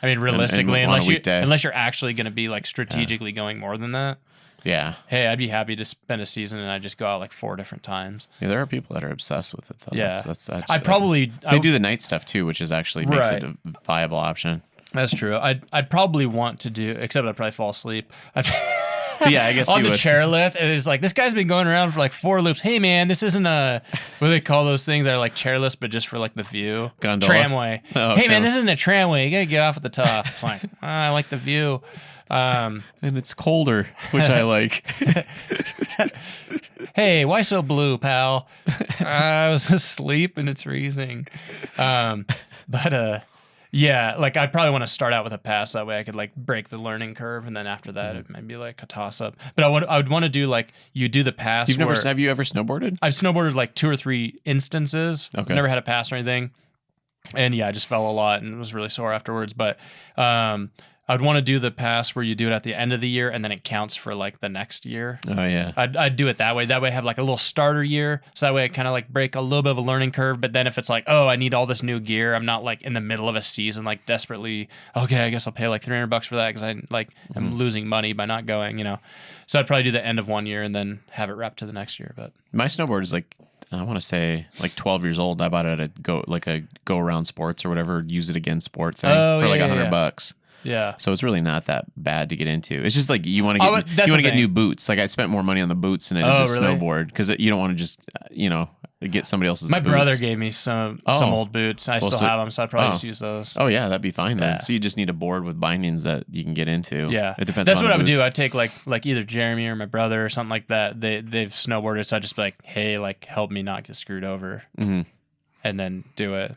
I mean, realistically, unless you're actually going to be like strategically going more than that. Yeah. Hey, I'd be happy to spend a season and I just go out like 4 different times. Yeah, there are people that are obsessed with it though. Yeah. They do the night stuff too, which is actually makes it a viable option. That's true. I'd probably want to do, except I'd probably fall asleep. Yeah, I guess on you the would. chairlift, and it's like, this guy's been going around for like 4 loops. Hey man, this isn't a, what do they call those things that are like chairlifts but just for like the view? Gondola? Tramway. Oh, Hey man, tramway. this isn't a tramway. You gotta get off at the top. It's like, I like the view. And it's colder, which I like. Hey, why so blue, pal? I was asleep and it's freezing. Yeah, like I'd probably want to start out with a pass. That way I could like break the learning curve, and then after that it might be like a toss up. But I would want to do like, you do the pass. Have you ever snowboarded? I've snowboarded like 2 or 3 instances. Okay. Never had a pass or anything. And yeah, I just fell a lot and was really sore afterwards. But I'd want to do the pass where you do it at the end of the year and then it counts for like the next year. Oh yeah. I'd do it that way. That way I have like a little starter year. So that way I kind of like break a little bit of a learning curve. But then if it's like, oh, I need all this new gear, I'm not like in the middle of a season, like desperately, okay, I guess I'll pay like $300 for that because I'm losing money by not going, you know. So I'd probably do the end of one year and then have it wrapped to the next year. But My snowboard is like, I want to say like 12 years old. I bought it at a go around sports or whatever, use it again sport thing for like $100. yeah. So it's really not that bad to get into. It's just like you want to get new boots. Like I spent more money on the boots than I did the snowboard because you don't want to just get somebody else's. My boots. brother gave me some old boots. I still have them, so I'd probably just use those. Oh yeah, that'd be fine then. Yeah. So you just need a board with bindings that you can get into. Yeah, it depends. That's on what I the would boots. do. I'd take like either Jeremy or my brother or something like that. They've snowboarded, so I'd just be like, hey, like help me not get screwed over, and then do it.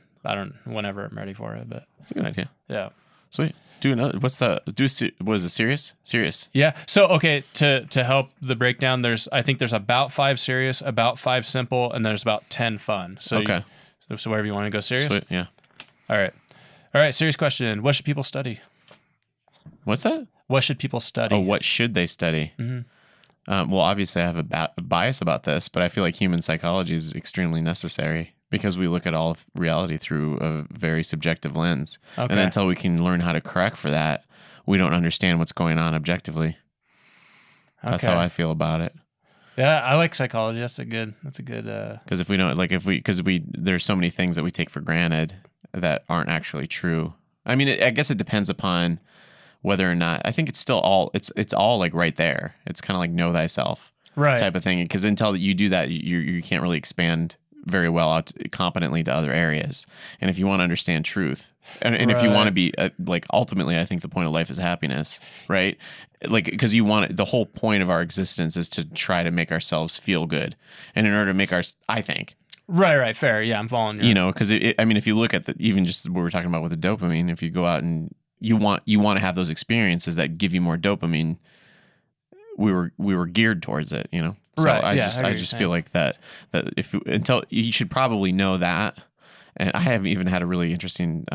Whenever I'm ready for it. But it's a good idea. Yeah. Sweet. Do another. Was it serious? Serious. Yeah. So okay, to help the breakdown, I think there's about 5 serious, about 5 simple, and there's about 10 fun. So okay. So wherever you want to go serious. Sweet. Yeah. All right. Serious question. What should people study? What's that? What should people study? Oh, what should they study? Well, obviously, I have a bias about this, but I feel like human psychology is extremely necessary because we look at all of reality through a very subjective lens. Okay. And until we can learn how to correct for that, we don't understand what's going on objectively. That's how I feel about it. Yeah, I like psychology. That's a good. Because if we don't, there's so many things that we take for granted that aren't actually true. I mean, I guess it depends upon whether or not. I think it's still all. It's all like right there. It's kind of like know thyself, right, type of thing. Because until you do that, you can't really expand very well out competently to other areas. And if you want to understand truth, and if you want to be ultimately, I think the point of life is happiness, right? Like, because the whole point of our existence is to try to make ourselves feel good. And in order to make I think. Right, fair. Yeah, I'm following you. You know, because I mean, if you look at even just what we're talking about with the dopamine, if you go out and you want to have those experiences that give you more dopamine, we were geared towards it, you know? So right. I just feel like that until you should probably know that. And I have even had a really interesting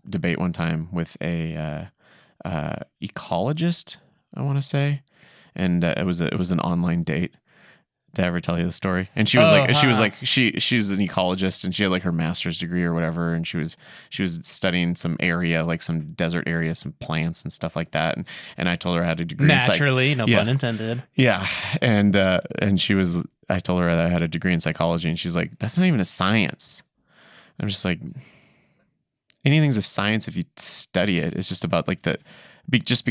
debate one time with a ecologist, I want to say, and it was an online date. Did I ever tell you the story? And she was she's an ecologist, and she had like her master's degree or whatever, and she was studying some area, like some desert area, some plants and stuff like that. And I told her I had a degree naturally, no pun intended. Yeah, and I told her that I had a degree in psychology, and she's like, "That's not even a science." I'm just like, anything's a science if you study it. It's just about like just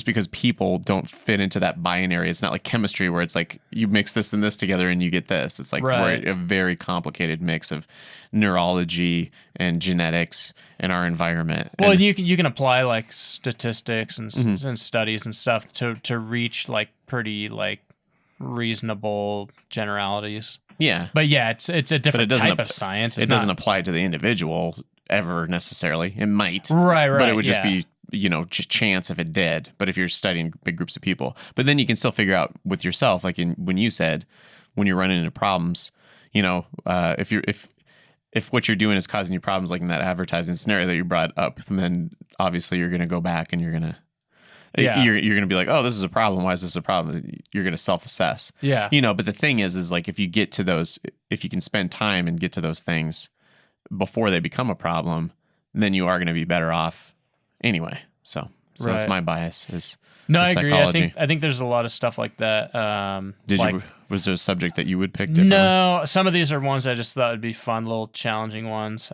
because people don't fit into that binary. It's not like chemistry where it's like you mix this and this together and you get this. It's like we're a very complicated mix of neurology and genetics and our environment. Well, and you can apply like statistics and studies and stuff to reach like pretty like reasonable generalities. Yeah. But yeah, it's a different type of science. It doesn't apply to the individual ever necessarily. It might. Right. But it would just be, chance if it did. But if you're studying big groups of people, but then you can still figure out with yourself, like when you said, when you're running into problems, if what you're doing is causing you problems, like in that advertising scenario that you brought up, then obviously you're going to go back and you're going to be like, oh, this is a problem. Why is this a problem? You're going to self-assess. Yeah. But the thing is like if you get to those, if you can spend time and get to those things before they become a problem, then you are going to be better off anyway. So that's my bias is I agree. Psychology. I think there's a lot of stuff like that. Was there a subject that you would pick differently? No, some of these are ones I just thought would be fun, little challenging ones.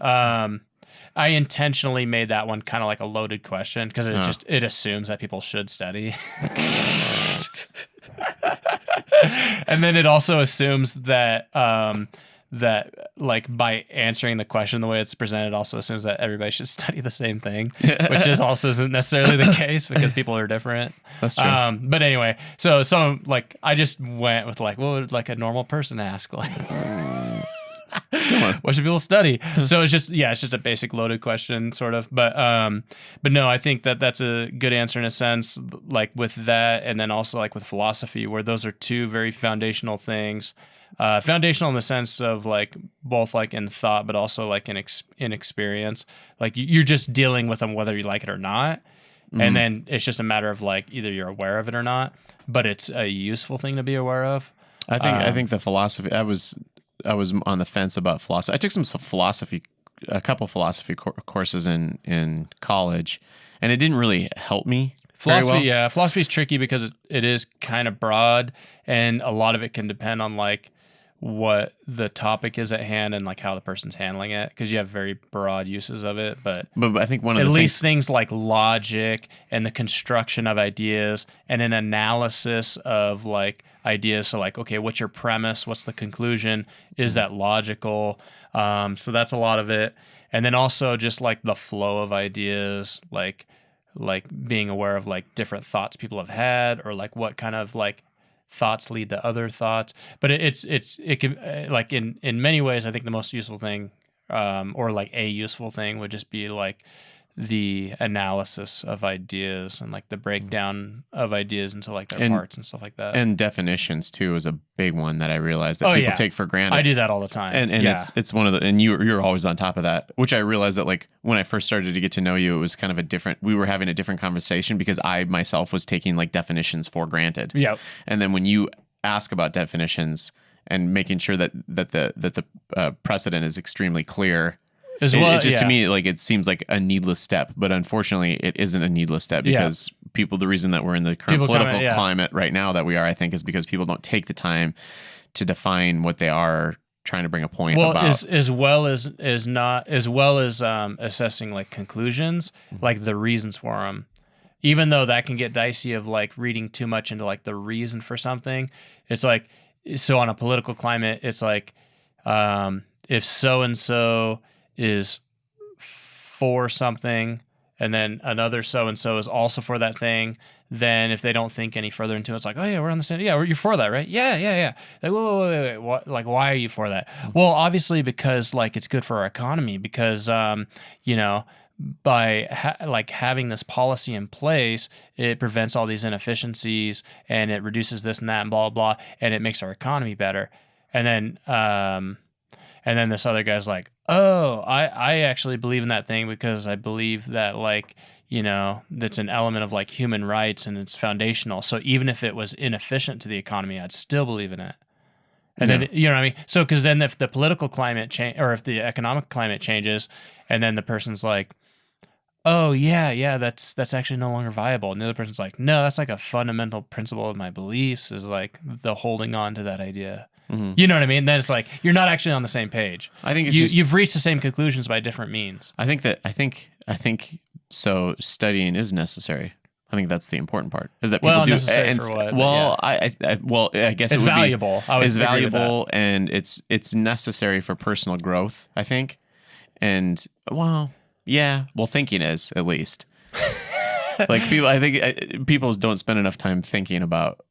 I intentionally made that one kind of like a loaded question because it assumes that people should study. And then it also assumes that that like by answering the question the way it's presented also assumes that everybody should study the same thing, which is also isn't necessarily the case because people are different. That's true. But anyway, so like I just went with like, what would like a normal person ask? Like, what should people study? So it's just a basic loaded question sort of. But no, I think that that's a good answer in a sense, like with that, and then also like with philosophy, where those are two very foundational things. Foundational in the sense of like both like in thought, but also like in experience. Like you're just dealing with them whether you like it or not, and then it's just a matter of like either you're aware of it or not. But it's a useful thing to be aware of. I think the philosophy. I was on the fence about philosophy. I took a couple philosophy courses in college, and it didn't really help me. Philosophy, well. Philosophy is tricky because it is kind of broad, and a lot of it can depend on like what the topic is at hand and like how the person's handling it, because you have very broad uses of it. But I think one of at the least things like logic and the construction of ideas and an analysis of like ideas. So like, okay, what's your premise? What's the conclusion? Is that logical? So that's a lot of it. And then also just like the flow of ideas, like being aware of like different thoughts people have had, or like what kind of like thoughts lead to other thoughts. But it can like in many ways, I think the most useful thing, or like a useful thing would just be like the analysis of ideas and like the breakdown of ideas into like their parts and stuff like that. And definitions too is a big one that I realized that people take for granted. I do that all the time. And it's one of the, and you're always on top of that, which I realized that like when I first started to get to know you, it was kind of we were having a different conversation because I myself was taking like definitions for granted. Yeah. And then when you ask about definitions and making sure that the precedent is extremely clear, to me, like it seems like a needless step, but unfortunately, it isn't a needless step because the reason that we're in the current political climate right now that we are, I think, is because people don't take the time to define what they are trying to bring a point about. as well as assessing like conclusions, like the reasons for them. Even though that can get dicey of like reading too much into like the reason for something, it's like, so on a political climate, it's like if so and so is for something, and then another so-and-so is also for that thing, then if they don't think any further into it, it's like, oh yeah, we're on the same, you're for that, right? Yeah. Like, wait. What, like, why are you for that? Well, obviously because like it's good for our economy, because by having this policy in place, it prevents all these inefficiencies and it reduces this and that and blah, blah, blah, and it makes our economy better. And then this other guy's like, oh, I actually believe in that thing because I believe that like, that's an element of like human rights and it's foundational. So even if it was inefficient to the economy, I'd still believe in it. And then, you know what I mean? So, because then if the political climate or if the economic climate changes, and then the person's like, oh yeah, that's actually no longer viable. And the other person's like, no, that's like a fundamental principle of my beliefs, is like the holding on to that idea. Mm-hmm. You know what I mean? Then it's like you're not actually on the same page. I think you've reached the same conclusions by different means. I think so. Studying is necessary. I think that's the important part. Is that people do necessary for what? I guess it's valuable. It's valuable and it's necessary for personal growth, I think. And thinking is, at least. Like I think people don't spend enough time thinking about.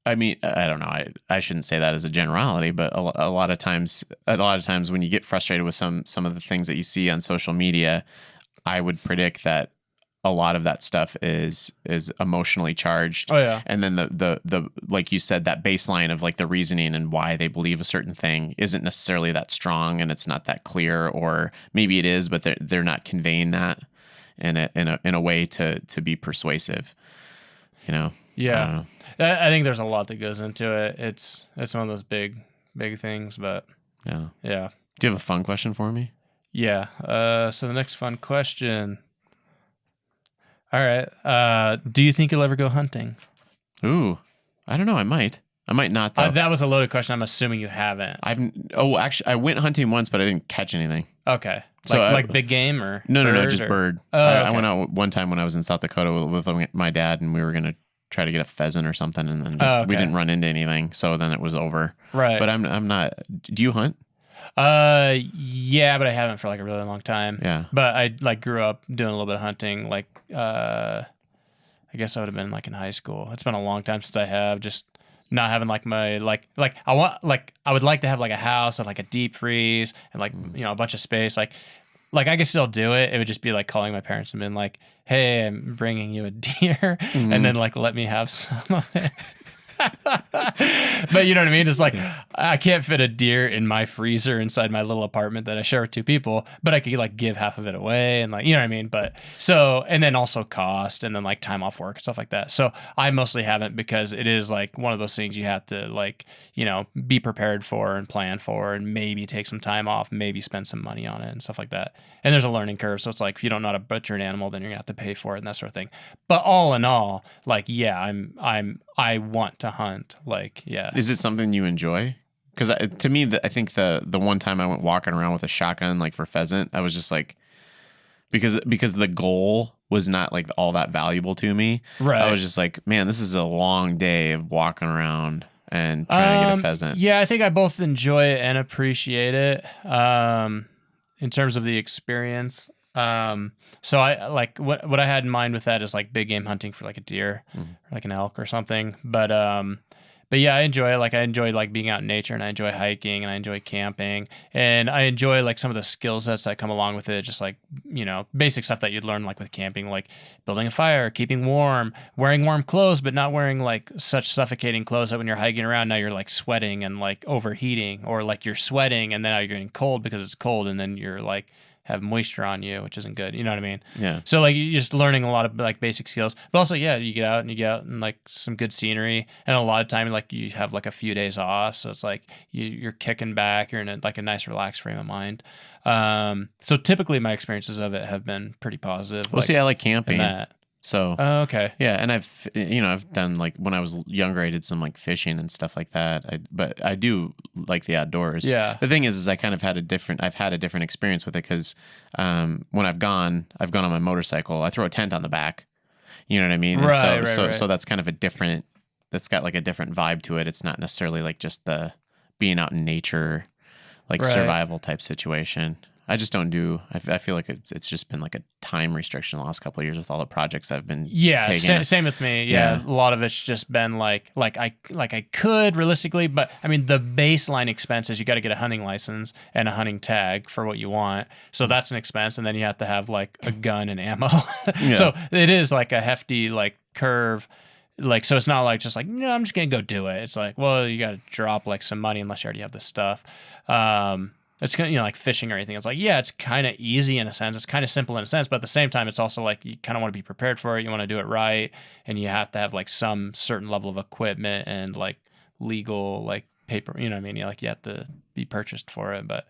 I mean, I don't know. I shouldn't say that as a generality, but a lot of times when you get frustrated with some of the things that you see on social media, I would predict that a lot of that stuff is emotionally charged. Oh yeah. And then the like you said, that baseline of like the reasoning and why they believe a certain thing isn't necessarily that strong, and it's not that clear, or maybe it is, but they're not conveying that in a way to be persuasive. Yeah. I think there's a lot that goes into it. It's one of those big things, but yeah. Do you have a fun question for me? Yeah. So the next fun question. All right. Do you think you'll ever go hunting? Ooh, I don't know. I might. I might not though. That was a loaded question. I'm assuming you haven't. Actually, I went hunting once, but I didn't catch anything. Okay. So like big game or no, just bird. Oh, I okay. went out one time when I was in South Dakota with my dad, and we were gonna try to get a pheasant or something, and then we didn't run into anything, so then it was over. Right. But I'm not. Do you hunt? Yeah, but I haven't for like a really long time. Yeah. But I like grew up doing a little bit of hunting. Like, I guess I would have been like in high school. It's been a long time since I have just not having like my like I would like to have like a house with like a deep freeze and like a bunch of space. Like I could still do it. It would just be like calling my parents and being like, "Hey, I'm bringing you a deer," and then like let me have some of it. But you know what I mean? It's like I can't fit a deer in my freezer inside my little apartment that I share with 2 people, but I could like give half of it away and like, you know what I mean? But so, and then also cost and then like time off work and stuff like that. So I mostly haven't because it is like one of those things you have to like, be prepared for and plan for and maybe take some time off, maybe spend some money on it and stuff like that. And there's a learning curve. So it's like, if you don't know how to butcher an animal, then you're gonna have to pay for it and that sort of thing. But all in all, like, yeah, I want to hunt. Like, yeah. Is it something you enjoy? Because to me, I think the one time I went walking around with a shotgun, like for pheasant, I was just like, because the goal was not like all that valuable to me. Right. I was just like, man, this is a long day of walking around and trying to get a pheasant. Yeah, I think I both enjoy it and appreciate it. In terms of the experience. So I like what I had in mind with that is like big game hunting for like a deer or like an elk or something. But yeah, I enjoy it. Like I enjoy like being out in nature and I enjoy hiking and I enjoy camping and I enjoy like some of the skill sets that come along with it. Just like, basic stuff that you'd learn like with camping, like building a fire, keeping warm, wearing warm clothes, but not wearing like such suffocating clothes that when you're hiking around, now you're like sweating and like overheating or like you're sweating and then now you're getting cold because it's cold and then you're like have moisture on you, which isn't good. You know what I mean? Yeah. So like you're just learning a lot of like basic skills, but also yeah, you get out and like some good scenery, and a lot of time like you have like a few days off, so it's like you're kicking back, you're in like a nice relaxed frame of mind. So typically my experiences of it have been pretty positive. Well, see, I like camping. That. So okay. Yeah, and I've done like when I was younger, I did some like fishing and stuff like that. But I do like the outdoors. Yeah. The thing is I kind of had a different experience with it because when I've gone on my motorcycle, I throw a tent on the back. You know what I mean? And Right. So that's kind of that's got like a different vibe to it. It's not necessarily like just the being out in nature, like survival type situation. I just don't do. I feel like it's just been like a time restriction the last couple of years with all the projects I've been. Yeah, taking. same with me. Yeah, a lot of it's just been like I could realistically, but I mean the baseline expense is you got to get a hunting license and a hunting tag for what you want. So that's an expense, and then you have to have like a gun and ammo. Yeah. So it is like a hefty like curve. Like, so it's not like just like, no, I'm just going to go do it. It's like, well, you got to drop like some money unless you already have this stuff. It's kind of, like fishing or anything. It's like, yeah, it's kind of easy in a sense. It's kind of simple in a sense, but at the same time, it's also like, you kind of want to be prepared for it. You want to do it right. And you have to have like some certain level of equipment and like legal, like paper, you know what I mean? You have to be purchased for it. But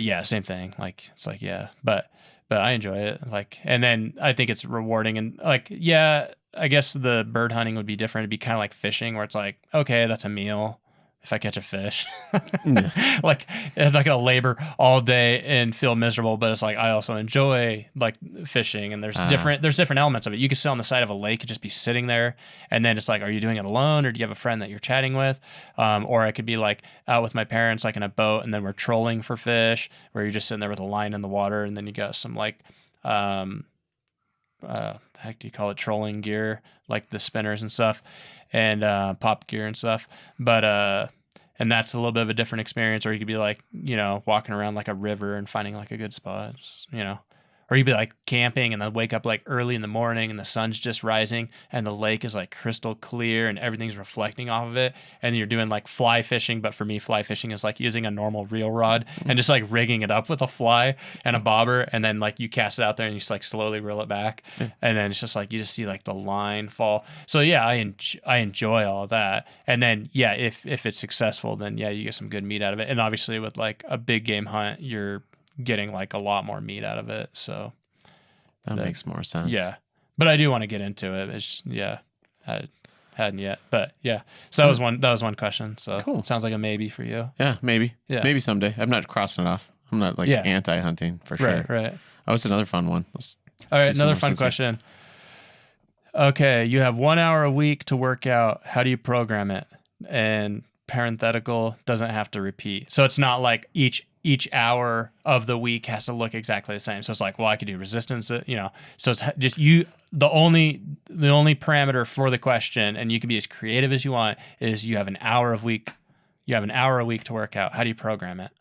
yeah, same thing. Like, it's like, yeah, but I enjoy it. Like, and then I think it's rewarding and like, yeah, I guess the bird hunting would be different. It'd be kind of like fishing where it's like, okay, that's a meal if I catch a fish. Like, I'm not going to labor all day and feel miserable, but it's like, I also enjoy like fishing and there's different elements of it. You could sit on the side of a lake and just be sitting there. And then it's like, are you doing it alone or do you have a friend that you're chatting with? Or I could be like out with my parents, like in a boat, and then we're trolling for fish where you're just sitting there with a line in the water. And then you got some like, the heck do you call it? Trolling gear, like the spinners and stuff, and pop gear and stuff. But and that's a little bit of a different experience. Or you could be like, walking around like a river and finding like a good spot, or you'd be like camping and then wake up like early in the morning and the sun's just rising and the lake is like crystal clear and everything's reflecting off of it. And you're doing like fly fishing. But for me, fly fishing is like using a normal reel rod and just like rigging it up with a fly and a bobber. And then like you cast it out there and you just like slowly reel it back. And then it's just like, you just see like the line fall. So yeah, I enjoy all of that. And then, yeah, if it's successful, then yeah, you get some good meat out of it. And obviously with like a big game hunt, you're getting like a lot more meat out of it. So that makes more sense. Yeah. But I do want to get into it. It's, yeah. hadn't yet. But yeah, so that was one question. So Cool. Sounds like a maybe for you. Yeah, maybe. Yeah. Maybe someday. I'm not crossing it off. I'm not like anti-hunting for sure. Right. Oh, it's another fun one. All right, do some another more fun sensing. question. Okay, you have 1 hour a week to work out. How do you program it? And parenthetical, doesn't have to repeat. So it's not like each hour of the week has to look exactly the same. So it's like, well, I could do resistance, So it's just the only parameter for the question, and you can be as creative as you want, is you have an hour a week to work out. How do you program it?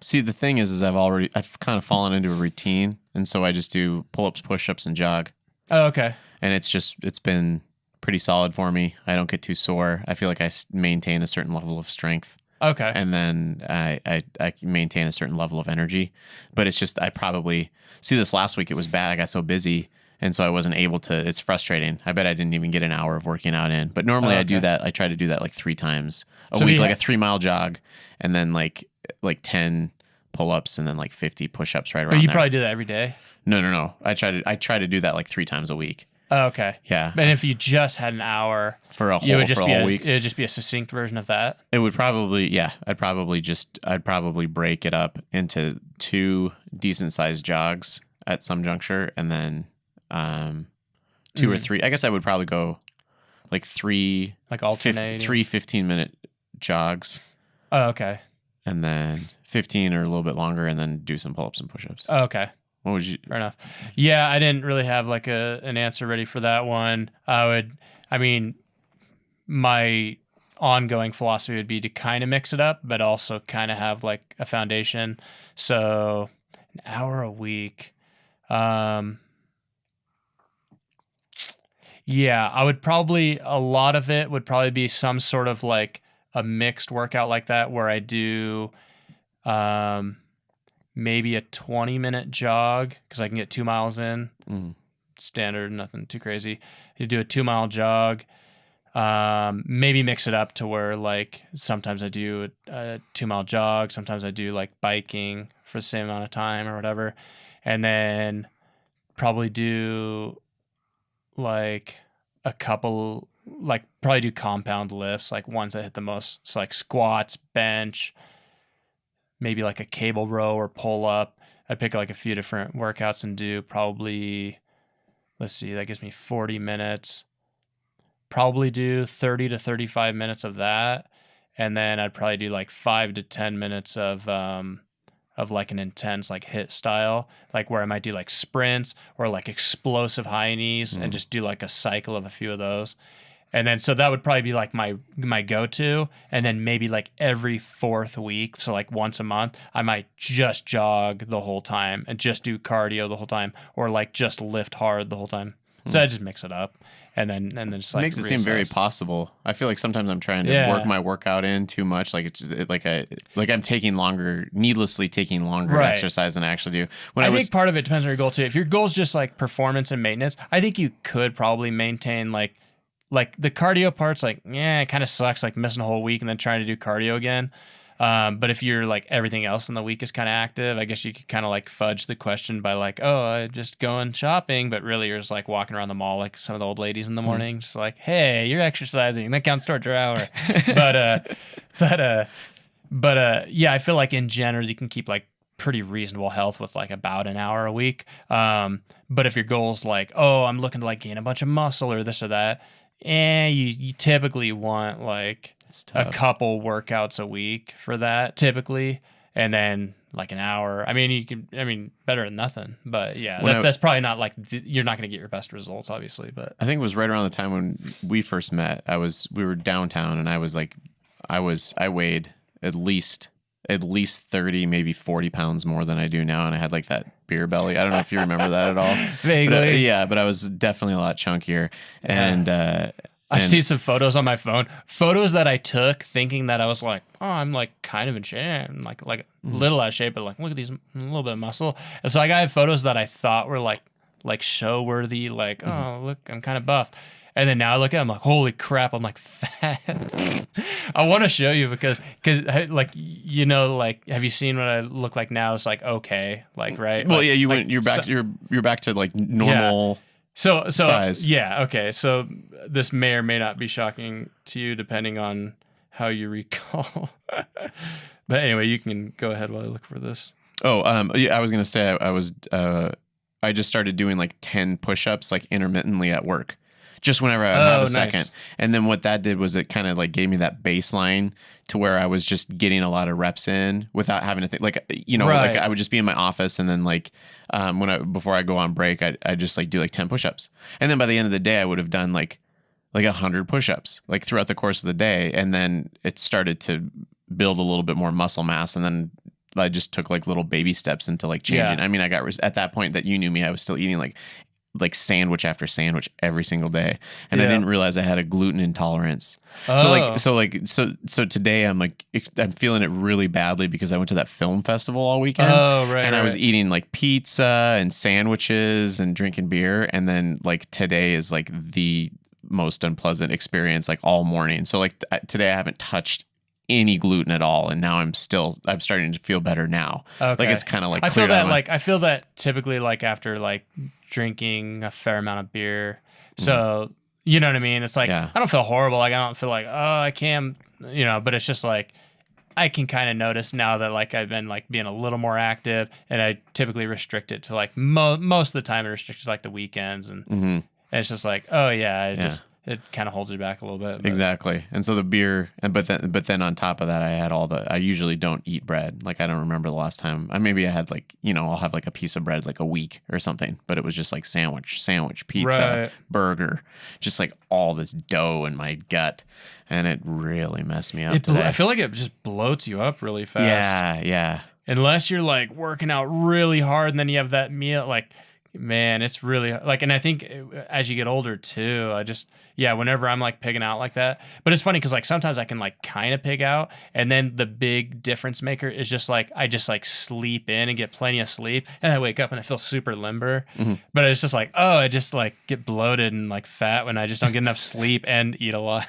See, the thing is I've kind of fallen into a routine, and so I just do pull-ups, push-ups, and jog. Oh, okay. And it's been pretty solid for me. I don't get too sore. I feel like I maintain a certain level of strength. Okay. And then I maintain a certain level of energy. But it's just, this last week it was bad. I got so busy, and so I wasn't able to. It's frustrating. I bet I didn't even get an hour of working out in. But normally I do that. I try to do that like 3 times a week, like a 3-mile jog, and then like 10 pull-ups, and then like 50 push-ups right around But you there. probably do that every day? No. I try to do that like 3 times a week. Oh, okay. Yeah. And if you just had an hour For a whole week. It would just be a succinct version of that. It would probably, I'd probably break it up into 2 decent sized jogs at some juncture, and then 2 or 3. I guess I would probably go like 3, like alternating. 3 15-minute jogs, Oh, okay. and then 15 or a little bit longer, and then do some pull-ups and push-ups. Oh, okay. What would you? Fair enough. Yeah, I didn't really have like an answer ready for that one. My ongoing philosophy would be to kind of mix it up, but also kind of have like a foundation. So an hour a week. Yeah, I would probably, a lot of it would probably be some sort of like a mixed workout like that, where I do maybe a 20-minute jog, because I can get 2 miles in. Standard, nothing too crazy. You do a 2-mile jog, maybe mix it up to where like sometimes I do a 2-mile jog, sometimes I do like biking for the same amount of time or whatever, and then probably do like a couple, like probably do compound lifts, like ones that hit the most. So like squats, bench, maybe like a cable row or pull up. I pick like a few different workouts and do probably, let's see, that gives me 40 minutes. Probably do 30 to 35 minutes of that. And then I'd probably do like 5 to 10 minutes of like an intense like HIIT style, like where I might do like sprints or like explosive high knees and just do like a cycle of a few of those. And then, so that would probably be like my go-to. And then maybe like every 4th week, so like once a month, I might just jog the whole time and just do cardio the whole time, or like just lift hard the whole time. So I just mix it up, and then just like It makes it seem very possible. I feel like sometimes I'm trying to work my workout in too much. Like I'm needlessly taking longer exercise than I actually do. I think part of it depends on your goal too. If your goal is just like performance and maintenance, I think you could probably maintain like the cardio part's like, it kind of sucks, like missing a whole week and then trying to do cardio again. But if you're like everything else in the week is kind of active, I guess you could kind of like fudge the question by like, I'm just going shopping, but really you're just like walking around the mall like some of the old ladies in the morning, just like, hey, you're exercising, that counts towards your hour. But yeah, I feel like in general you can keep like pretty reasonable health with like about an hour a week. But if your goal's like, I'm looking to like gain a bunch of muscle or this or that, you typically want like a couple workouts a week for that typically, and then like an hour. Better than nothing, but yeah, that's probably not like you're not going to get your best results, obviously. But I think it was right around the time when we first met. We were downtown, and I weighed at least 30, maybe 40 pounds more than I do now, and I had like that beer belly. I don't know if you remember that at all. Vaguely. But I was definitely a lot chunkier, and I see some photos on my phone. Photos that I took thinking that I was like, I'm like kind of in shape, I'm like little out of shape, but like look at these, a little bit of muscle. And so like I have photos that I thought were like show worthy, like look, I'm kind of buff. And then now I look at it, I'm like, holy crap, I'm like fat. I want to show you because like, like, have you seen what I look like now? It's like, okay, like, right? Well, like, yeah, you're back to like normal. So size. yeah, okay. So this may or may not be shocking to you depending on how you recall. But anyway, you can go ahead while I look for this. Oh, yeah, I was gonna say I just started doing like 10 push-ups like intermittently at work, just whenever I would have a second. And then what that did was it kind of like gave me that baseline to where I was just getting a lot of reps in without having to think. Like, you know, like I would just be in my office, and then like before I go on break, I just like do like 10 push-ups, and then by the end of the day, I would have done like 100 push-ups like throughout the course of the day, and then it started to build a little bit more muscle mass, and then I just took like little baby steps into like changing. I mean, I got at that point that you knew me, I was still eating like sandwich after sandwich every single day, and I didn't realize I had a gluten intolerance. So today I'm feeling it really badly because I went to that film festival all weekend. I was eating like pizza and sandwiches and drinking beer, and then like today is like the most unpleasant experience like all morning. So like today I haven't touched any gluten at all, and now I'm starting to feel better now. Like it's kind of like I feel that typically like after like drinking a fair amount of beer. So you know what I mean? It's like I don't feel horrible. Like I don't feel like I can't, you know, but it's just like I can kind of notice now that like I've been like being a little more active, and I typically restrict it to like most of the time I restrict it to like the weekends, and it's just like it kind of holds you back a little bit. But. Exactly. And so the beer, but then on top of that, I had I usually don't eat bread. Like I don't remember the last time. Maybe I had like, you know, I'll have like a piece of bread like a week or something, but it was just like sandwich, pizza, burger, just like all this dough in my gut. And it really messed me up today. I feel like it just bloats you up really fast. Yeah. Unless you're like working out really hard and then you have that meal, like, man, it's really like, and I think as you get older too, whenever I'm like pigging out like that, but it's funny because like sometimes I can like kind of pig out, and then the big difference maker is just like I just like sleep in and get plenty of sleep, and I wake up and I feel super limber. But it's just like, I just like get bloated and like fat when I just don't get enough sleep and eat a lot.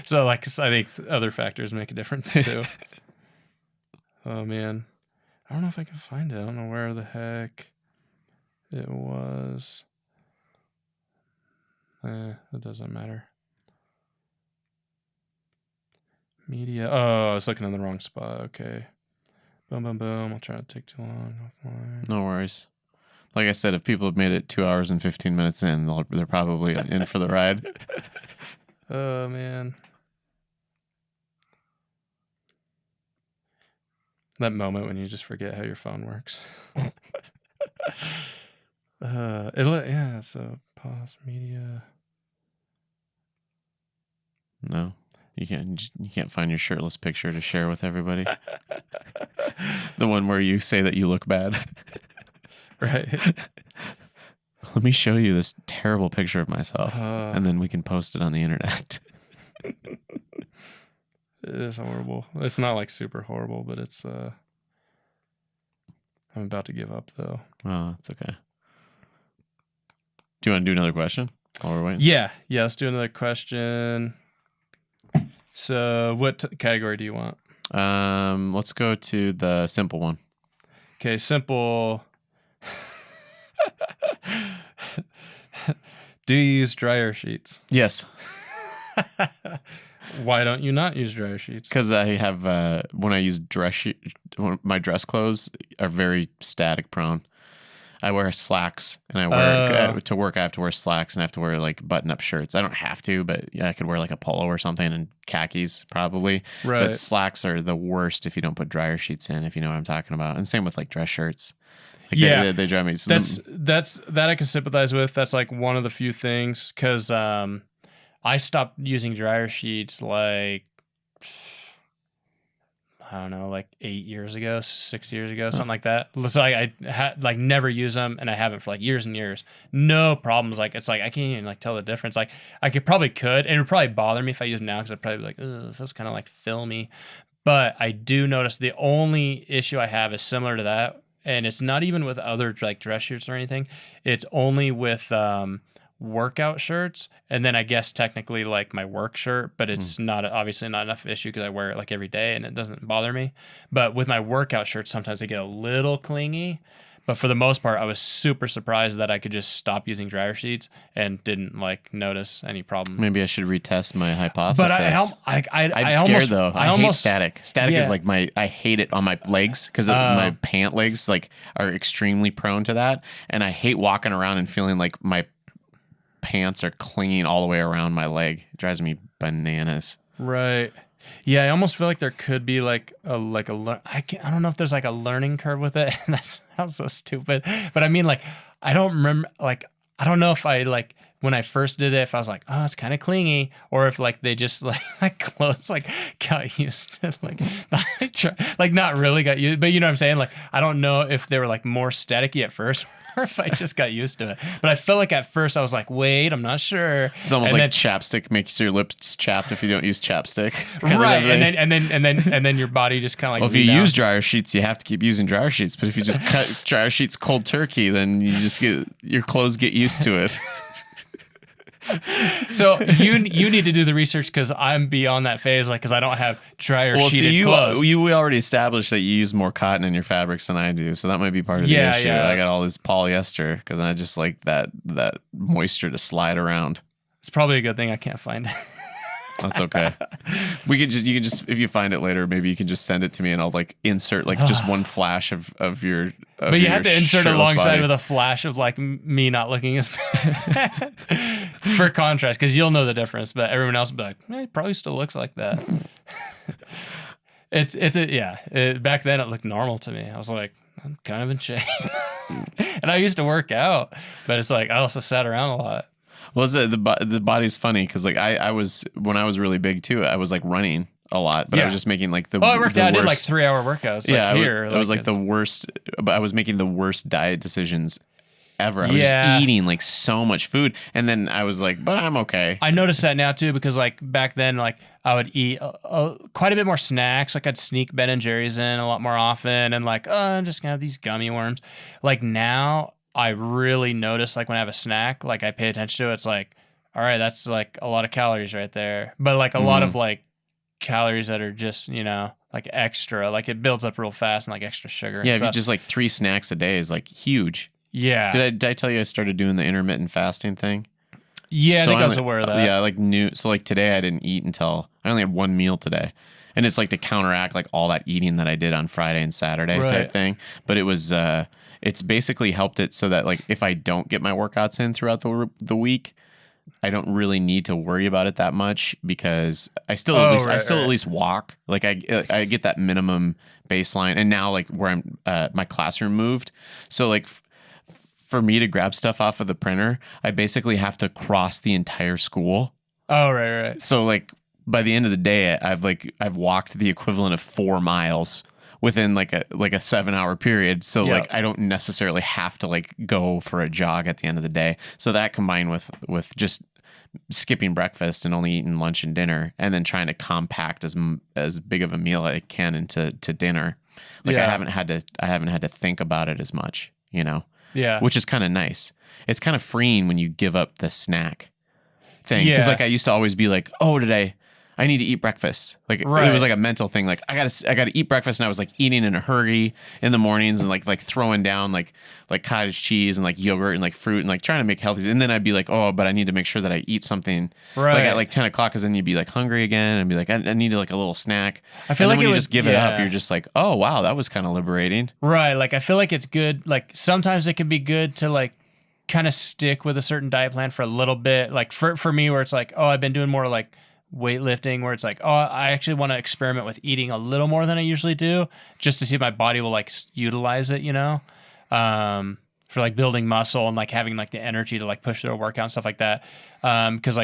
So like I think other factors make a difference too. Oh man, I don't know if I can find it. I don't know where the heck it was. It doesn't matter. Media. Oh, I was looking in the wrong spot. Okay. Boom. I'll try not to take too long. No worries. Like I said, if people have made it 2 hours and 15 minutes in, they're probably in for the ride. Oh, man. That moment when you just forget how your phone works. So pause media. No, you can't find your shirtless picture to share with everybody. The one where you say that you look bad. Right. Let me show you this terrible picture of myself, and then we can post it on the internet. It is horrible. It's not like super horrible, but it's I'm about to give up though. Oh, it's okay. Do you want to do another question while we're waiting? Yeah, let's do another question. So what category do you want? Let's go to the simple one. Okay, simple. Do you use dryer sheets? Yes. Why don't you not use dryer sheets? Because I have, when I use my dress clothes are very static prone. I wear slacks, and I wear to work. I have to wear slacks, and I have to wear like button-up shirts. I don't have to, but I could wear like a polo or something, and khakis probably. Right. But slacks are the worst if you don't put dryer sheets in. If you know what I'm talking about, and same with like dress shirts. Like they drive me. That's I can sympathize with. That's like one of the few things because I stopped using dryer sheets like. I don't know, like 8 years ago, 6 years ago, something like that. So I had like never use them, and I haven't for like years and years. No problems. Like it's like I can't even like tell the difference. Like I could, and it would probably bother me if I use them now because I'd probably be like, ugh, it feels kind of like filmy. But I do notice the only issue I have is similar to that, and it's not even with other like dress shirts or anything. It's only with workout shirts, and then I guess technically like my work shirt, but it's not obviously not enough issue because I wear it like every day and it doesn't bother me. But with my workout shirts, sometimes they get a little clingy. But for the most part, I was super surprised that I could just stop using dryer sheets and didn't like notice any problem. Maybe I should retest my hypothesis. But I'm scared almost, though. I hate static. Static is Yeah. like I hate it on my legs because my pant legs like are extremely prone to that, and I hate walking around and feeling like my pants are clinging all the way around my leg. It drives me bananas. Right. Yeah, I almost feel like there could be like a I don't know if there's like a learning curve with it. That sounds so stupid. But I mean, like, I don't remember, like, I don't know if I like when I first did it, if I was like, oh, it's kind of clingy, or if like they just like my clothes like got used to like not really got used, but you know what I'm saying? Like, I don't know if they were like more staticky at first. Or if I just got used to it. But I felt like at first I was like, wait, I'm not sure. It's almost like chapstick makes your lips chapped if you don't use chapstick. Right. And then your body just kind of like. Well, if you use dryer sheets, you have to keep using dryer sheets. But if you just cut dryer sheets cold turkey, then you just your clothes get used to it. So you need to do the research because I'm beyond that phase, like because I don't have dryer sheeted clothes. We already established that you use more cotton in your fabrics than I do, so that might be part of the issue. Yeah. I got all this polyester because I just like that moisture to slide around. It's probably a good thing I can't find it. That's okay. You can just if you find it later, maybe you can just send it to me and I'll like insert like just one flash of your. But you have to insert it alongside body. with a flash of like me not looking as bad for contrast, because you'll know the difference, but everyone else will be like, it probably still looks like that. Back then it looked normal to me. I was like, I'm kind of in shape, and I used to work out, but it's like I also sat around a lot. Well, the body's funny because like I was when I was really big too. I was like running a lot, but I was just making like I worked out. I did like 3-hour workouts. Yeah, it was like the worst. But I was making the worst diet decisions ever. I was just eating like so much food, and then I was like, but I'm okay. I noticed that now too because like back then, like I would eat quite a bit more snacks. Like I'd sneak Ben and Jerry's in a lot more often, and like I'm just gonna have these gummy worms. Like now, I really notice like when I have a snack, like I pay attention to it. It's like, all right, that's like a lot of calories right there, but like a lot of like calories that are just, you know, like extra, like it builds up real fast and like extra sugar. Yeah, if you just like 3 snacks a day is like huge. Yeah. Did I tell you I started doing the intermittent fasting thing? Yeah, so I think I was aware of that. Yeah, like so like today I didn't eat until I only had 1 meal today. And it's like to counteract like all that eating that I did on Friday and Saturday type thing. But it was it's basically helped it so that like if I don't get my workouts in throughout the week, I don't really need to worry about it that much because I still at least walk. Like I get that minimum baseline, and now like where I'm my classroom moved, so like for me to grab stuff off of the printer, I basically have to cross the entire school. Oh right. So like by the end of the day, I've walked the equivalent of 4 miles within like a 7-hour period. So like I don't necessarily have to like go for a jog at the end of the day. So that combined with just skipping breakfast and only eating lunch and dinner, and then trying to compact as big of a meal I can into dinner. Like I haven't had to think about it as much, you know? Yeah. Which is kind of nice. It's kind of freeing when you give up the snack thing. Because like I used to always be like, oh, I need to eat breakfast. Like it was like a mental thing. Like I gotta eat breakfast, and I was like eating in a hurry in the mornings and like throwing down like cottage cheese and like yogurt and like fruit and like trying to make healthy. And then I'd be like, oh, but I need to make sure that I eat something like at like 10 o'clock, because then you'd be like hungry again and be like, I need like a little snack. I feel like when you was, just give it up, you're just like, oh wow, that was kind of liberating. Right. Like I feel like it's good. Like sometimes it can be good to like kind of stick with a certain diet plan for a little bit. Like for me, where it's like, oh, I've been doing more like weightlifting, where it's like, oh, I actually want to experiment with eating a little more than I usually do, just to see if my body will like utilize it, you know, for like building muscle and like having like the energy to like push through a workout and stuff like that. Because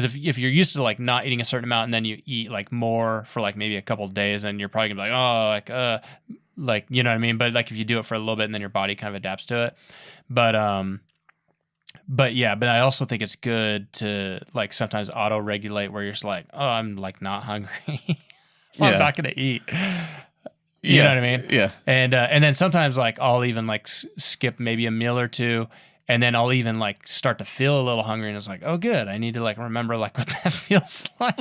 if you're used to like not eating a certain amount and then you eat like more for like maybe a couple of days, then you're probably gonna be like, oh, like you know what I mean. But like if you do it for a little bit and then your body kind of adapts to it, but I also think it's good to like sometimes auto regulate where you're just like, oh, I'm like not hungry, so I'm not gonna eat. You know what I mean? Yeah. And then sometimes like I'll even like skip maybe a meal or two, and then I'll even like start to feel a little hungry, and it's like, oh, good, I need to like remember like what that feels like.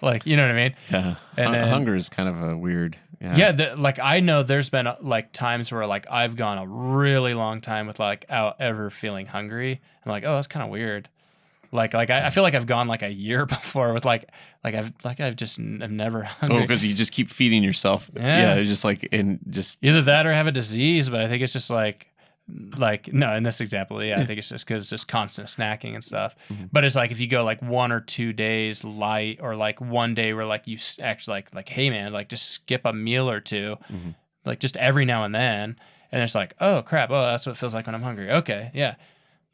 Like, you know what I mean? Yeah. And hunger is kind of a weird Yeah, like I know there's been like times where like I've gone a really long time without ever feeling hungry. I'm like, oh, that's kind of weird. I feel like I've gone like a year before with I've just I'm never hungry. Oh, because you just keep feeding yourself. Yeah. Just like just either that or have a disease. But I think it's just like no, in this example, I think it's just because just constant snacking and stuff. But it's like if you go like 1 or 2 days light, or like one day where like you actually like hey man, like just skip a meal or two, like just every now and then, and it's like, oh crap, oh that's what it feels like when I'm hungry. Okay, yeah.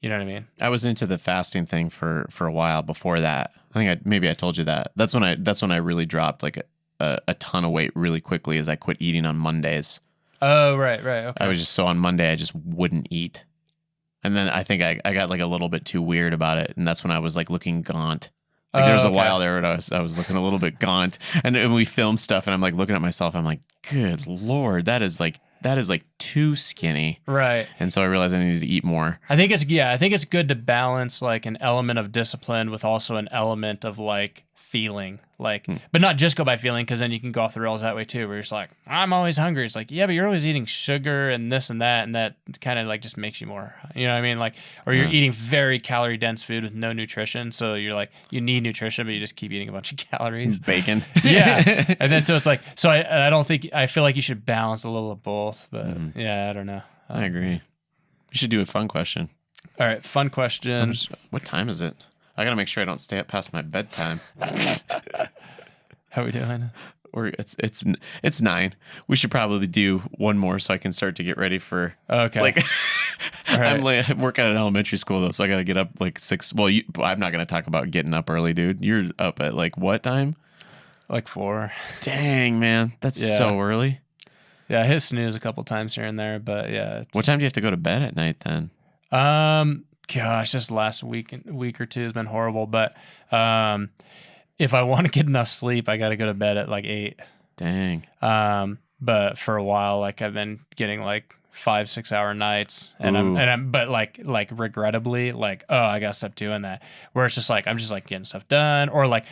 You know what I mean? I was into the fasting thing for a while before that. I think maybe I told you that. That's when I really dropped like a ton of weight really quickly, as I quit eating on Mondays. Oh, right. Okay. I was just so on Monday I just wouldn't eat. And then I think I got like a little bit too weird about it, and that's when I was like looking gaunt. Like there was a while there where I was looking a little bit gaunt, and we filmed stuff, and I'm like looking at myself, I'm like, good Lord, that is like too skinny. Right. And so I realized I needed to eat more. I think it's good to balance like an element of discipline with also an element of like feeling, like, but not just go by feeling, because then you can go off the rails that way too, where you're just like, I'm always hungry. It's like, yeah, but you're always eating sugar and this and that kind of like just makes you more, you know what I mean? Like, or you're eating very calorie dense food with no nutrition, so you're like, you need nutrition, but you just keep eating a bunch of calories. Bacon. Yeah. And then so it's like, so I don't think, I feel like you should balance a little of both, but yeah, I don't know. I agree. You should do a fun question. All right, fun question. What time is it? I gotta make sure I don't stay up past my bedtime. How are we doing? Or it's 9. We should probably do one more so I can start to get ready for. Okay. Like, right. I'm working at an elementary school though, so I gotta get up like 6. Well, I'm not gonna talk about getting up early, dude. You're up at like what time? Like 4. Dang, man, that's so early. Yeah, I hit snooze a couple times here and there, but yeah. What time do you have to go to bed at night then? Gosh, this last week or two has been horrible. But if I want to get enough sleep, I got to go to bed at like 8. Dang. But for a while, like I've been getting like 5-6 hour nights, and I'm but like regrettably, like, oh, I gotta stop doing that. Where it's just like I'm just like getting stuff done, or like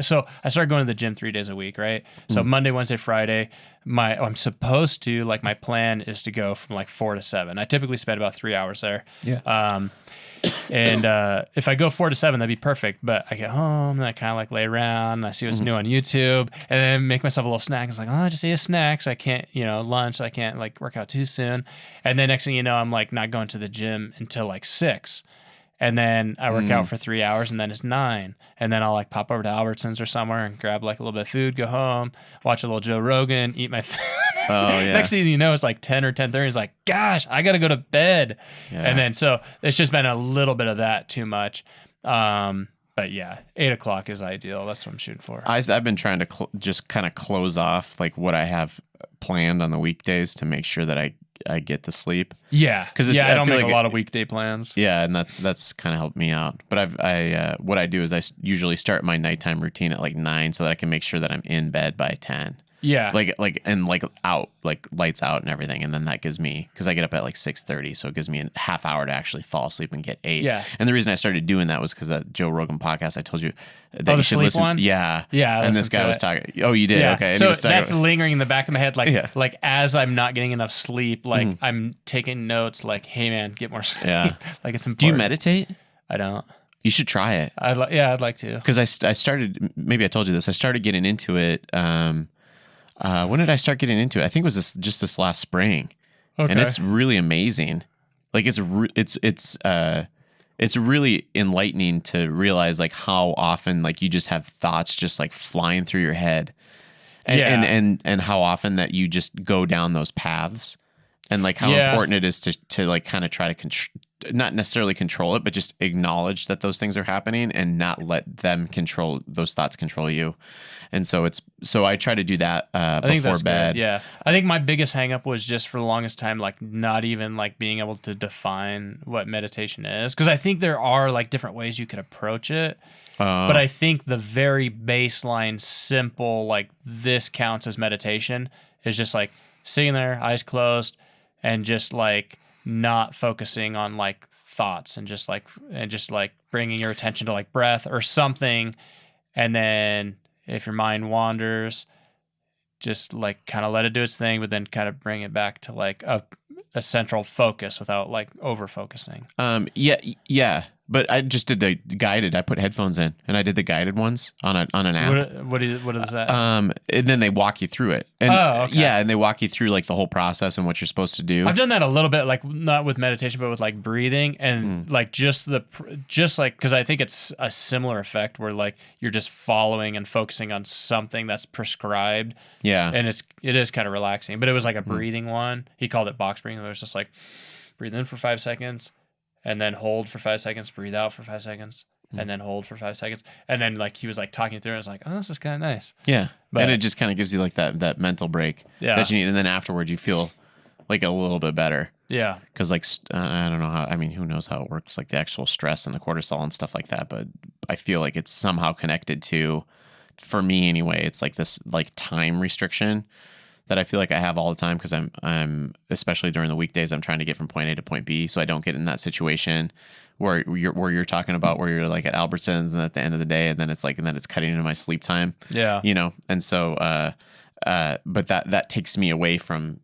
so I started going to the gym 3 days a week, right? So Monday, Wednesday, Friday, I'm supposed to, like, my plan is to go from like 4 to 7. I typically spend about 3 hours there. Yeah. And if I go 4 to 7, that'd be perfect. But I get home and I kind of like lay around and I see what's new on YouTube, and then make myself a little snack. It's like, oh, I just ate a snack, so I can't, lunch, so I can't like work out too soon. And then next thing you know, I'm like not going to the gym until like 6. And then I work out for 3 hours, and then it's 9. And then I'll like pop over to Albertsons or somewhere and grab like a little bit of food, go home, watch a little Joe Rogan, eat my food. Oh, yeah. Next thing you know, it's like 10 or 10:30. It's like, gosh, I got to go to bed. Yeah. And then so it's just been a little bit of that too much. But yeah, 8 o'clock is ideal. That's what I'm shooting for. I've been trying to just kind of close off like what I have planned on the weekdays to make sure that I get to sleep. Yeah, because I don't make a lot of weekday plans. Yeah, and that's kind of helped me out. But what I do is I usually start my nighttime routine at like 9 so that I can make sure that I'm in bed by 10. Yeah, like out, like lights out and everything, and then that gives me, because I get up at like 6:30, so it gives me a half hour to actually fall asleep and get 8. Yeah, and the reason I started doing that was because that Joe Rogan podcast I told you that you should listen to. Yeah, and this guy was talking. Oh, you did? Yeah. Okay. And so that's lingering in the back of my head, like as I'm not getting enough sleep, like I'm taking notes, like, hey man, get more sleep. Yeah, like it's important. Do you meditate? I don't. You should try it. I'd like to. Because I started. Maybe I told you this. I started getting into it. When did I start getting into it? I think it was just this last spring, and it's really amazing. Like it's really enlightening to realize like how often like you just have thoughts just like flying through your head, and how often that you just go down those paths, and like how important it is to like kind of try to not necessarily control it, but just acknowledge that those things are happening and not let them control those thoughts control you. And so I try to do that before bed. Good. Yeah. I think my biggest hang up was just for the longest time, like not even like being able to define what meditation is. Cause I think there are like different ways you could approach it. But I think the very baseline, simple, like this counts as meditation is just like sitting there, eyes closed, and just like not focusing on like thoughts and just like bringing your attention to like breath or something. And then if your mind wanders, just like kind of let it do its thing, but then kind of bring it back to like a central focus without like over focusing. Yeah. But I just did the guided. I put headphones in, and I did the guided ones on an app. What is that? And then they walk you through it. And okay. Yeah, and they walk you through like the whole process and what you're supposed to do. I've done that a little bit, like not with meditation, but with like breathing and like just like, because I think it's a similar effect where like you're just following and focusing on something that's prescribed. Yeah, and it is kind of relaxing. But it was like a breathing one. He called it box breathing. It was just like breathe in for 5 seconds. And then hold for 5 seconds, breathe out for 5 seconds, and then hold for 5 seconds. And then like he was like talking through it. I was like, oh, this is kind of nice. Yeah. And it just kind of gives you like that mental break that you need. And then afterward, you feel like a little bit better. Yeah. Because like, I don't know how, I mean, who knows how it works, like the actual stress and the cortisol and stuff like that. But I feel like it's somehow connected to, for me anyway, it's like this like time restriction that I feel like I have all the time, because I'm especially during the weekdays, I'm trying to get from point A to point B, so I don't get in that situation where you're talking about where you're like at Albertsons and at the end of the day, and then it's cutting into my sleep time. Yeah. And so but that takes me away from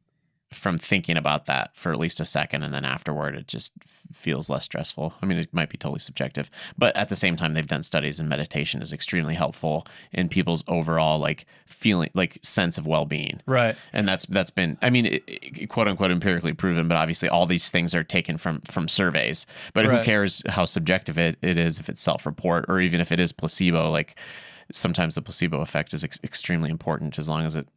thinking about that for at least a second, and then afterward it just feels less stressful. I mean, it might be totally subjective, but at the same time, they've done studies, and meditation is extremely helpful in people's overall like feeling, like sense of well-being. Right. And that's been, I mean, quote unquote empirically proven, but obviously all these things are taken from surveys. But who cares how subjective it is, if it's self-report or even if it is placebo? Like sometimes the placebo effect is extremely important, as long as it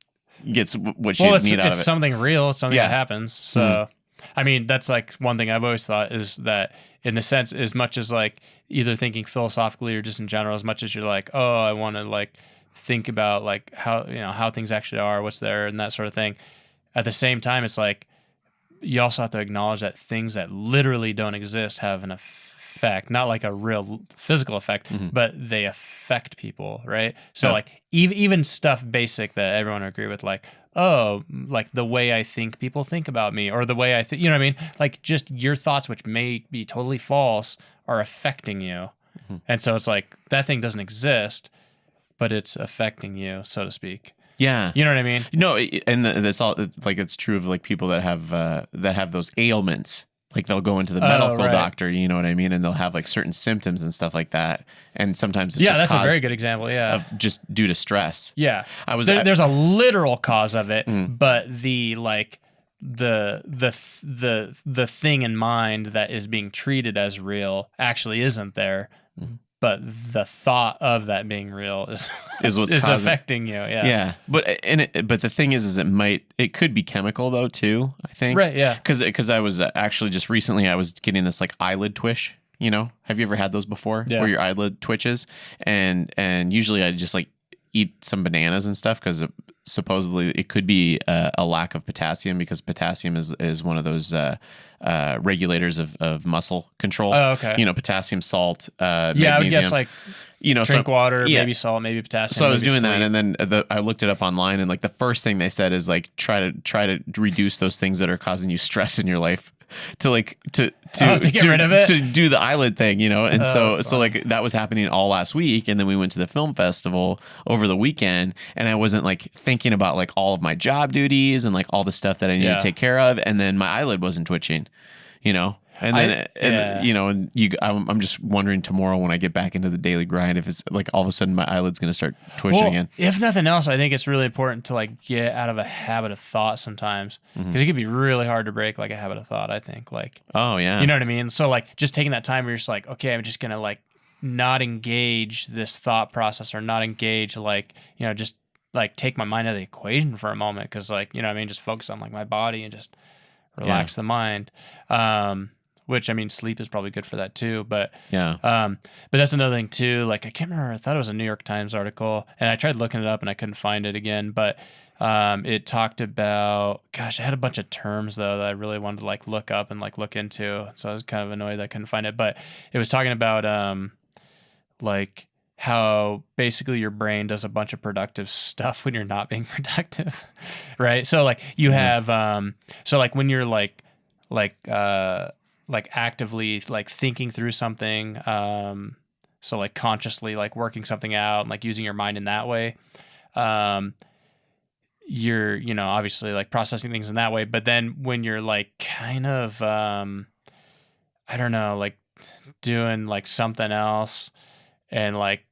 gets what you need out of it. It's something real. It's something that happens. So, I mean, that's like one thing I've always thought, is that in the sense, as much as like either thinking philosophically or just in general, as much as you're like, oh, I want to like think about like how things actually are, what's there, and that sort of thing. At the same time, it's like you also have to acknowledge that things that literally don't exist have an effect, not like a real physical effect, but they affect people, right? So like even stuff basic that everyone would agree with, like, oh, like the way I think people think about me, or the way I think, you know what I mean? Like just your thoughts, which may be totally false, are affecting you. And so it's like that thing doesn't exist, but it's affecting you, so to speak. Yeah. You know what I mean? No, and that's all, like it's true of like people that have those ailments. Like they'll go into the medical doctor, you know what I mean? And they'll have like certain symptoms and stuff like that. And sometimes it's just that's a very good example. Yeah. Of just due to stress. Yeah. There's a literal cause of it, but the like the thing in mind that is being treated as real actually isn't there. But the thought of that being real is what's affecting you. Yeah. Yeah. But the thing is it could be chemical though too, I think. Right. Yeah. Because I was actually just recently, I was getting this like eyelid twitch. You know, have you ever had those before? Yeah. Where your eyelid twitches, and usually I just like eat some bananas and stuff, because supposedly it could be a lack of potassium, because potassium is one of those regulators of muscle control. Oh, okay. You know, potassium, salt, magnesium. I would guess like drink water, maybe salt, maybe potassium. So I was doing that, and then I looked it up online, and like the first thing they said is like try to reduce those things that are causing you stress in your life, to get rid of it, to do the eyelid thing, you know. And so like that was happening all last week, and then we went to the film festival over the weekend, and I wasn't like thinking about like all of my job duties and like all the stuff that I need to take care of, and then my eyelid wasn't twitching, you know. And then, I'm just wondering tomorrow when I get back into the daily grind, if it's like all of a sudden my eyelid's going to start twitching again. If nothing else, I think it's really important to like get out of a habit of thought sometimes, because it can be really hard to break like a habit of thought, I think. Like, oh yeah. You know what I mean? So like just taking that time where you're just like, okay, I'm just going to like not engage this thought process, or not engage like, just like take my mind out of the equation for a moment. Cause like, you know what I mean? Just focus on like my body and just relax the mind. Which, I mean, sleep is probably good for that too. But but that's another thing too. Like, I can't remember. I thought it was a New York Times article, and I tried looking it up and I couldn't find it again. But it talked about, gosh, I had a bunch of terms though that I really wanted to like look up and like look into. So I was kind of annoyed that I couldn't find it. But it was talking about like how basically your brain does a bunch of productive stuff when you're not being productive, right? So like you have so like when you're like actively like thinking through something, so like consciously like working something out and like using your mind in that way, you're, obviously like processing things in that way. But then when you're like kind of, I don't know, like doing like something else and like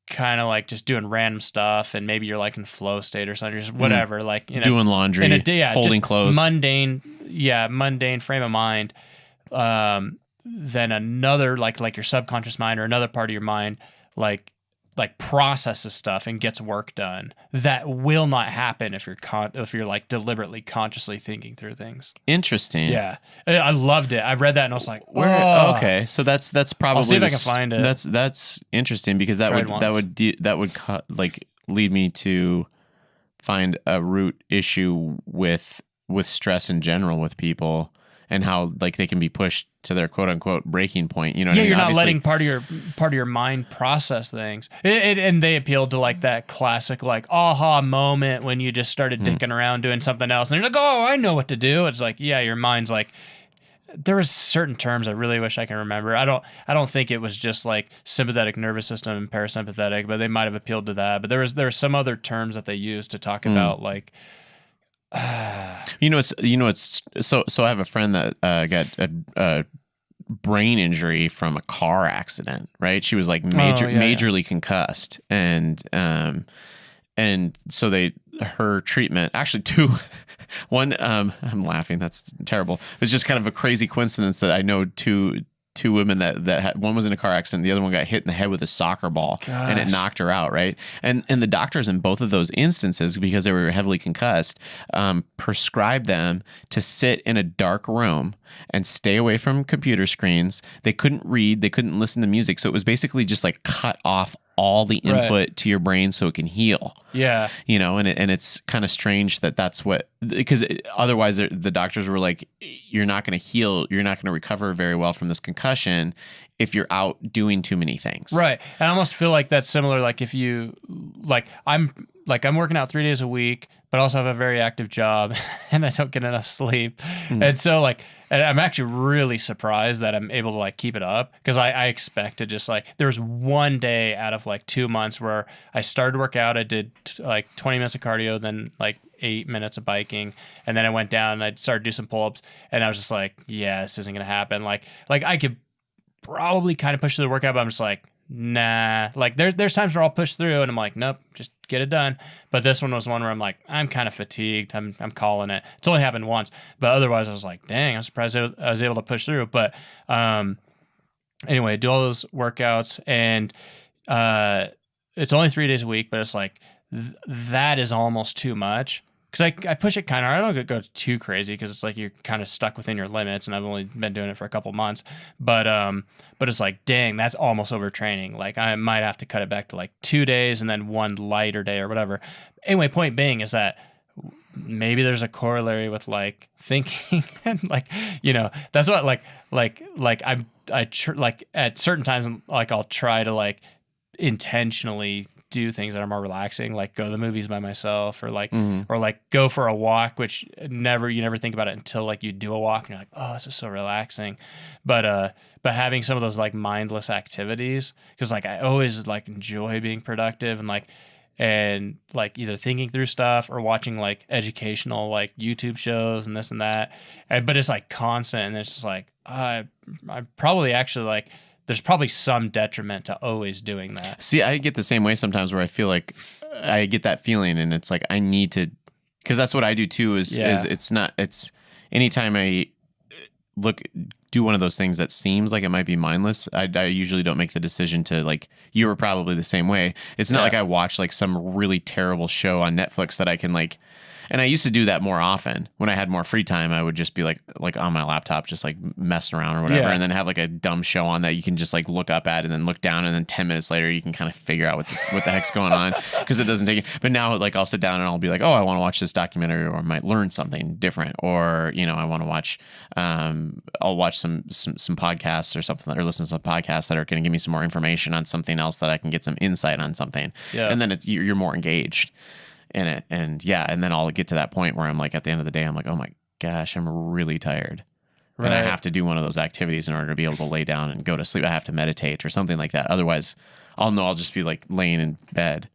kind of like just doing random stuff, and maybe you're like in flow state or something, just whatever, like, doing laundry, in a day, folding just clothes, mundane frame of mind. Then another like your subconscious mind or another part of your mind, like processes stuff and gets work done that will not happen if you're like deliberately consciously thinking through things. Interesting. Yeah, I loved it. I read that and I was like, oh. Okay, so that's probably. I'll see if I can find it. That's interesting because that would like lead me to find a root issue with stress in general with people, and how like they can be pushed to their quote unquote breaking point. You know what I mean? You're not letting part of your mind process things. And they appealed to like that classic like aha moment when you just started dicking around doing something else and you're like, oh, I know what to do. It's like, yeah, your mind's like, there was certain terms I really wish I can remember. I don't think it was just like sympathetic nervous system and parasympathetic, but they might have appealed to that. But there were some other terms that they used to talk about like. So I have a friend that got a brain injury from a car accident, right? She was like majorly concussed, and so her treatment, actually one, I'm laughing, that's terrible. It was just kind of a crazy coincidence that I know two women that had, one was in a car accident, the other one got hit in the head with a soccer ball. Gosh. And it knocked her out, right? And the doctors in both of those instances, because they were heavily concussed, prescribed them to sit in a dark room and stay away from computer screens. They couldn't read, they couldn't listen to music, so it was basically just like cut off all the input to your brain so it can heal. Yeah. And it's kind of strange that's what, because otherwise the doctors were like, you're not going to heal, you're not going to recover very well from this concussion if you're out doing too many things. Right. And I almost feel like that's similar. Like if you, I'm working out 3 days a week, but also have a very active job and I don't get enough sleep. And so and I'm actually really surprised that I'm able to like keep it up, because I expect to just like, there was one day out of like 2 months where I started to work out. I did like 20 minutes of cardio, then like 8 minutes of biking. And then I went down and I started to do some pull-ups, and I was just like, yeah, this isn't going to happen. Like I could probably kind of push through the workout, but I'm just like, nah. Like there's times where I'll push through and I'm like, nope, just get it done. But this one was one where I'm like, I'm kind of fatigued. I'm calling it. It's only happened once, but otherwise I was like, dang, I'm surprised I was able to push through. But anyway, do all those workouts, and it's only 3 days a week, but it's like that is almost too much. Because I push it kind of, I don't go too crazy, because it's like you're kind of stuck within your limits, and I've only been doing it for a couple months. But it's like, dang, that's almost overtraining. Like I might have to cut it back to like 2 days and then one lighter day or whatever. Anyway, point being is that maybe there's a corollary with like thinking and like, that's what like at certain times, like I'll try to like intentionally do things that are more relaxing, like go to the movies by myself, or like or like go for a walk, which you never think about it until like you do a walk and you're like, oh, this is so relaxing. But having some of those like mindless activities, because like I always like enjoy being productive and like either thinking through stuff or watching like educational like YouTube shows and this and that, but it's like constant, and it's just like I probably actually like, there's probably some detriment to always doing that. See, I get the same way sometimes, where I feel like I get that feeling, and it's like I need to, because that's what I do too. Is it's anytime I do one of those things that seems like it might be mindless, I usually don't make the decision to, like, you were probably the same way. It's not like I watch like some really terrible show on Netflix that I can like. And I used to do that more often. When I had more free time, I would just be like on my laptop, just like messing around or whatever, and then have like a dumb show on that you can just like look up at and then look down, and then 10 minutes later you can kind of figure out what the heck's going on, because it doesn't take. But now like I'll sit down and I'll be like, oh, I want to watch this documentary, or I might learn something different, or I want to watch. I'll watch some podcasts or something, or listen to some podcasts that are going to give me some more information on something else, that I can get some insight on something, and then you're more engaged in it. And then I'll get to that point where I'm like, at the end of the day, I'm like, oh my gosh, I'm really tired. Right. And I have to do one of those activities in order to be able to lay down and go to sleep. I have to meditate or something like that. Otherwise, I'll just be like laying in bed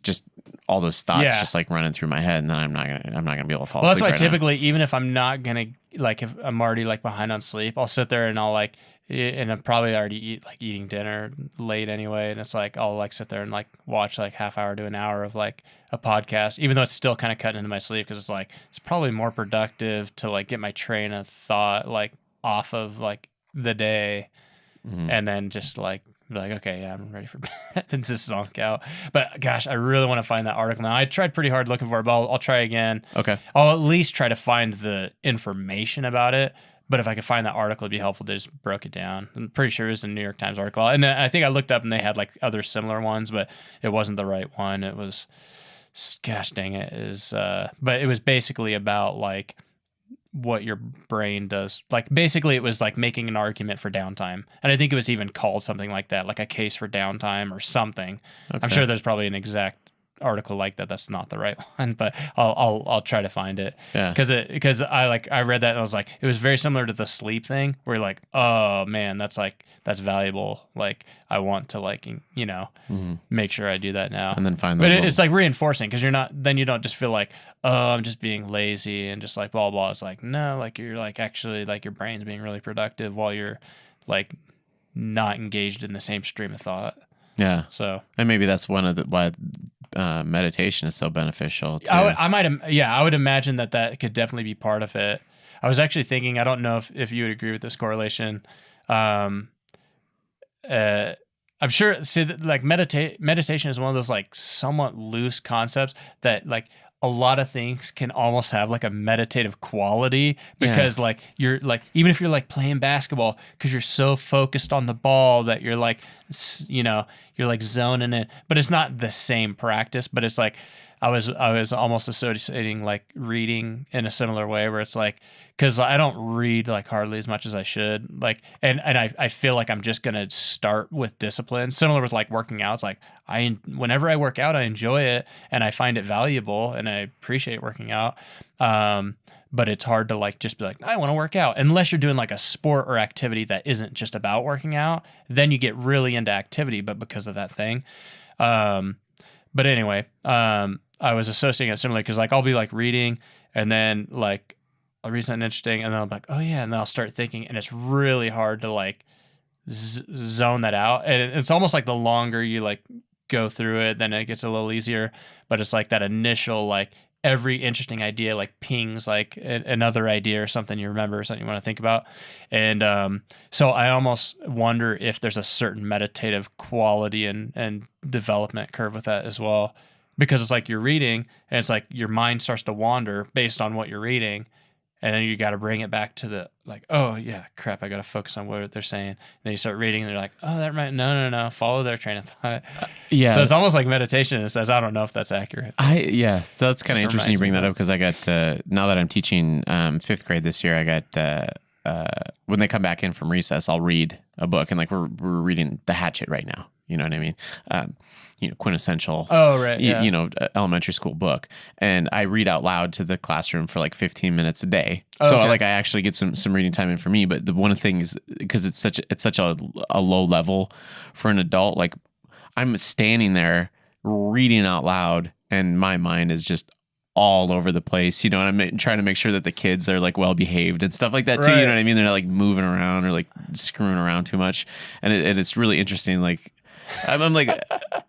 just all those thoughts Yeah. just like running through my head, and then I'm not gonna be able to fall Well, that's asleep. why right now. typically, even if I'm not gonna like, if I'm already like behind on sleep, I'll sit there and I'll like, and I'm probably already eating dinner late anyway, and it's like I'll like sit there and like watch like half hour to an hour of like a podcast, even though it's still kind of cutting into my sleep, because it's like it's probably more productive to like get my train of thought like off of like the day, and then just like be like, okay, yeah, I'm ready for bed and just zonk out. But gosh, I really want to find that article now. I tried pretty hard looking for it, but I'll try again. Okay. I'll at least try to find the information about it. But if I could find that article, it'd be helpful to just broke it down. I'm pretty sure it was a New York Times article. And I think I looked up and they had like other similar ones, but it wasn't the right one. It was, gosh dang it, but it was basically about like what your brain does. Like basically it was like making an argument for downtime. And I think it was even called something like that, like a case for downtime or something. Okay. I'm sure there's probably an exact article like that. That's not the right one, but I'll try to find it. Yeah. Because I read that and I was like, it was very similar to the sleep thing where you're like, oh man, that's valuable. Like I want to like, make sure I do that now. And then find But those. it's like reinforcing because then you don't just feel like, oh, I'm just being lazy and just like blah, blah. It's like, no, like you're like actually like your brain's being really productive while you're like not engaged in the same stream of thought. Yeah. So, And maybe that's one of the why meditation is so beneficial too. I would imagine that could definitely be part of it. I was actually thinking, I don't know if you would agree with this correlation. I'm sure, like meditation is one of those like somewhat loose concepts that like a lot of things can almost have like a meditative quality because like you're like, even if you're like playing basketball, because you're so focused on the ball that you're like, you're like zoning it, but it's not the same practice, but it's like, I was almost associating like reading in a similar way where it's like, because I don't read like hardly as much as I should, like, and I feel like I'm just gonna start with discipline. Similar with like working out, it's like whenever I work out, I enjoy it and I find it valuable and I appreciate working out. But it's hard to like just be like, I want to work out unless you're doing like a sport or activity that isn't just about working out. Then you get really into activity, but because of that thing. But anyway, I was associating it similarly because like I'll be like reading and then like I'll read something interesting and then I'm like, oh yeah, and then I'll start thinking and it's really hard to like zone that out. And it's almost like the longer you like go through it, then it gets a little easier. But it's like that initial like every interesting idea like pings like another idea or something you remember or something you want to think about. And so I almost wonder if there's a certain meditative quality and development curve with that as well. Because it's like you're reading and it's like your mind starts to wander based on what you're reading. And then you got to bring it back to the like, oh yeah, crap, I got to focus on what they're saying. And then you start reading and they're like, oh, that might, no, follow their train of thought. Yeah. So it's almost like meditation in a sense. I don't know if that's accurate. So that's kind of Just interesting you reminds bring me that of up because I got, now that I'm teaching 5th grade this year, I got, when they come back in from recess, I'll read a book and like we're reading The Hatchet right now. You know what I mean? Quintessential. Oh, right. Yeah. Elementary school book. And I read out loud to the classroom for like 15 minutes a day. Oh, so okay. like I actually get some reading time in for me. But the one thing is because it's such a low level for an adult, like I'm standing there reading out loud and my mind is just all over the place, and I'm trying to make sure that the kids are like well behaved and stuff like that too. Right. You know what I mean? They're not like moving around or like screwing around too much. And it's really interesting. Like I'm like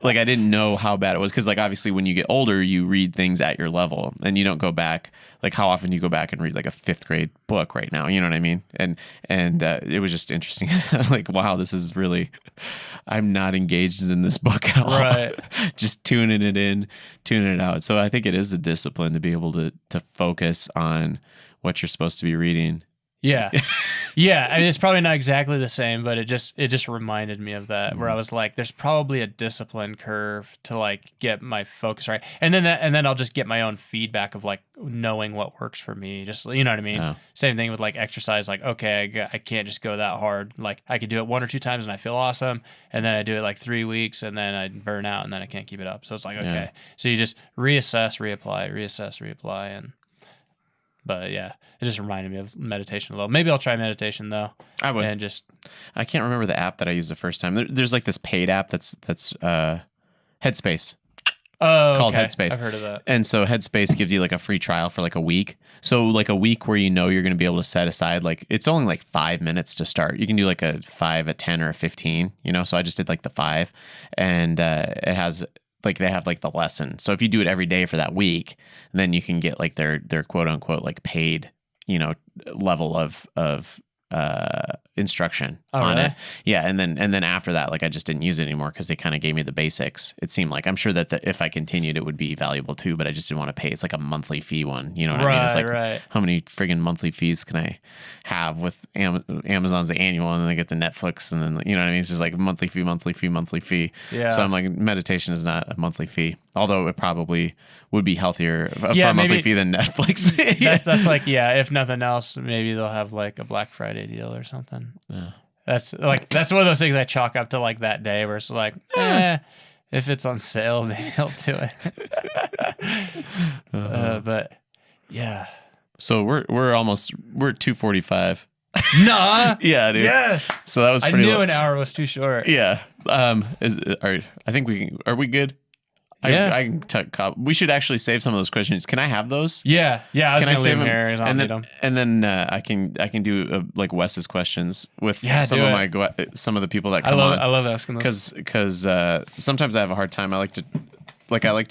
I didn't know how bad it was because like obviously when you get older you read things at your level and you don't go back. Like how often do you go back and read like a 5th grade book right now? You know what I mean? And it was just interesting. Like wow, this is really, I'm not engaged in this book at all. Right. Just tuning it in, tuning it out. So I think it is a discipline to be able to focus on what you're supposed to be reading. Yeah. Yeah. I mean, it's probably not exactly the same, but it just reminded me of that where I was like, there's probably a discipline curve to like get my focus right. And then I'll just get my own feedback of like knowing what works for me. Just, you know what I mean? Oh. Same thing with like exercise. Like, okay, I can't just go that hard. Like I could do it 1 or 2 times and I feel awesome. And then I do it like 3 weeks and then I burn out and then I can't keep it up. So it's like, okay. Yeah. So you just reassess, reapply. But yeah, it just reminded me of meditation a little. Maybe I'll try meditation though. I would. And just I can't remember the app that I used the first time. There's like this paid app that's Headspace. Oh, It's called okay. Headspace. I've heard of that. And so Headspace gives you like a free trial for like a week. So like a week where you know you're going to be able to set aside, like it's only like 5 minutes to start. You can do like a 5, a 10, or a 15, you know? So I just did like the 5, and it has like, they have like the lesson. So if you do it every day for that week, then you can get like their quote unquote like paid, you know, level of instruction on really? it. Yeah. And then after that, like I just didn't use it anymore because they kind of gave me the basics. It seemed like, I'm sure that if I continued, it would be valuable too, but I just didn't want to pay. It's like a monthly fee one. You know what I mean? It's like, how many friggin' monthly fees can I have with Amazon's annual, and then I get the Netflix, and then, you know what I mean? It's just like monthly fee. Yeah. So I'm like, meditation is not a monthly fee, although it probably would be healthier for a monthly maybe fee than Netflix. That's like, yeah, if nothing else, maybe they'll have like a Black Friday deal or something. That's one of those things I chalk up to like that day where it's like, if it's on sale, maybe I'll do it. But yeah. So we're 2:45. Nah. Yeah, dude. Yes. So that was I pretty knew an hour was too short. Yeah. I think we can. Are we good? Yeah. I can we should actually save some of those questions. Can I have those? Yeah. I was Can I gonna save leave them? here. And then I can do like Wes's questions with some do of some of the people that come on. I love asking those. Because sometimes I have a hard time. I like to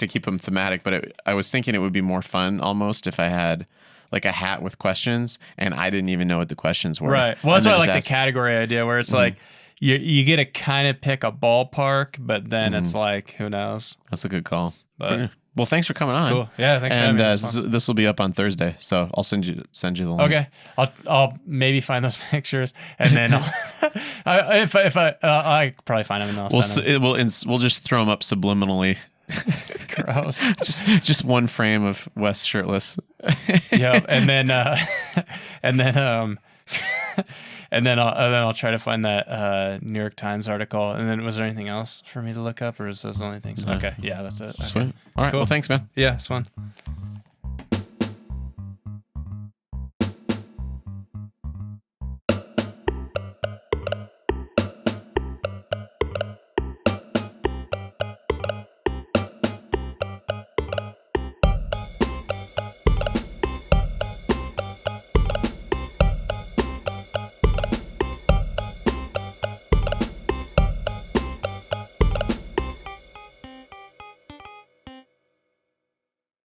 keep them thematic, but I was thinking it would be more fun almost if I had like a hat with questions and I didn't even know what the questions were. Right. Well, that's why I like ask. the category idea where it's like you get to kind of pick a ballpark, but then it's like, who knows? That's a good call. But well, thanks for coming on. cool. Yeah, thanks for having me. This will be up on Thursday, so I'll send you the link. Okay, I'll maybe find those pictures, and then I'll probably find them and I'll send them. We'll just throw them up subliminally. Gross. just one frame of Wes shirtless. Yeah, and then I'll try to find that New York Times article. And then was there anything else for me to look up, or is those the only things? Okay, yeah, that's it. Okay. Sweet. All right. Cool. Well, thanks, man. Yeah, it's fun.